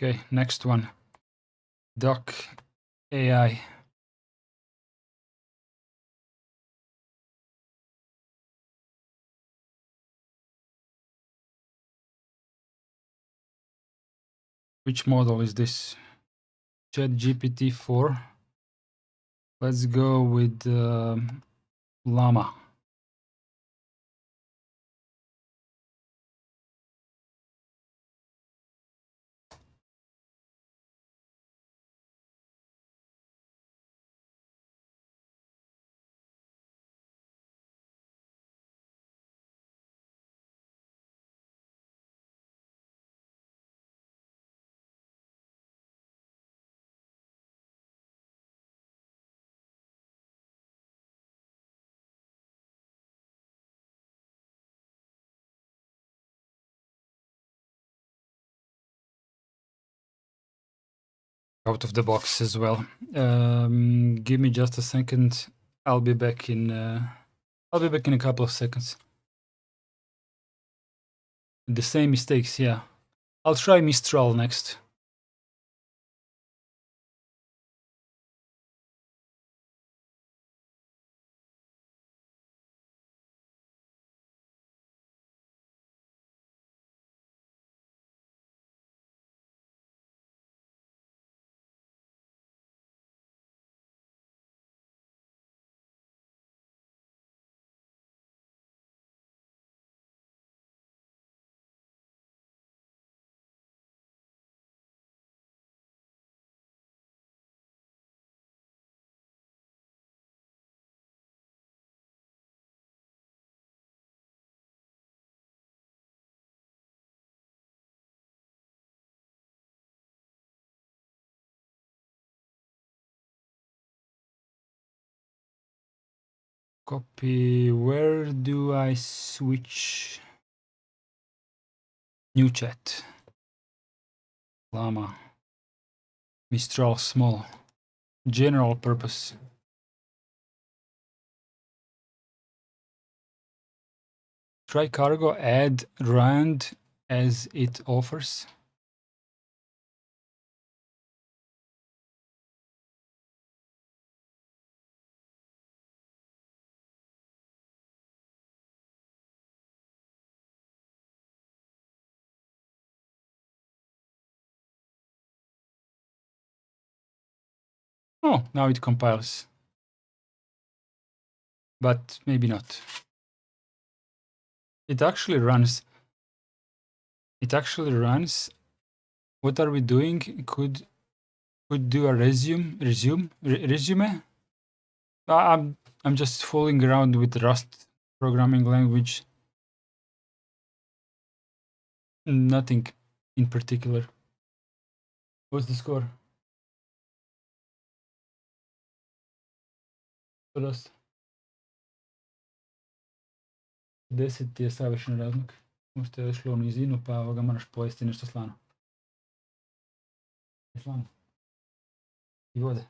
Okay, next one. Doc AI. Which model is this? ChatGPT 4. Let's go with Llama. Out of the box as well. Give me just a second. I'll be back in a couple of seconds. The same mistakes, yeah. I'll try Mistral next. Copy. Where do I switch? New chat. Llama. Mistral small. General purpose. Try cargo, add rand as it offers. Oh, now it compiles. But maybe not. It actually runs. It actually runs. What are we doing? Could do a resume. I'm just fooling around with Rust programming language. Nothing in particular. What's the score? Rust. 10 ti je savršen razmak. Možete je šlo u nizinu, pa ovoga moraš pojesti nešto slano. Slano. I vode.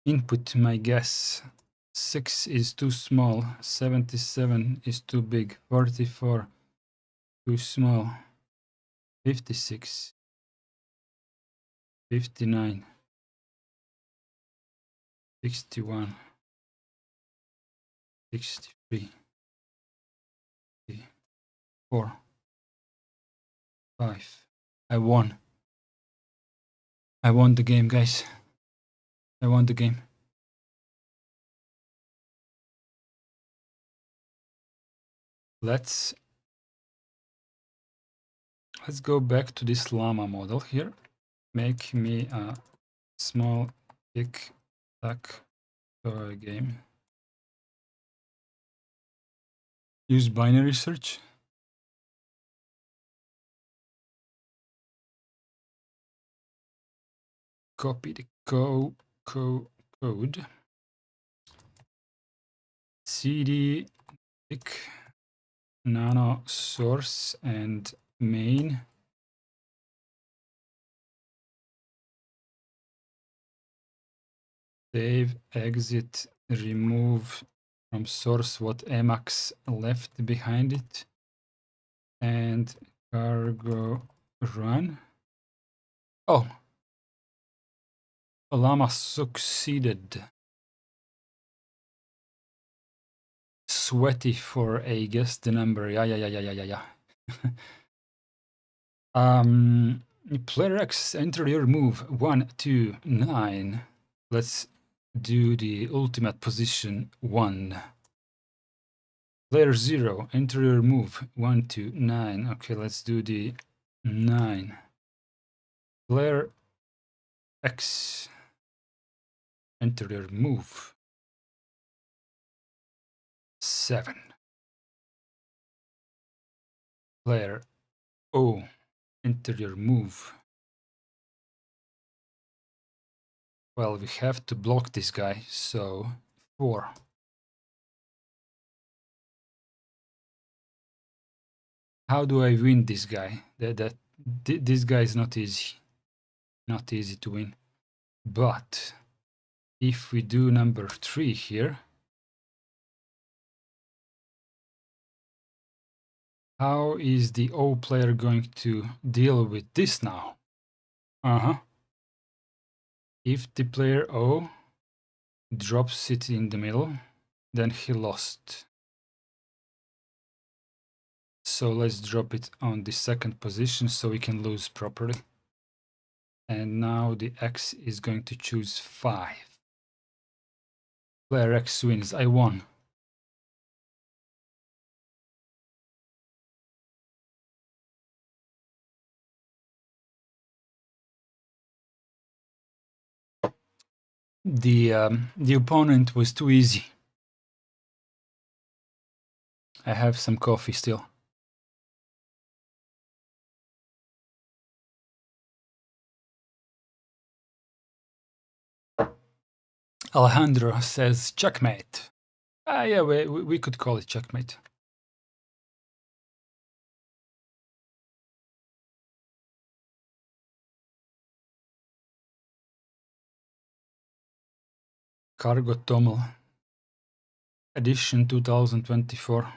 Input, my guess. 6 is too small. 77 is too big. 44 too small. 56. 59. 61. 63. 4. 5. I won. I won the game, guys. I won the game. Let's go back to this llama model here. Make me a small tic-tac toy game. Use binary search. copy the code. cd pick nano source and main. Save, exit, remove from source what Emacs left behind it, and cargo run. Oh, Llama succeeded. Sweaty for a guess the number. Yeah. Player X, enter your move 1, 2, 9. Let's do the ultimate position 1. Player 0, enter your move 1, 2, 9. Okay, let's do the 9. Player X, enter your move 7. Player O, enter your move. Well, we have to block this guy, so 4. How do I win this guy? This guy is not easy. Not easy to win. But if we do number 3 here, how is the O player going to deal with this now? If the player O drops it in the middle, then he lost. So let's drop it on the second position so we can lose properly. And now the X is going to choose 5. Player X wins. I won. The opponent was too easy. I have some coffee still. Alejandro says checkmate. Yeah, we could call it checkmate. Cargo Toml. Edition 2024.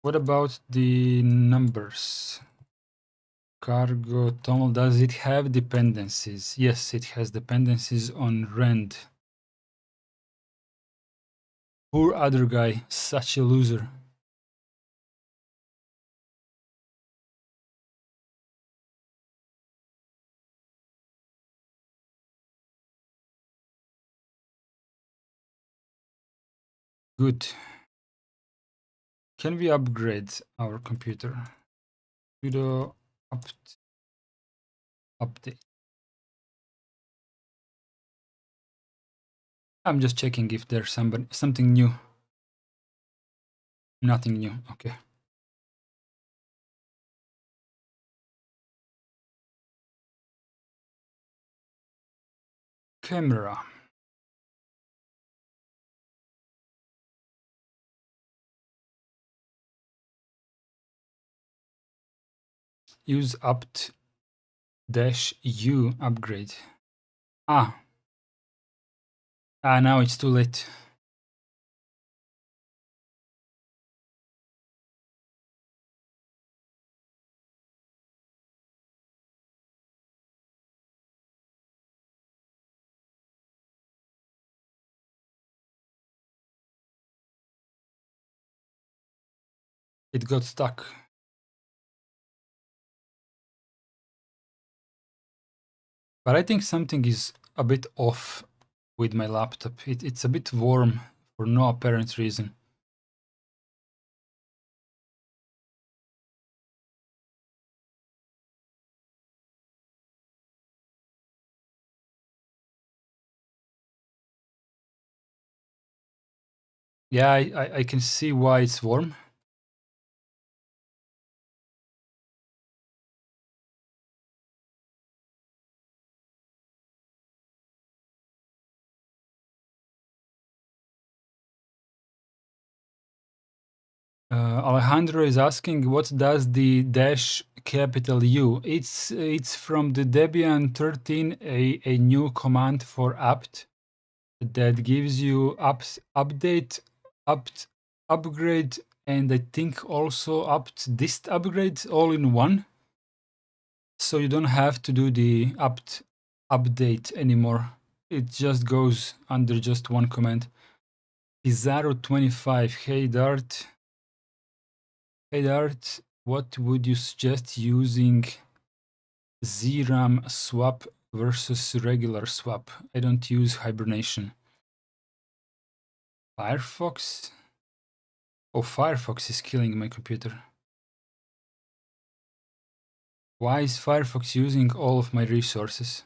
What about the numbers? Cargo Toml, does it have dependencies? Yes, it has dependencies on rend. Poor other guy, such a loser. Good. Can we upgrade our computer? Sudo update. I'm just checking if there's something new. Nothing new, okay. Camera. Use apt-u upgrade. Now it's too late. It got stuck. But I think something is a bit off with my laptop. It's a bit warm for no apparent reason. Yeah, I can see why it's warm. Alejandro is asking, what does the dash capital U? It's from the Debian 13, a new command for apt that gives you update, upgrade, and I think also dist upgrade all in one. So you don't have to do the update anymore. It just goes under just one command. Pizarro25, hey Dart. Hey Dart, what would you suggest using ZRAM swap versus regular swap? I don't use hibernation. Firefox? Oh, Firefox is killing my computer. Why is Firefox using all of my resources?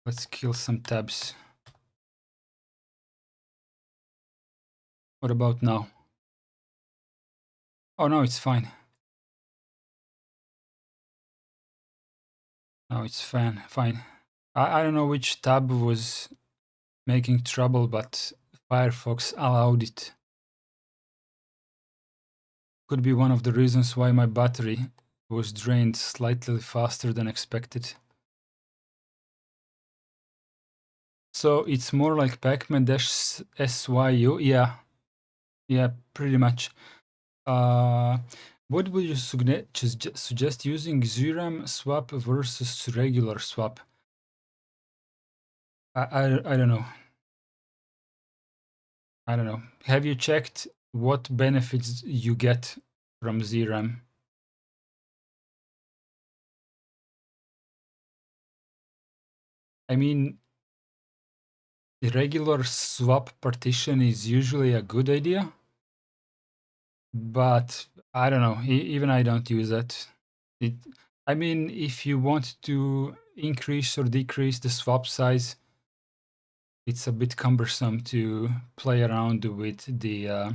Let's kill some tabs. What about now? Oh no, it's fine. No, it's fine. I don't know which tab was making trouble, but Firefox allowed it. Could be one of the reasons why my battery was drained slightly faster than expected. So it's more like pacman-syu. Yeah, pretty much. What would you suggest using ZRAM swap versus regular swap? I don't know. I don't know. Have you checked what benefits you get from ZRAM? I mean, the regular swap partition is usually a good idea, but I don't know. Even I don't use that. I mean, if you want to increase or decrease the swap size, it's a bit cumbersome to play around with the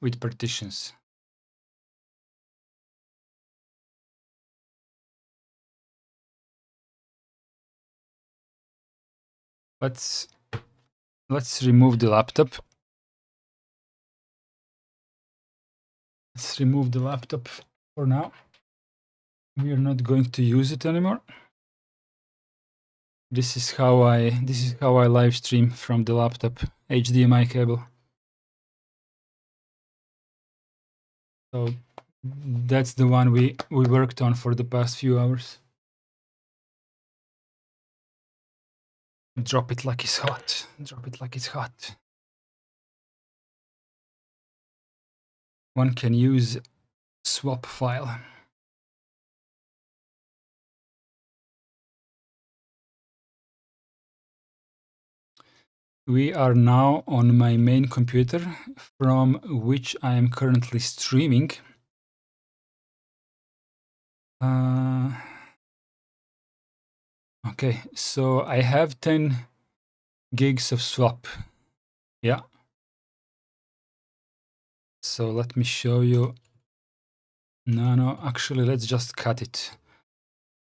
with partitions. Let's remove the laptop. Let's remove the laptop for now. We are not going to use it anymore. This is how I live stream from the laptop, HDMI cable. So that's the one we worked on for the past few hours. Drop it like it's hot. Drop it like it's hot. One can use swap file. We are now on my main computer, from which I am currently streaming. Okay, so I have 10 gigs of swap. Yeah. So let me show you. No, actually, let's just cut it.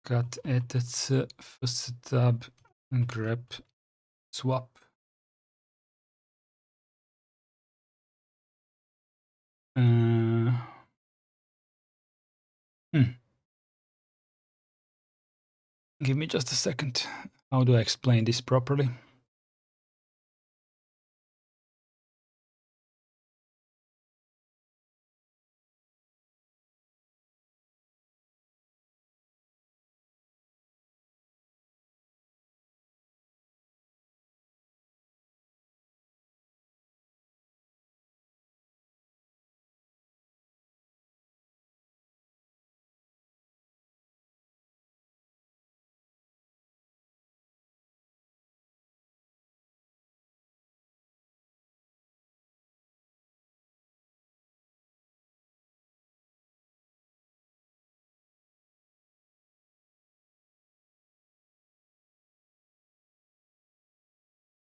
Cut edits, first tab, and grep swap. Give me just a second. How do I explain this properly?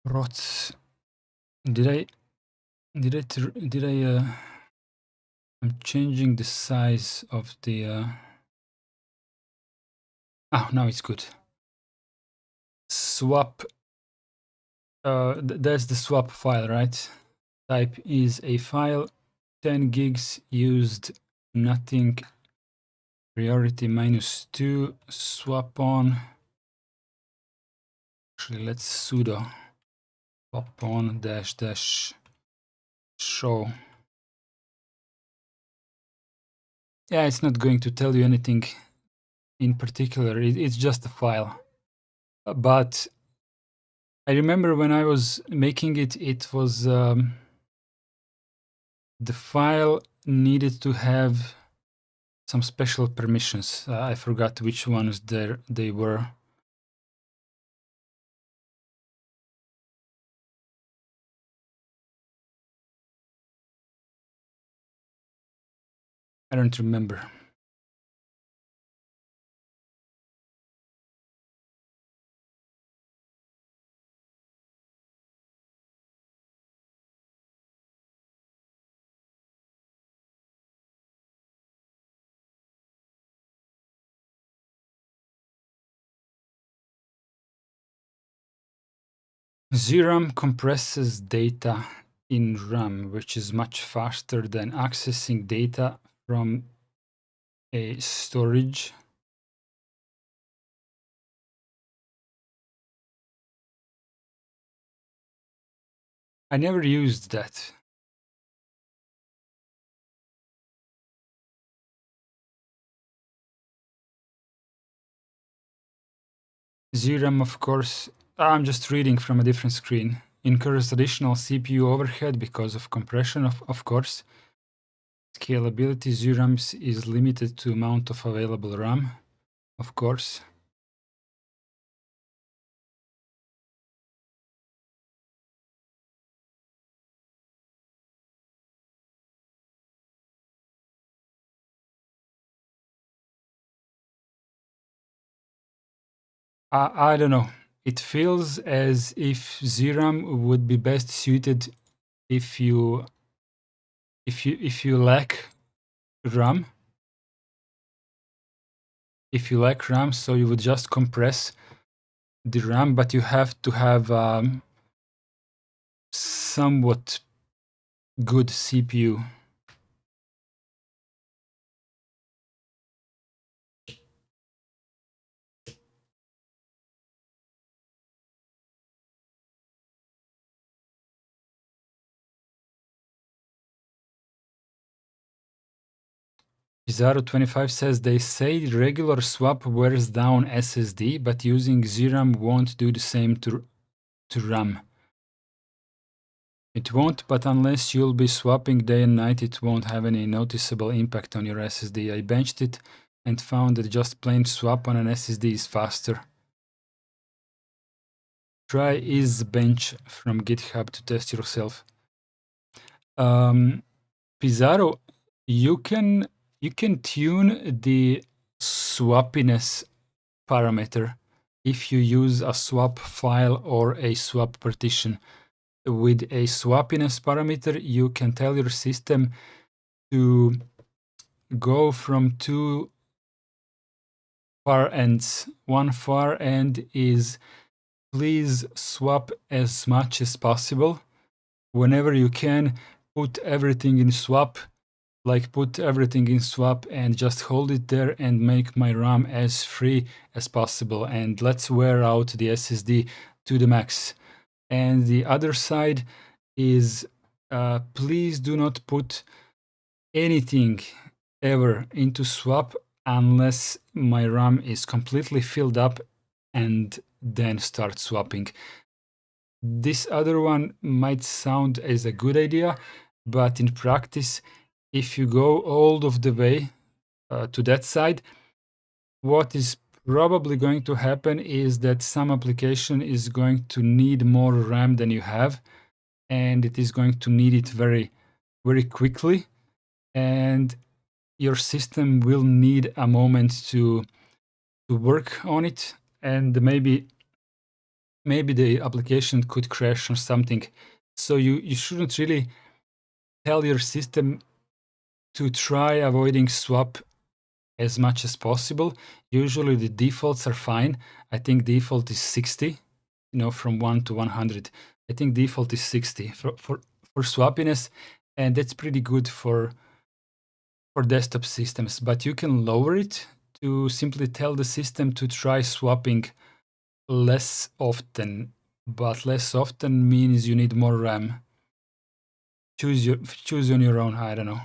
Rots. Did I I'm changing the size of the now it's good. Swap That's the swap file, right? Type is a file, 10 gigs used, nothing, priority -2, swap on. Actually, let's sudo swap on -- show. Yeah, it's not going to tell you anything in particular. It's just a file. But I remember when I was making it, it was the file needed to have some special permissions. I forgot which ones they were. I don't remember. ZRAM compresses data in RAM, which is much faster than accessing data from a storage. I never used that. ZRAM, of course, I'm just reading from a different screen. Incurs additional CPU overhead because of compression, of course. Scalability, ZRAM is limited to amount of available RAM, of course. I don't know. It feels as if ZRAM would be best suited if you lack RAM. If you lack RAM, so you would just compress the RAM, but you have to have somewhat good CPU. Pizarro25 says they say regular swap wears down SSD, but using ZRAM won't do the same to RAM. It won't, but unless you'll be swapping day and night, it won't have any noticeable impact on your SSD. I benched it and found that just plain swap on an SSD is faster. Try isbench from GitHub to test yourself. Pizarro, you can tune the swappiness parameter if you use a swap file or a swap partition. With a swappiness parameter, you can tell your system to go from two far ends. One far end is please swap as much as possible. Whenever you can, put everything in swap, like put everything in swap and just hold it there and make my RAM as free as possible. And let's wear out the SSD to the max. And the other side is please do not put anything ever into swap unless my RAM is completely filled up, and then start swapping. This other one might sound as a good idea, but in practice, if you go all of the way to that side, what is probably going to happen is that some application is going to need more RAM than you have, and it is going to need it very, very quickly. And your system will need a moment to work on it, and maybe the application could crash or something. So you shouldn't really tell your system to try avoiding swap as much as possible. Usually the defaults are fine. I think default is 60. you know, from 1 to 100. I think default is 60 for swappiness, and that's pretty good for desktop systems. But you can lower it to simply tell the system to try swapping less often. But less often means you need more RAM. Choose on your own. I don't know.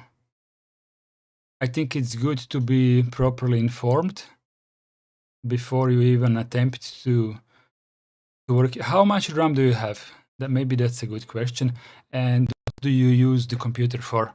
I think it's good to be properly informed before you even attempt to work. How much RAM do you have? Maybe that's a good question. And what do you use the computer for?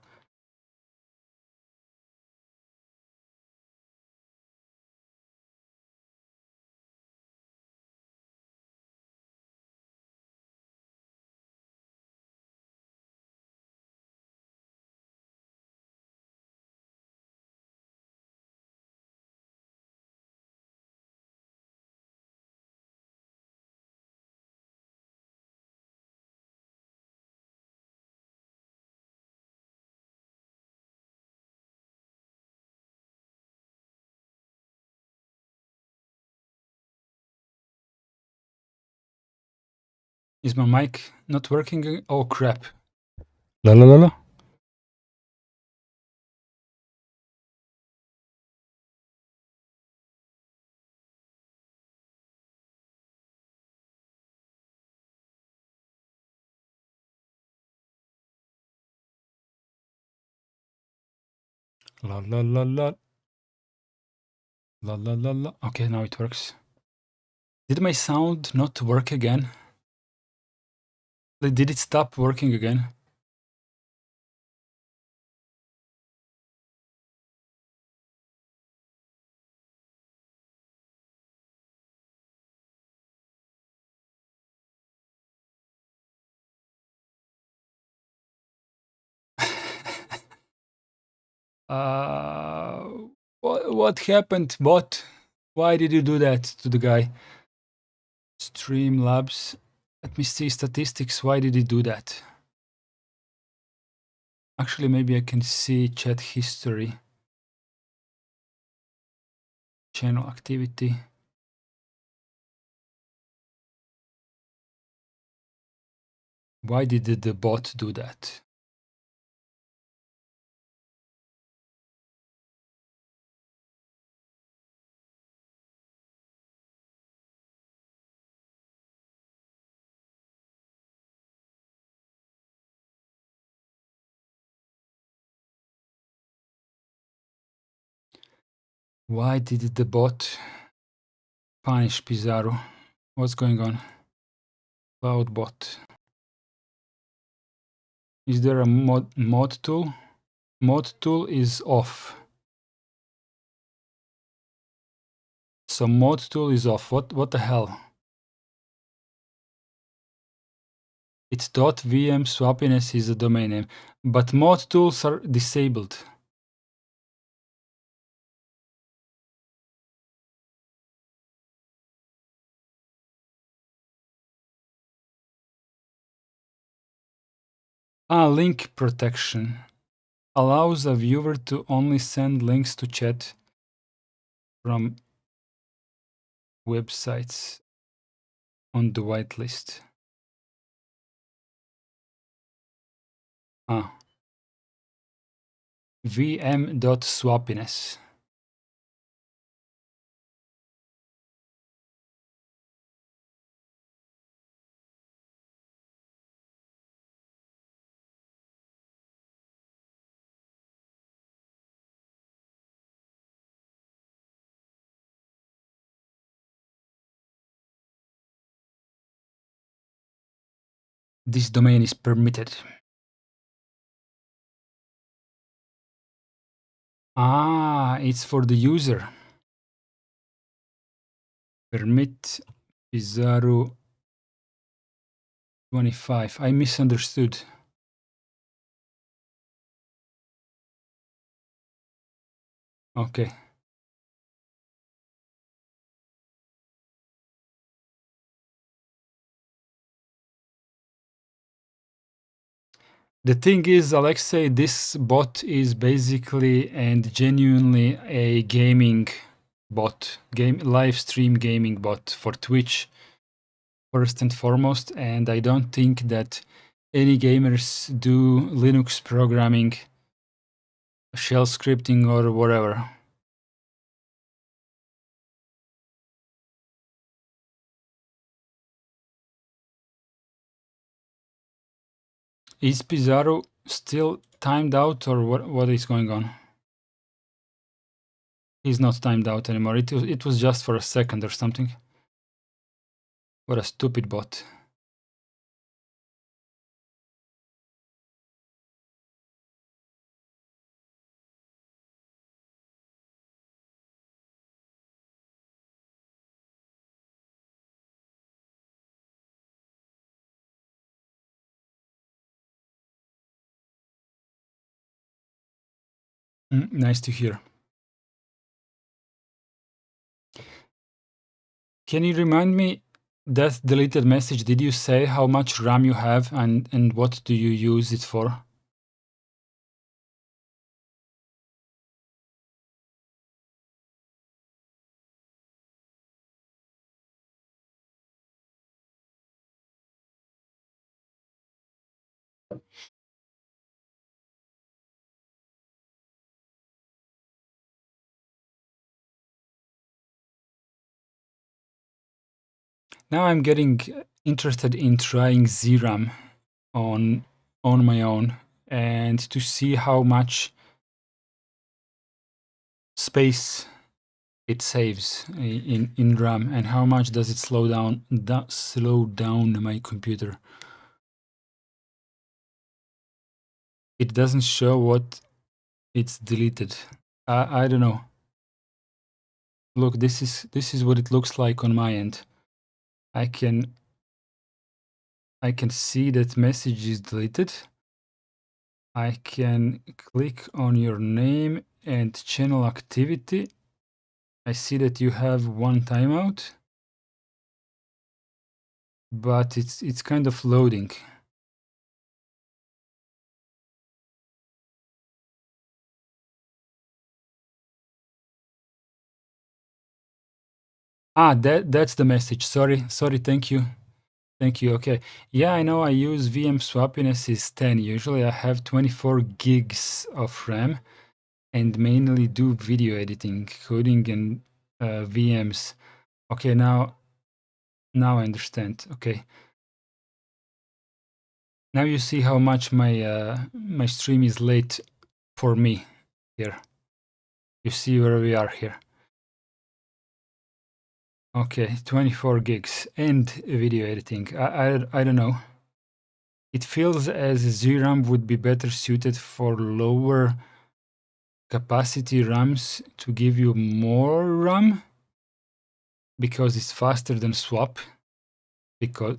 Is my mic not working? Oh crap. La la la la. La la la la. La la la la. Okay, now it works. Did my sound not work again? Like, did it stop working again? What happened, bot? Why did you do that to the guy? Streamlabs. Let me see statistics. Why did he do that? Actually, maybe I can see chat history. Channel activity. Why did the bot do that? Why did the bot punish Pizarro? What's going on? Cloud bot. Is there a mod tool? Mod tool is off. So mod tool is off. What the hell? It's .vm swappiness is a domain name, but mod tools are disabled. Link protection allows a viewer to only send links to chat from websites on the whitelist. vm.swappiness. This domain is permitted. It's for the user. Permit Pizarro 25. I misunderstood. Okay. The thing is, Alexei, this bot is basically and genuinely a gaming bot, live stream gaming bot for Twitch. first and foremost, and I don't think that any gamers do Linux programming, shell scripting, or whatever. Is Pizarro still timed out, or what is going on? He's not timed out anymore. It was just for a second or something. What a stupid bot. Nice to hear. Can you remind me that deleted message? Did you say how much RAM you have and what do you use it for? Now I'm getting interested in trying ZRAM on my own and to see how much space it saves in RAM and how much does it slow down my computer. It doesn't show what it's deleted. I don't know. Look, this is what it looks like on my end. I can see that message is deleted. I can click on your name and channel activity. I see that you have one timeout, but it's kind of loading. Ah, that's the message. Sorry. Thank you. Okay. Yeah, I know I use VM swappiness is 10. Usually I have 24 gigs of RAM and mainly do video editing, coding, and VMs. Okay, now I understand. Okay. Now you see how much my stream is late for me here. You see where we are here. Okay, 24 gigs and video editing. I don't know. It feels as ZRAM would be better suited for lower capacity RAMs to give you more RAM because it's faster than swap. Because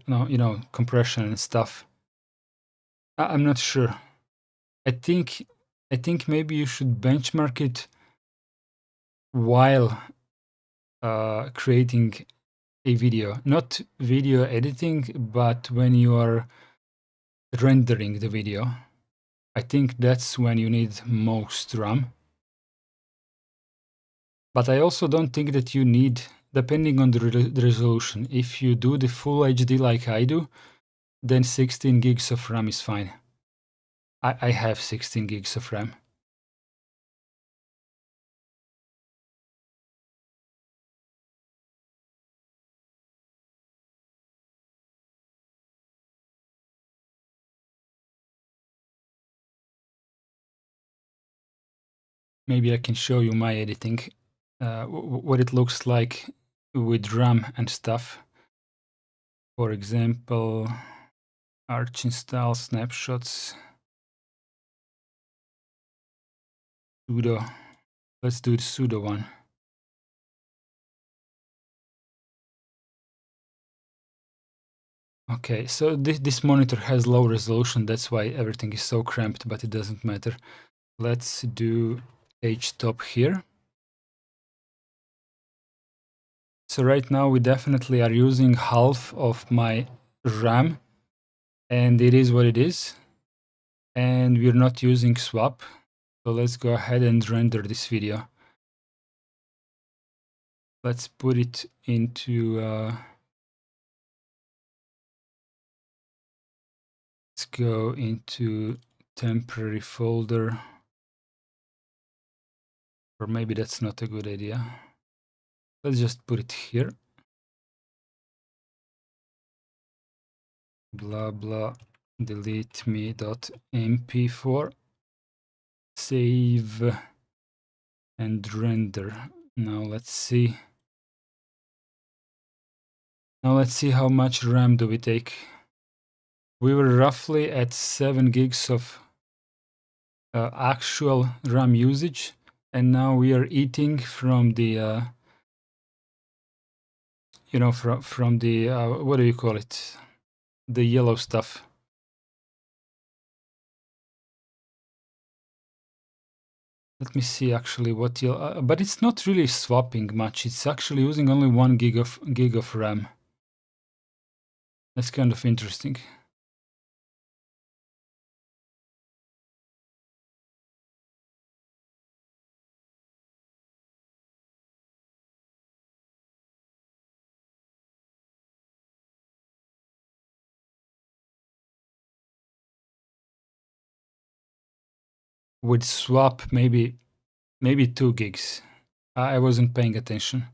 compression and stuff. I'm not sure. I think maybe you should benchmark it while creating a video, not video editing, but when you are rendering the video. I think that's when you need most RAM. But I also don't think that you need, depending on the resolution. If you do the full HD like I do, then 16 gigs of RAM is fine. I have 16 gigs of RAM. Maybe I can show you my editing, what it looks like with RAM and stuff. For example, Arch install snapshots, sudo. Let's do the sudo one. Okay, so this monitor has low resolution, that's why everything is so cramped, but it doesn't matter. Let's do htop here. So right now we definitely are using half of my RAM, and it is what it is. And we're not using swap. So let's go ahead and render this video. Let's put it into go into temporary folder. Or maybe that's not a good idea. Let's just put it here. Blah blah delete me.mp4. Save and render. Now let's see. Now let's see how much RAM do we take. We were roughly at 7 gigs of actual RAM usage, and now we are eating from the you know, from the what do you call it, the yellow stuff. Let me see actually what you'll but it's not really swapping much. It's actually using only 1 gig of RAM. That's kind of interesting. With swap, maybe 2 gigs. I wasn't paying attention.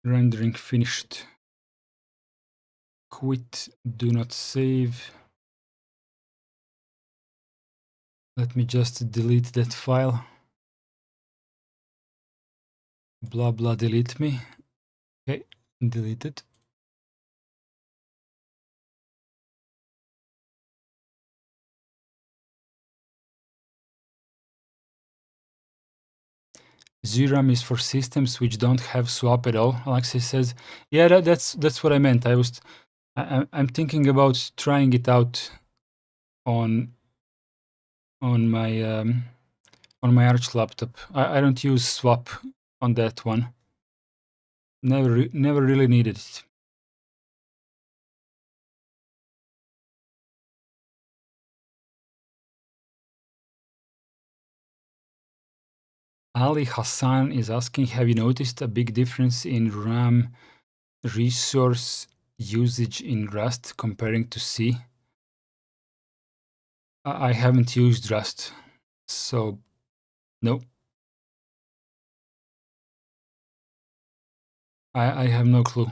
Rendering finished. Quit, do not save. Let me just delete that file. Blah blah delete me. Okay, deleted. ZRAM is for systems which don't have swap at all. Alexei says, yeah, that's what I meant. I'm thinking about trying it out on my Arch laptop. I don't use swap on that one. Never really needed it. Ali Hassan is asking, have you noticed a big difference in RAM resource usage in Rust comparing to C? I haven't used Rust, so no. I have no clue.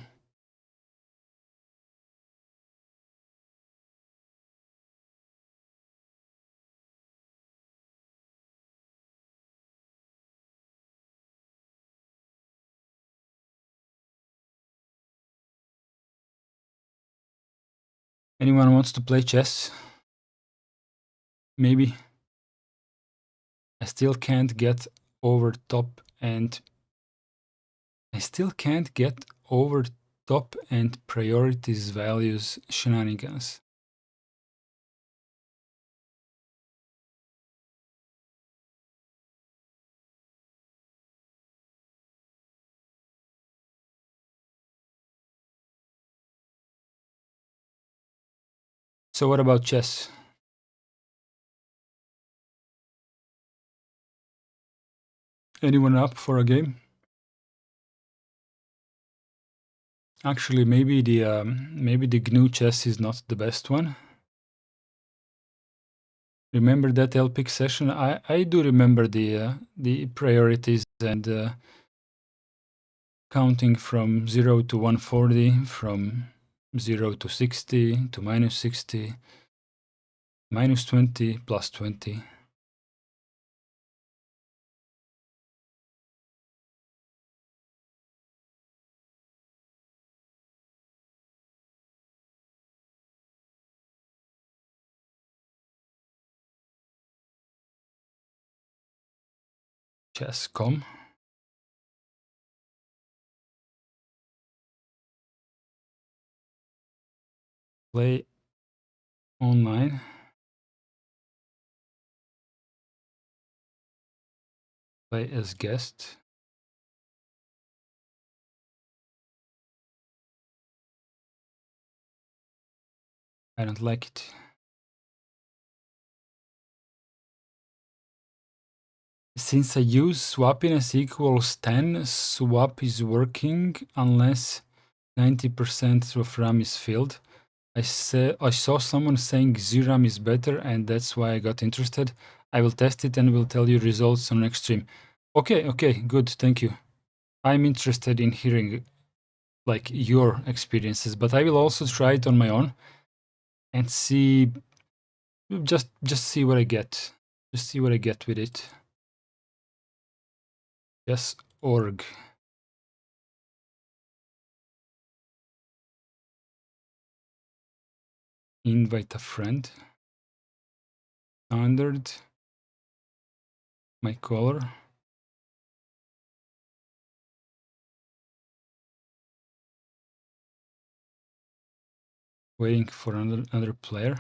Anyone wants to play chess? Maybe. I still can't get over top and priorities values shenanigans. So what about chess? Anyone up for a game? Actually, maybe the GNU chess is not the best one. Remember that LPIC session? I do remember the priorities and counting from 0 to 140, from 0 to 60 to minus 60, minus 20, plus 20. Chess.com. Play online. Play as guest. I don't like it. Since I use swappiness equals 10, swap is working unless 90% of RAM is filled. I saw someone saying ZRAM is better, and that's why I got interested. I will test it and will tell you results on next stream. Okay, good, thank you. I'm interested in hearing like your experiences, but I will also try it on my own and see, just see what I get. Just see what I get with it. Yes, org. Invite a friend. Standard. My color. Waiting for another player.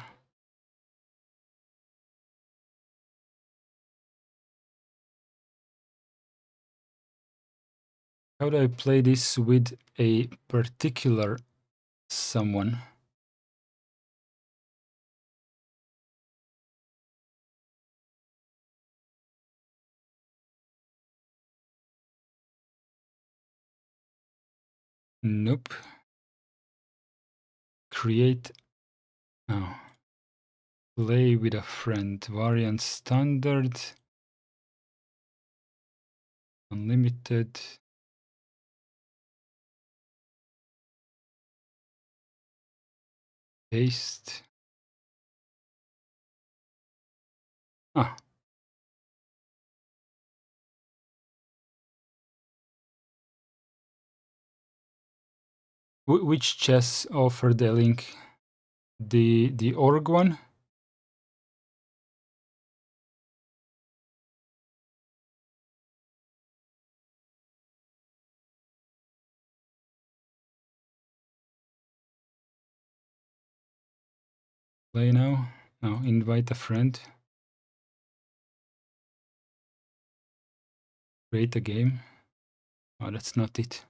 How do I play this with a particular someone? Nope. Create. Oh. Play with a friend. Variant standard. Unlimited. Paste. Ah. Which chess offered the link? The org one? Play now? No, invite a friend. Create a game. Oh, that's not it.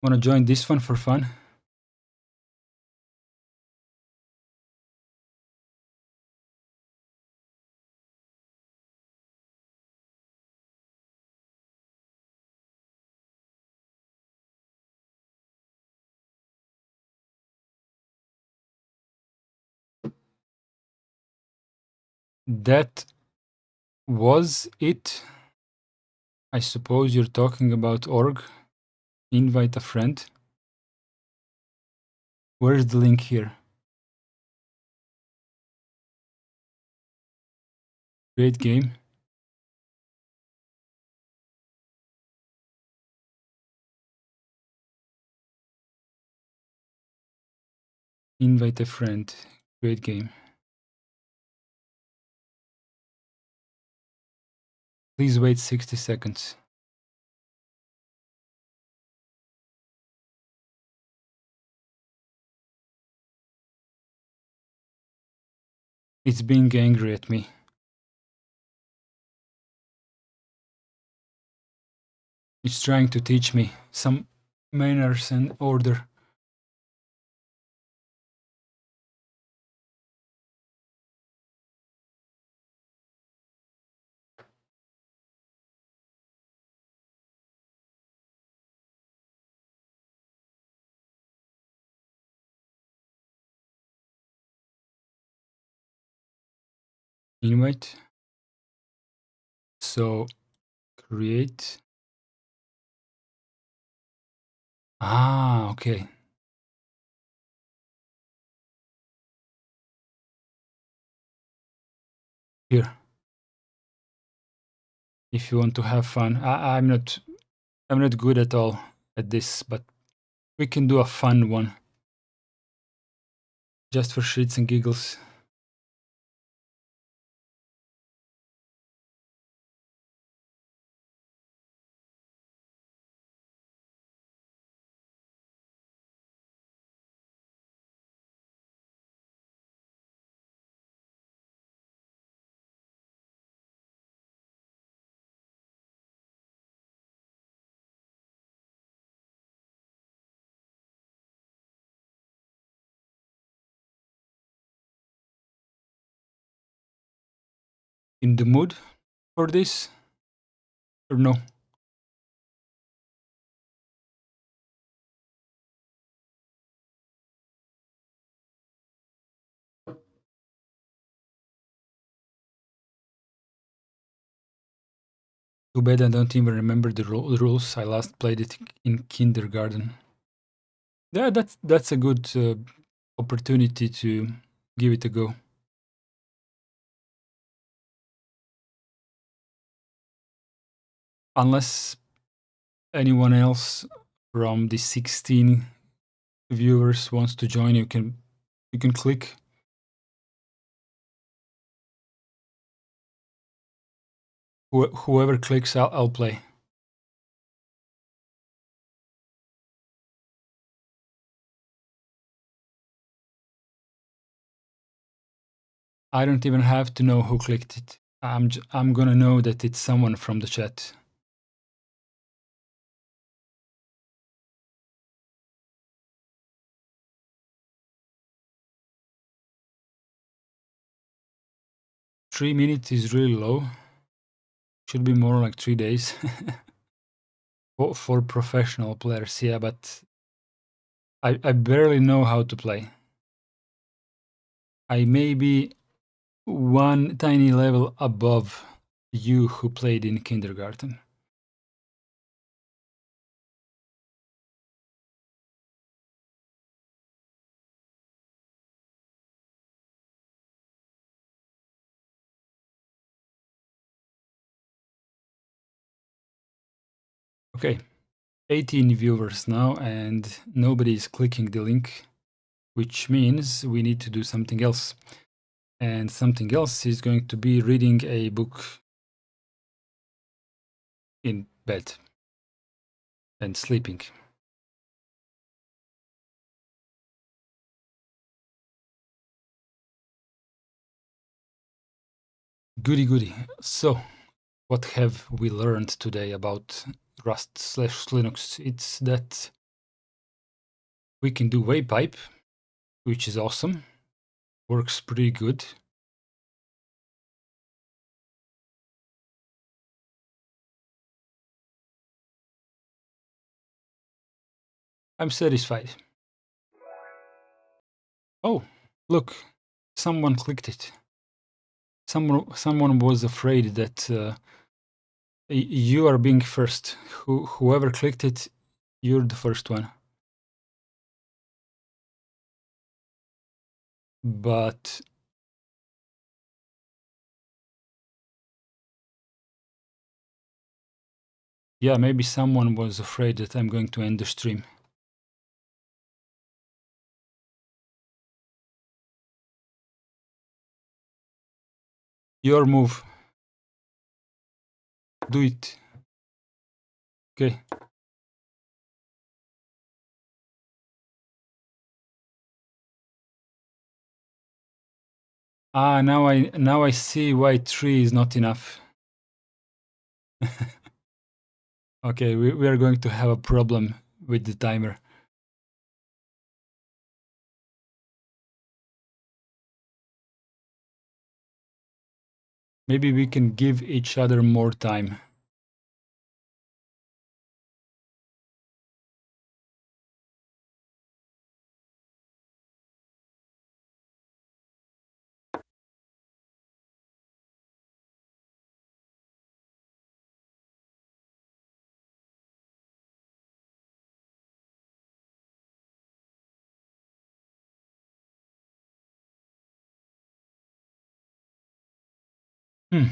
Wanna join this one for fun? That was it. I suppose you're talking about org. Invite a friend. Where's the link here? Create game. Invite a friend. Create game. Please wait 60 seconds. It's being angry at me. It's trying to teach me some manners and order. Invite. So create. Ah, okay. Here. If you want to have fun. I'm not good at all at this, but we can do a fun one. Just for shits and giggles. in the mood for this, or no? Too bad I don't even remember the rules. I last played it in kindergarten. Yeah, that's a good opportunity to give it a go. Unless anyone else from the 16 viewers wants to join, you can click. Whoever clicks, I'll play. I don't even have to know who clicked it. I'm gonna know that it's someone from the chat. Three minutes is really low. Should be more like 3 days. for professional players, yeah, but I barely know how to play. I may be one tiny level above you who played in kindergarten. Okay, 18 viewers now, and nobody is clicking the link, which means we need to do something else. And something else is going to be reading a book in bed and sleeping. Goody goody. So, what have we learned today about Rust/Linux? It's that we can do WayPipe, which is awesome. Works pretty good. I'm satisfied. Oh, look, someone clicked it. Someone was afraid that you are being first. Whoever clicked it, you're the first one. But yeah, maybe someone was afraid that I'm going to end the stream. Your move. Do it. Okay. Ah, now I see why 3 is not enough. Okay, we are going to have a problem with the timer. Maybe we can give each other more time. Hmm.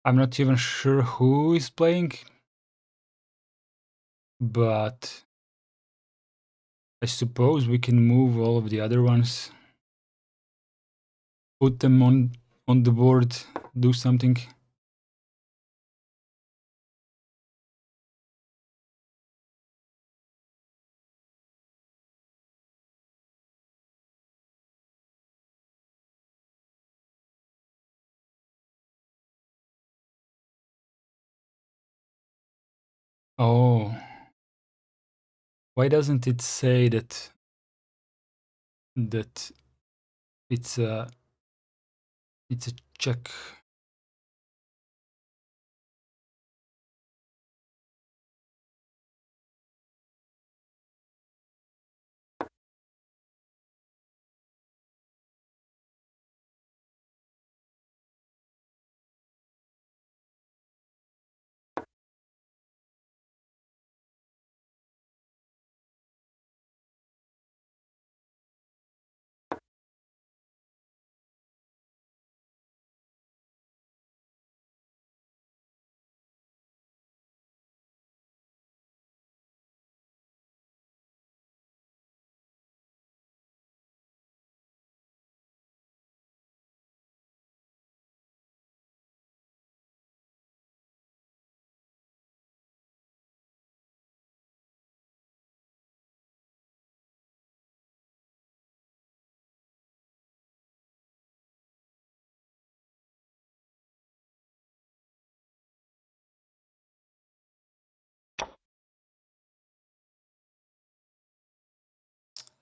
I'm not even sure who is playing, but I suppose we can move all of the other ones, put them on the board, do something. Oh, why doesn't it say that it's a check?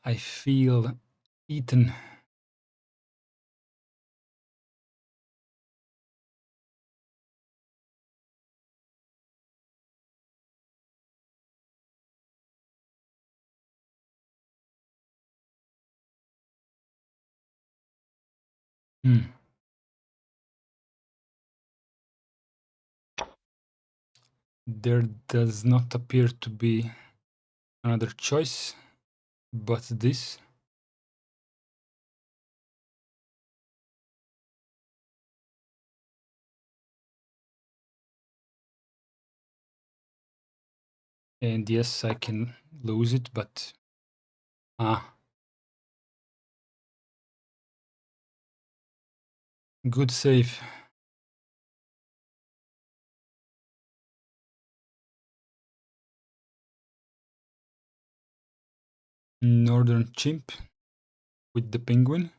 I feel eaten. There does not appear to be another choice but this. And yes, I can lose it, but good save. Northern chimp with the penguin.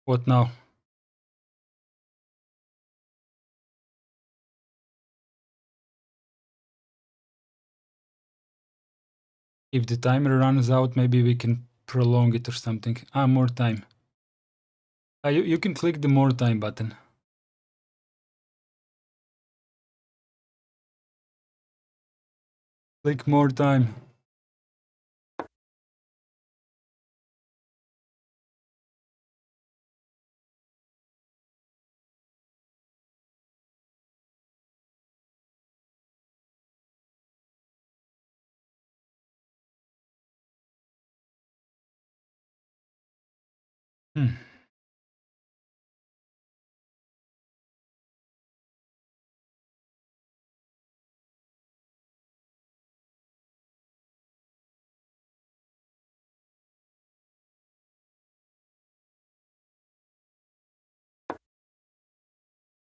What now? If the timer runs out, maybe we can prolong it or something. More time. You can click the more time button. Click more time.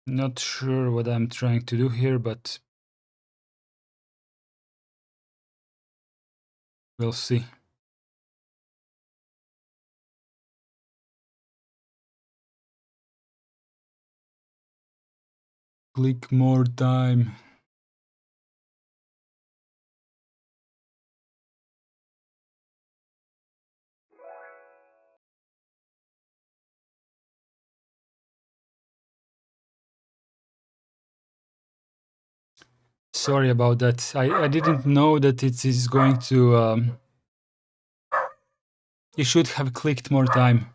Not sure what I'm trying to do here, but we'll see. Click more time. Sorry about that. I didn't know that it is going to... You should have clicked more time.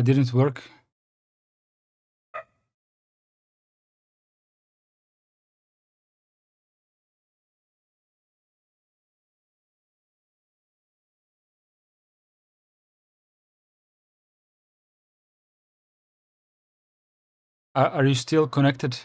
Didn't work. Are you still connected?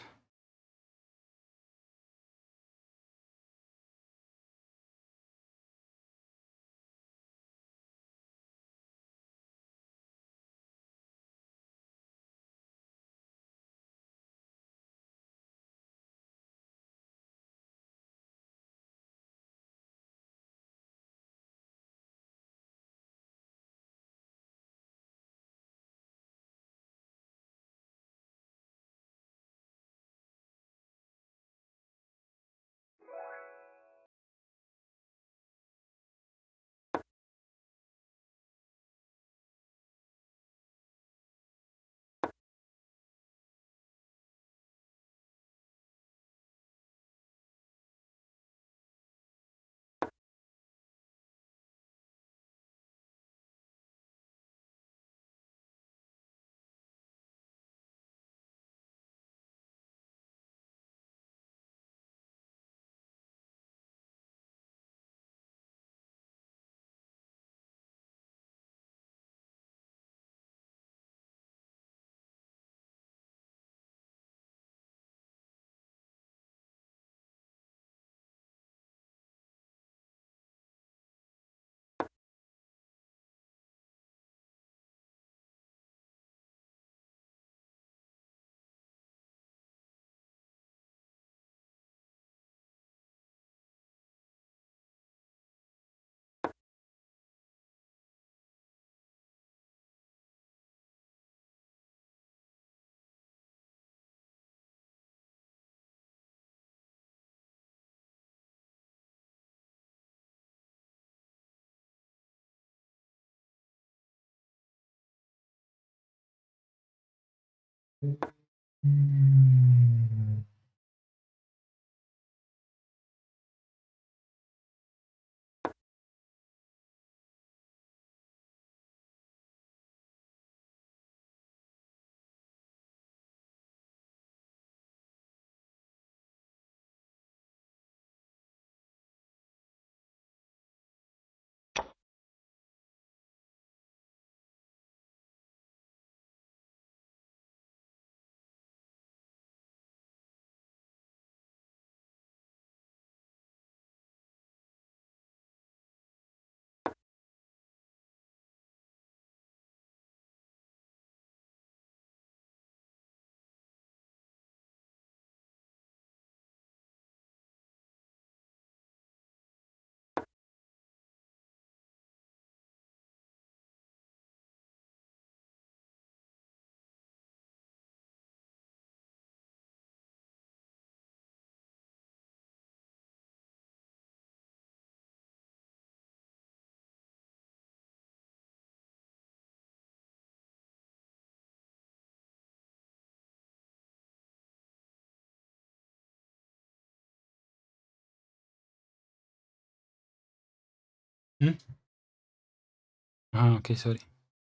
Oke, sorry.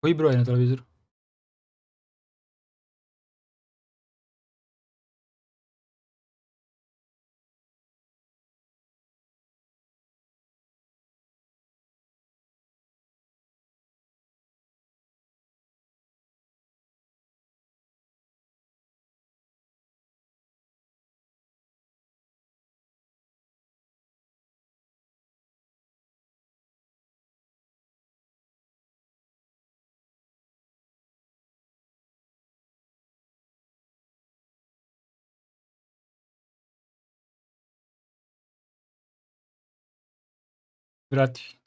Wih bro, ya televisor. Berarti.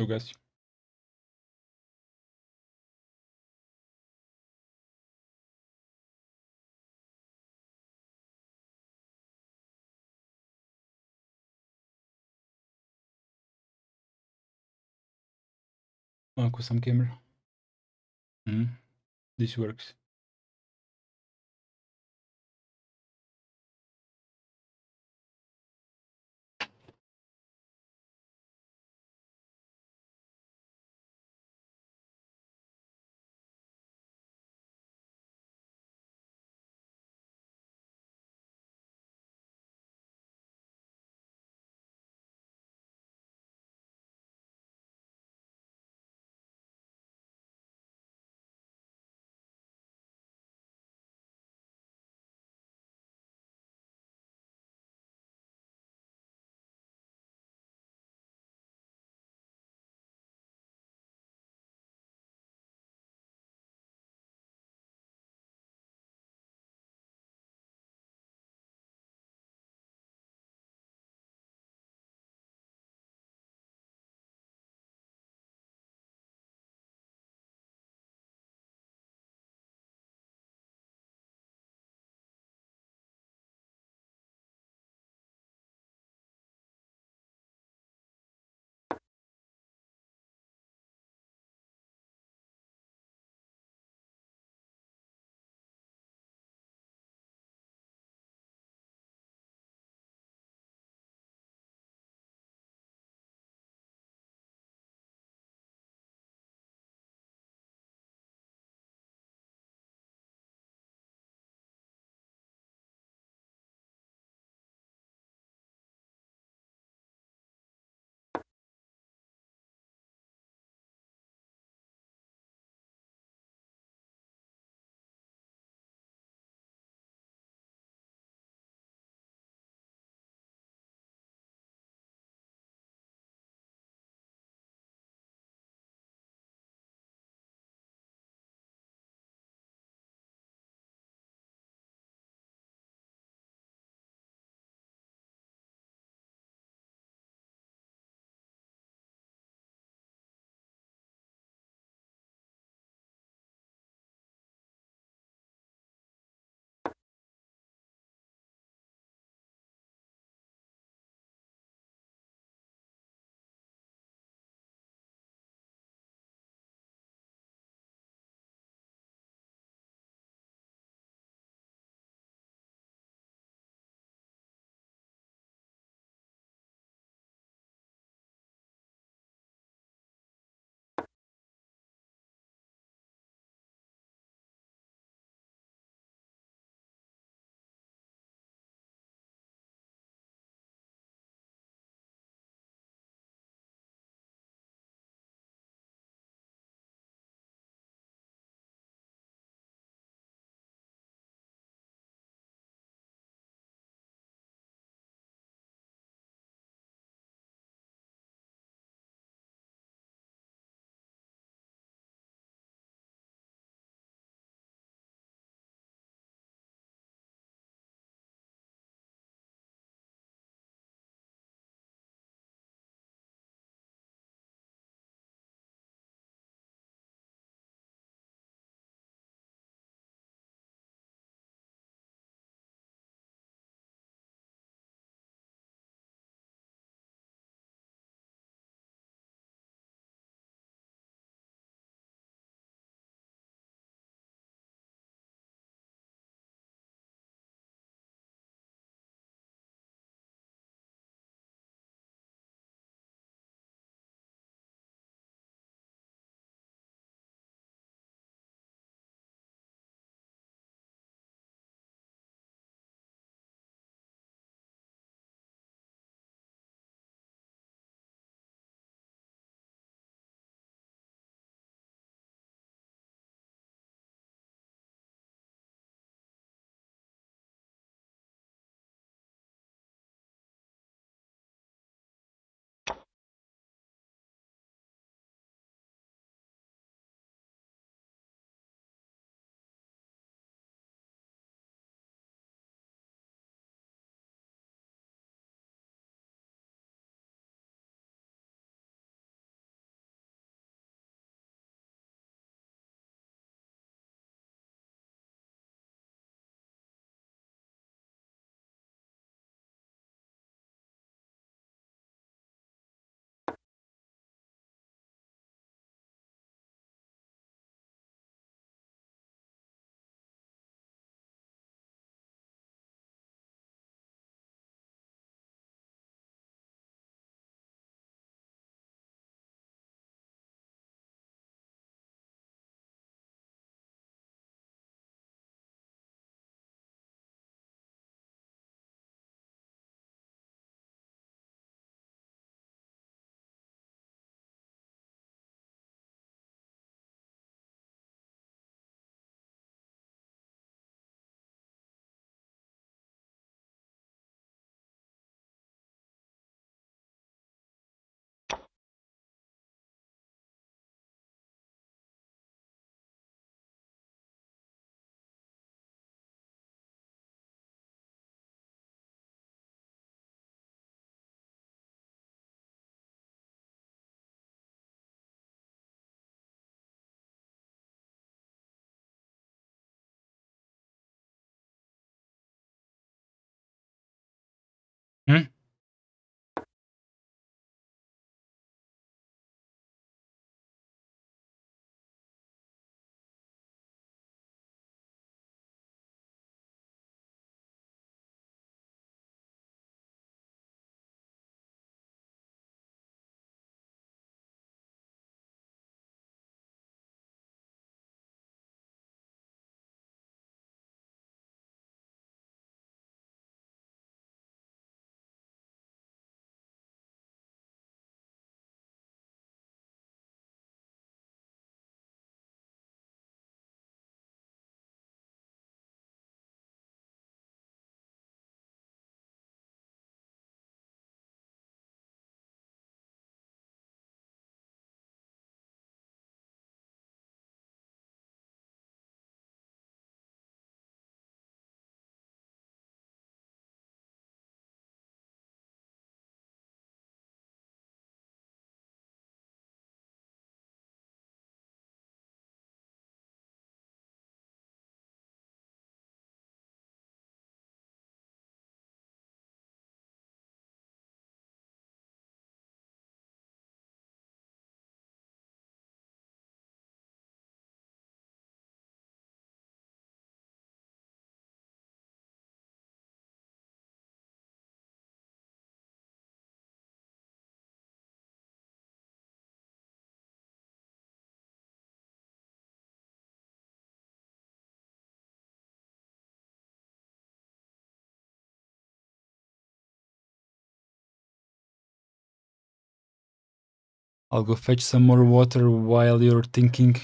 ugasi. Ako sam gamer. This works. I'll go fetch some more water while you're thinking.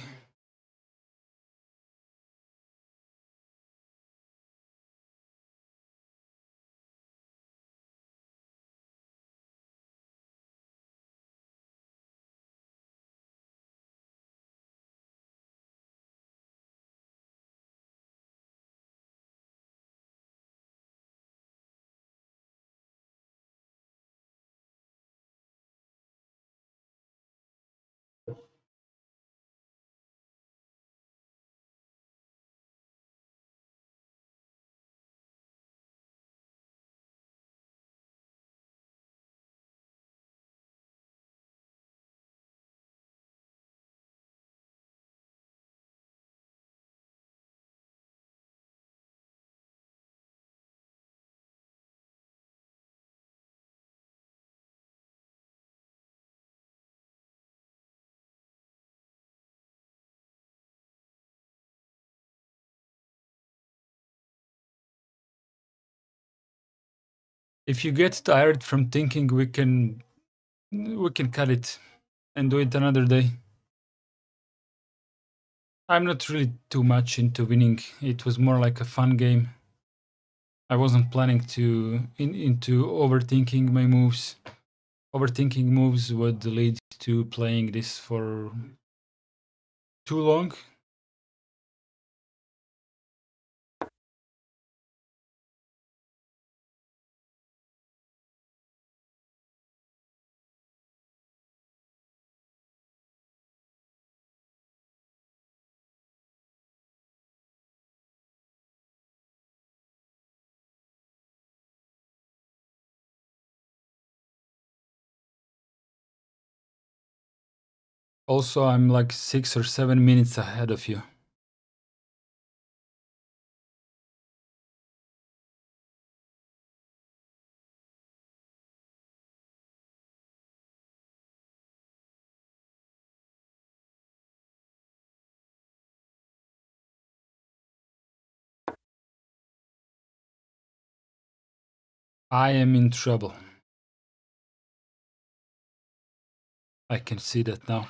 If you get tired from thinking, we can cut it and do it another day. I'm not really too much into winning. It was more like a fun game. I wasn't planning to into overthinking my moves. Overthinking moves would lead to playing this for too long. Also, I'm like 6 or 7 minutes ahead of you. I am in trouble. I can see that now.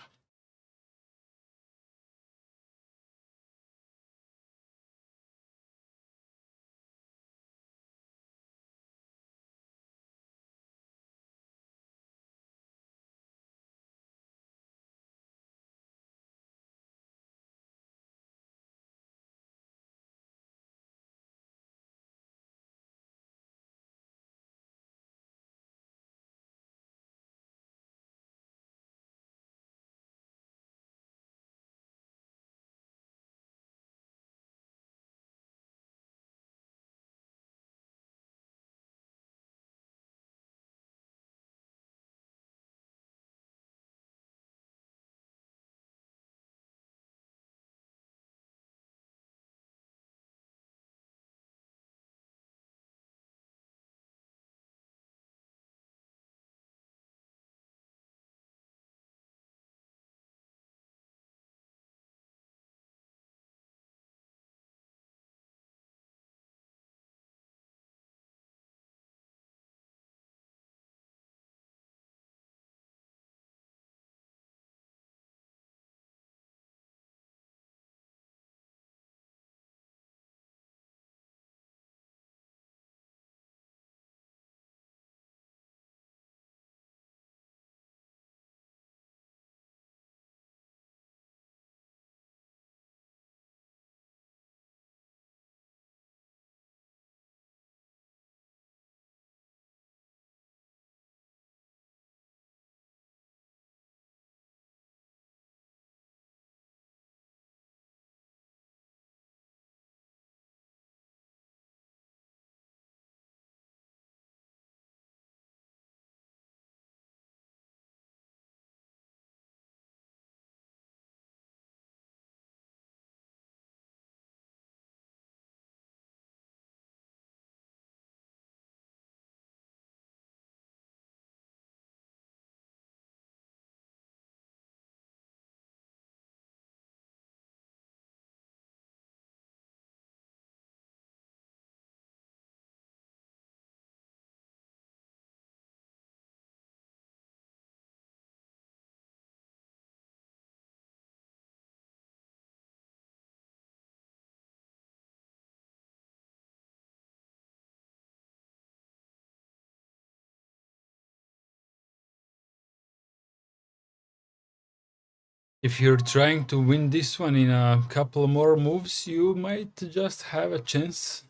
If you're trying to win this one in a couple more moves, you might just have a chance.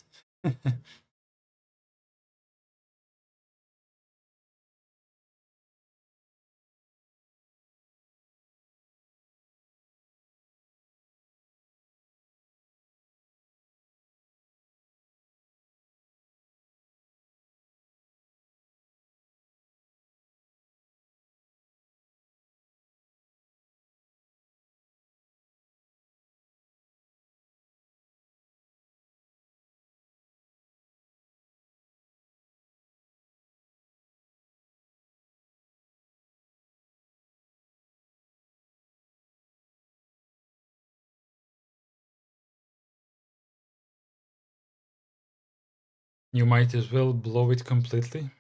You might as well blow it completely.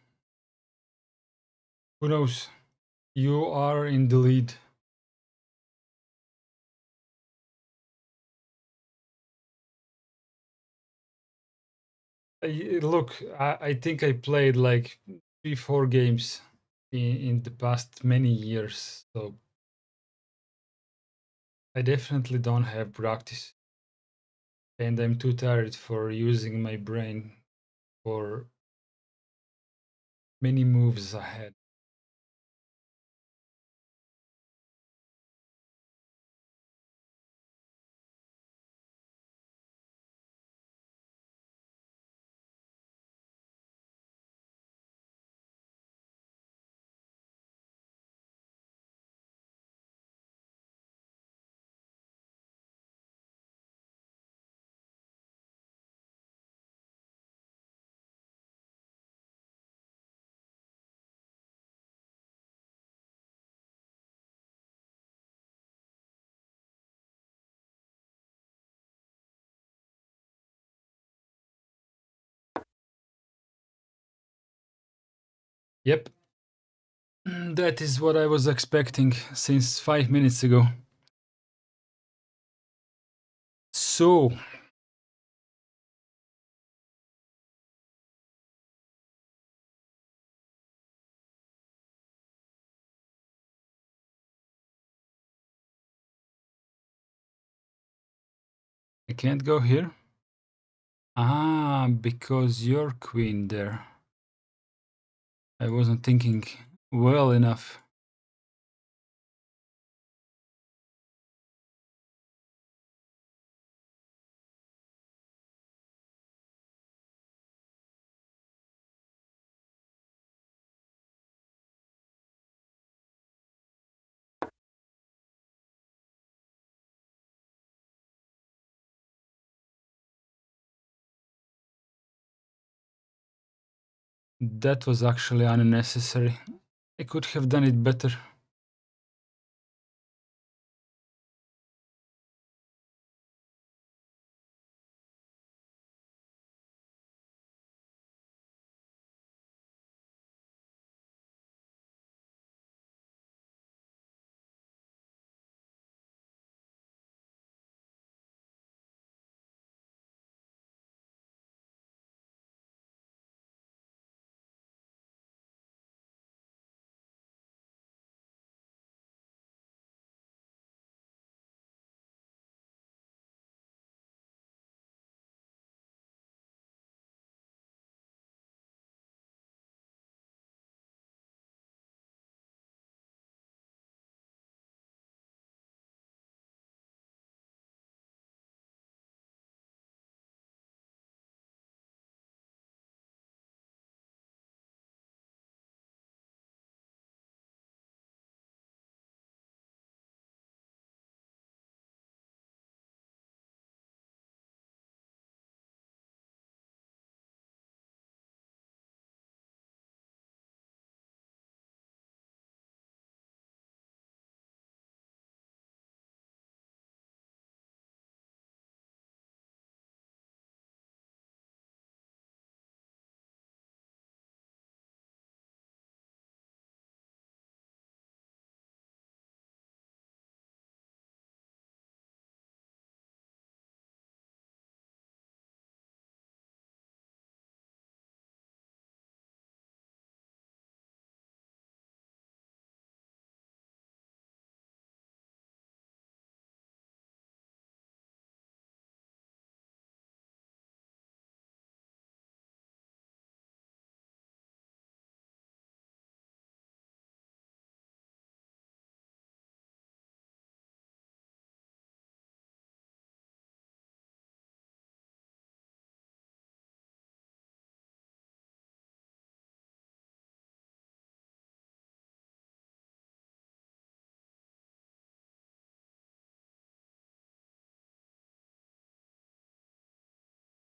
Who knows? You are in the lead. Look, I think I played like 3-4 games in the past many years, so I definitely don't have practice. And I'm too tired for using my brain for many moves ahead. Yep, that is what I was expecting since 5 minutes ago. So, I can't go here? Ah, because you're queen there. I wasn't thinking well enough. That was actually unnecessary. I could have done it better.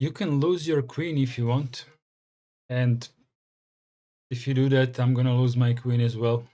You can lose your queen if you want. And if you do that, I'm gonna lose my queen as well.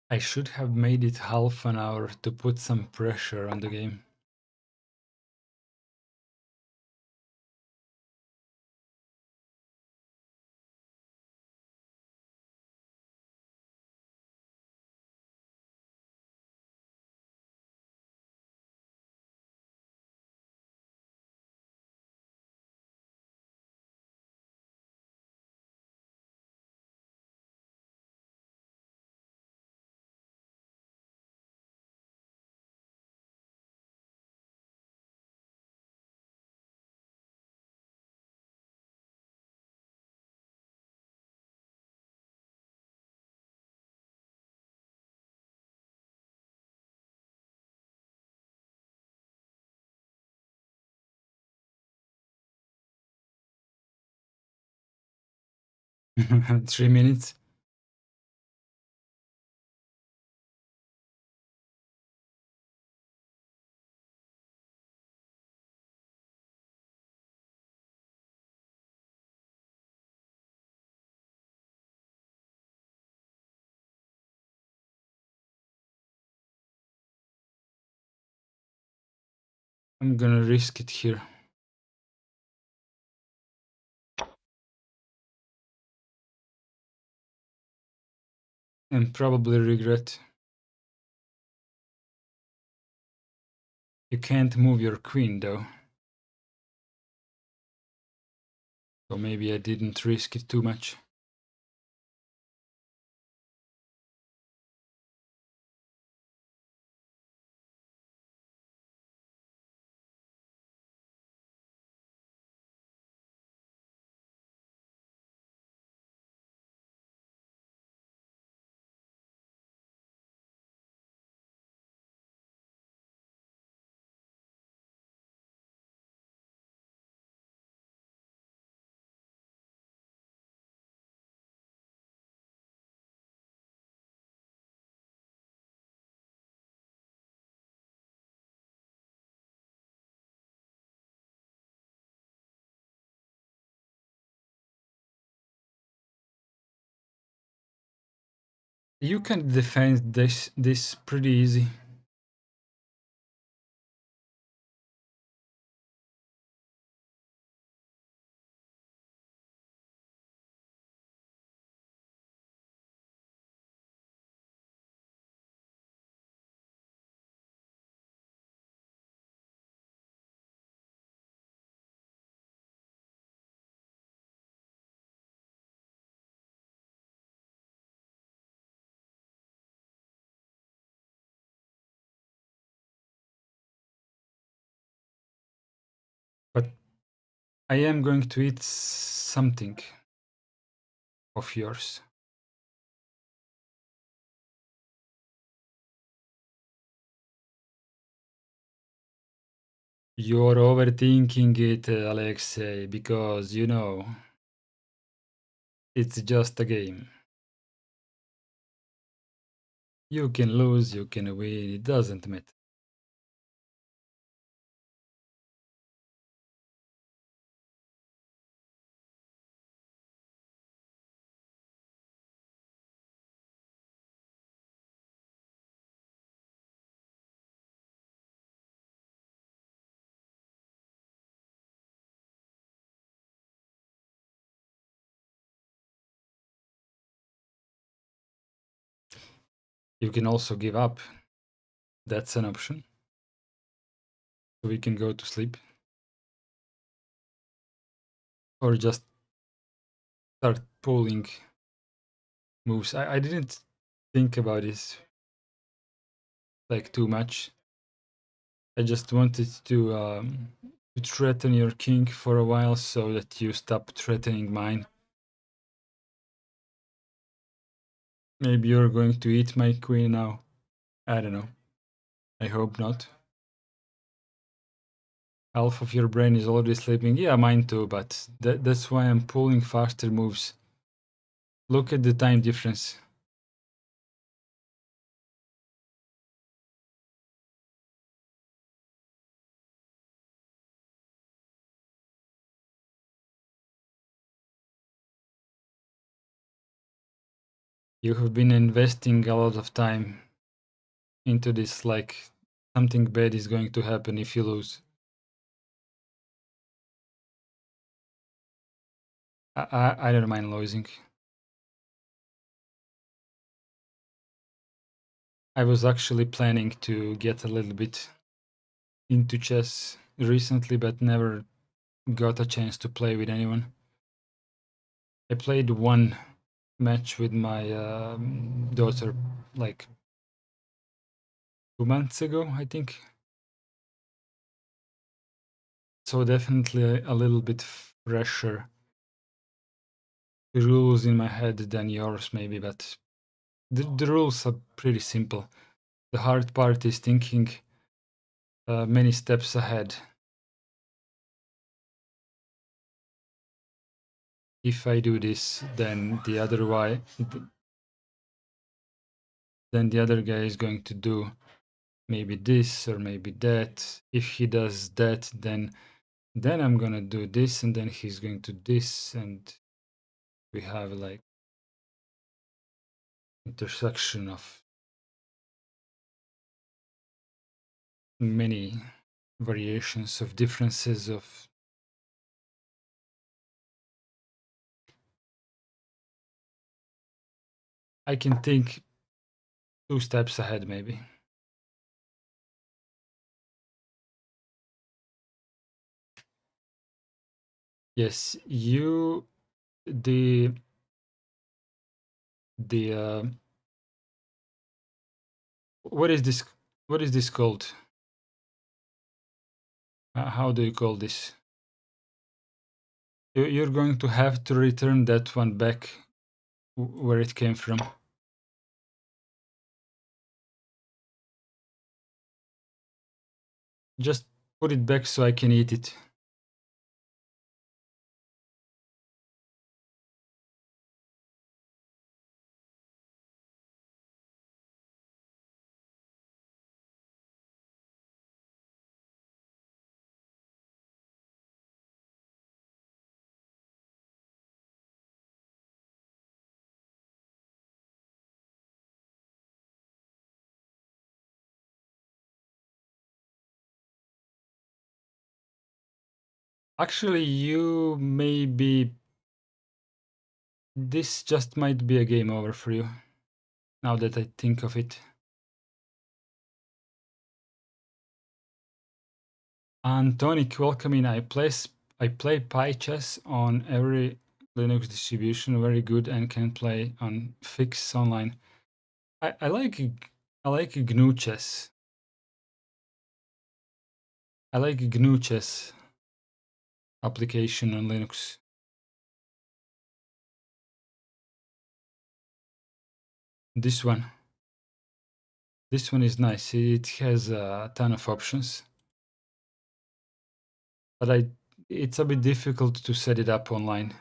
I should have made it half an hour to put some pressure on the game. Three minutes. I'm gonna risk it here. And probably regret. You can't move your queen though. So maybe I didn't risk it too much. You can defend this pretty easy. But I am going to eat something of yours. You're overthinking it, Alexei, because you know, it's just a game. You can lose, you can win, it doesn't matter. You can also give up. That's an option. So we can go to sleep. Or just start pulling moves. I didn't think about this like too much. I just wanted to threaten your king for a while so that you stop threatening mine. Maybe you're going to eat my queen now. I don't know. I hope not. Half of your brain is already sleeping. Yeah, mine too, but that's why I'm pulling faster moves. Look at the time difference. You have been investing a lot of time into this, like something bad is going to happen if you lose. I don't mind losing. I was actually planning to get a little bit into chess recently, but never got a chance to play with anyone. I played one match with my daughter like 2 months ago, I think. So definitely a little bit fresher rules in my head than yours maybe, but the rules are pretty simple. The hard part is thinking many steps ahead. If I do this, then the other guy is going to do maybe this or maybe that. If he does that, then I'm gonna do this, and then he's going to this, and we have like intersection of many variations of differences of. I can think 2 steps ahead, maybe. Yes, you the what is this? What is this called? How do you call this? You're going to have to return that one back where it came from. Just put it back so I can eat it. Actually, you maybe. This just might be a game over for you, now that I think of it. Antonic, welcome in. I play PyChess on every Linux distribution, very good, and can play on Fix online. I like GNU chess. I like GNU chess application on Linux. This one is nice. It has a ton of options, but it's a bit difficult to set it up online.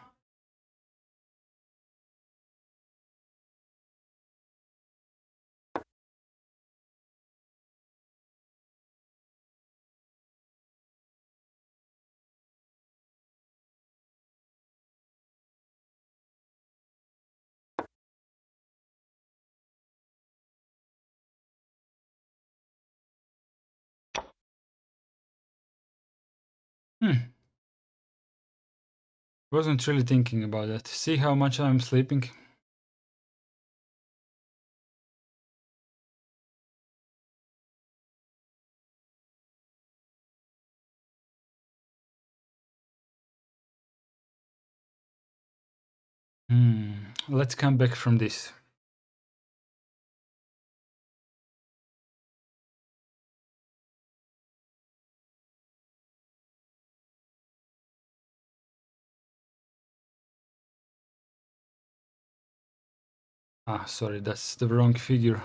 Wasn't really thinking about that. See how much I'm sleeping? Let's come back from this. Ah, sorry, that's the wrong figure.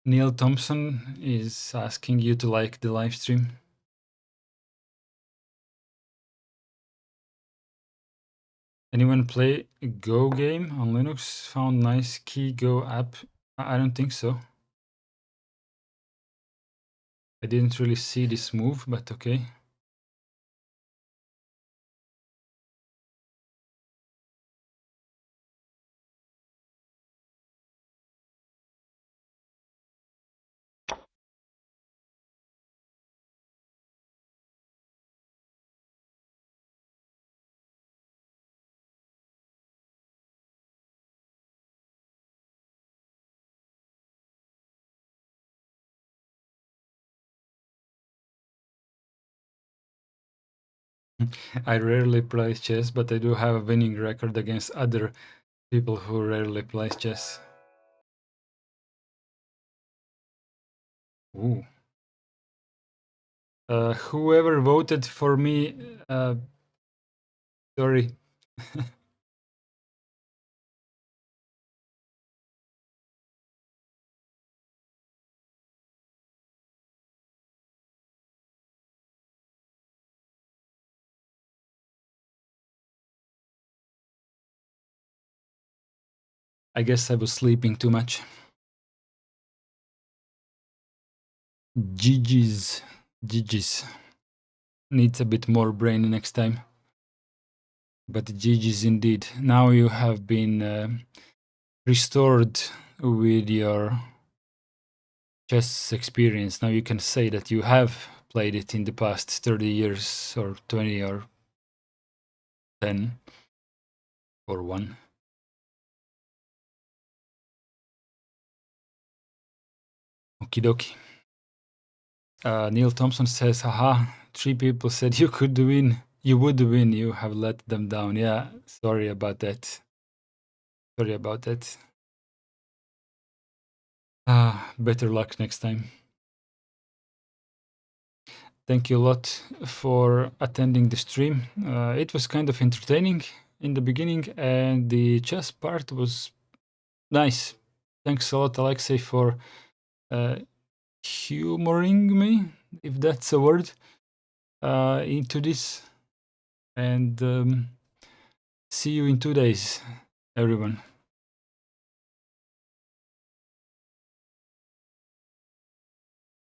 Neil Thompson is asking you to like the live stream. Anyone play a Go game on Linux? Found nice key Go app? I don't think so. I didn't really see this move, but okay. I rarely play chess, but I do have a winning record against other People who rarely play chess. Ooh. Whoever voted for me, sorry. I guess I was sleeping too much. GG's. GG's. Needs a bit more brain next time. But GG's indeed. Now you have been restored with your chess experience. Now you can say that you have played it in the past 30 years or 20 or 10 or 1. Okie dokie. Neil Thompson says, haha, 3 people said you could win. You would win. You have let them down. Yeah, sorry about that. Sorry about that. Better luck next time. Thank you a lot for attending the stream. It was kind of entertaining in the beginning, and the chess part was nice. Thanks a lot, Alexei, for humoring me, if that's a word, into this. And see you in 2 days, everyone.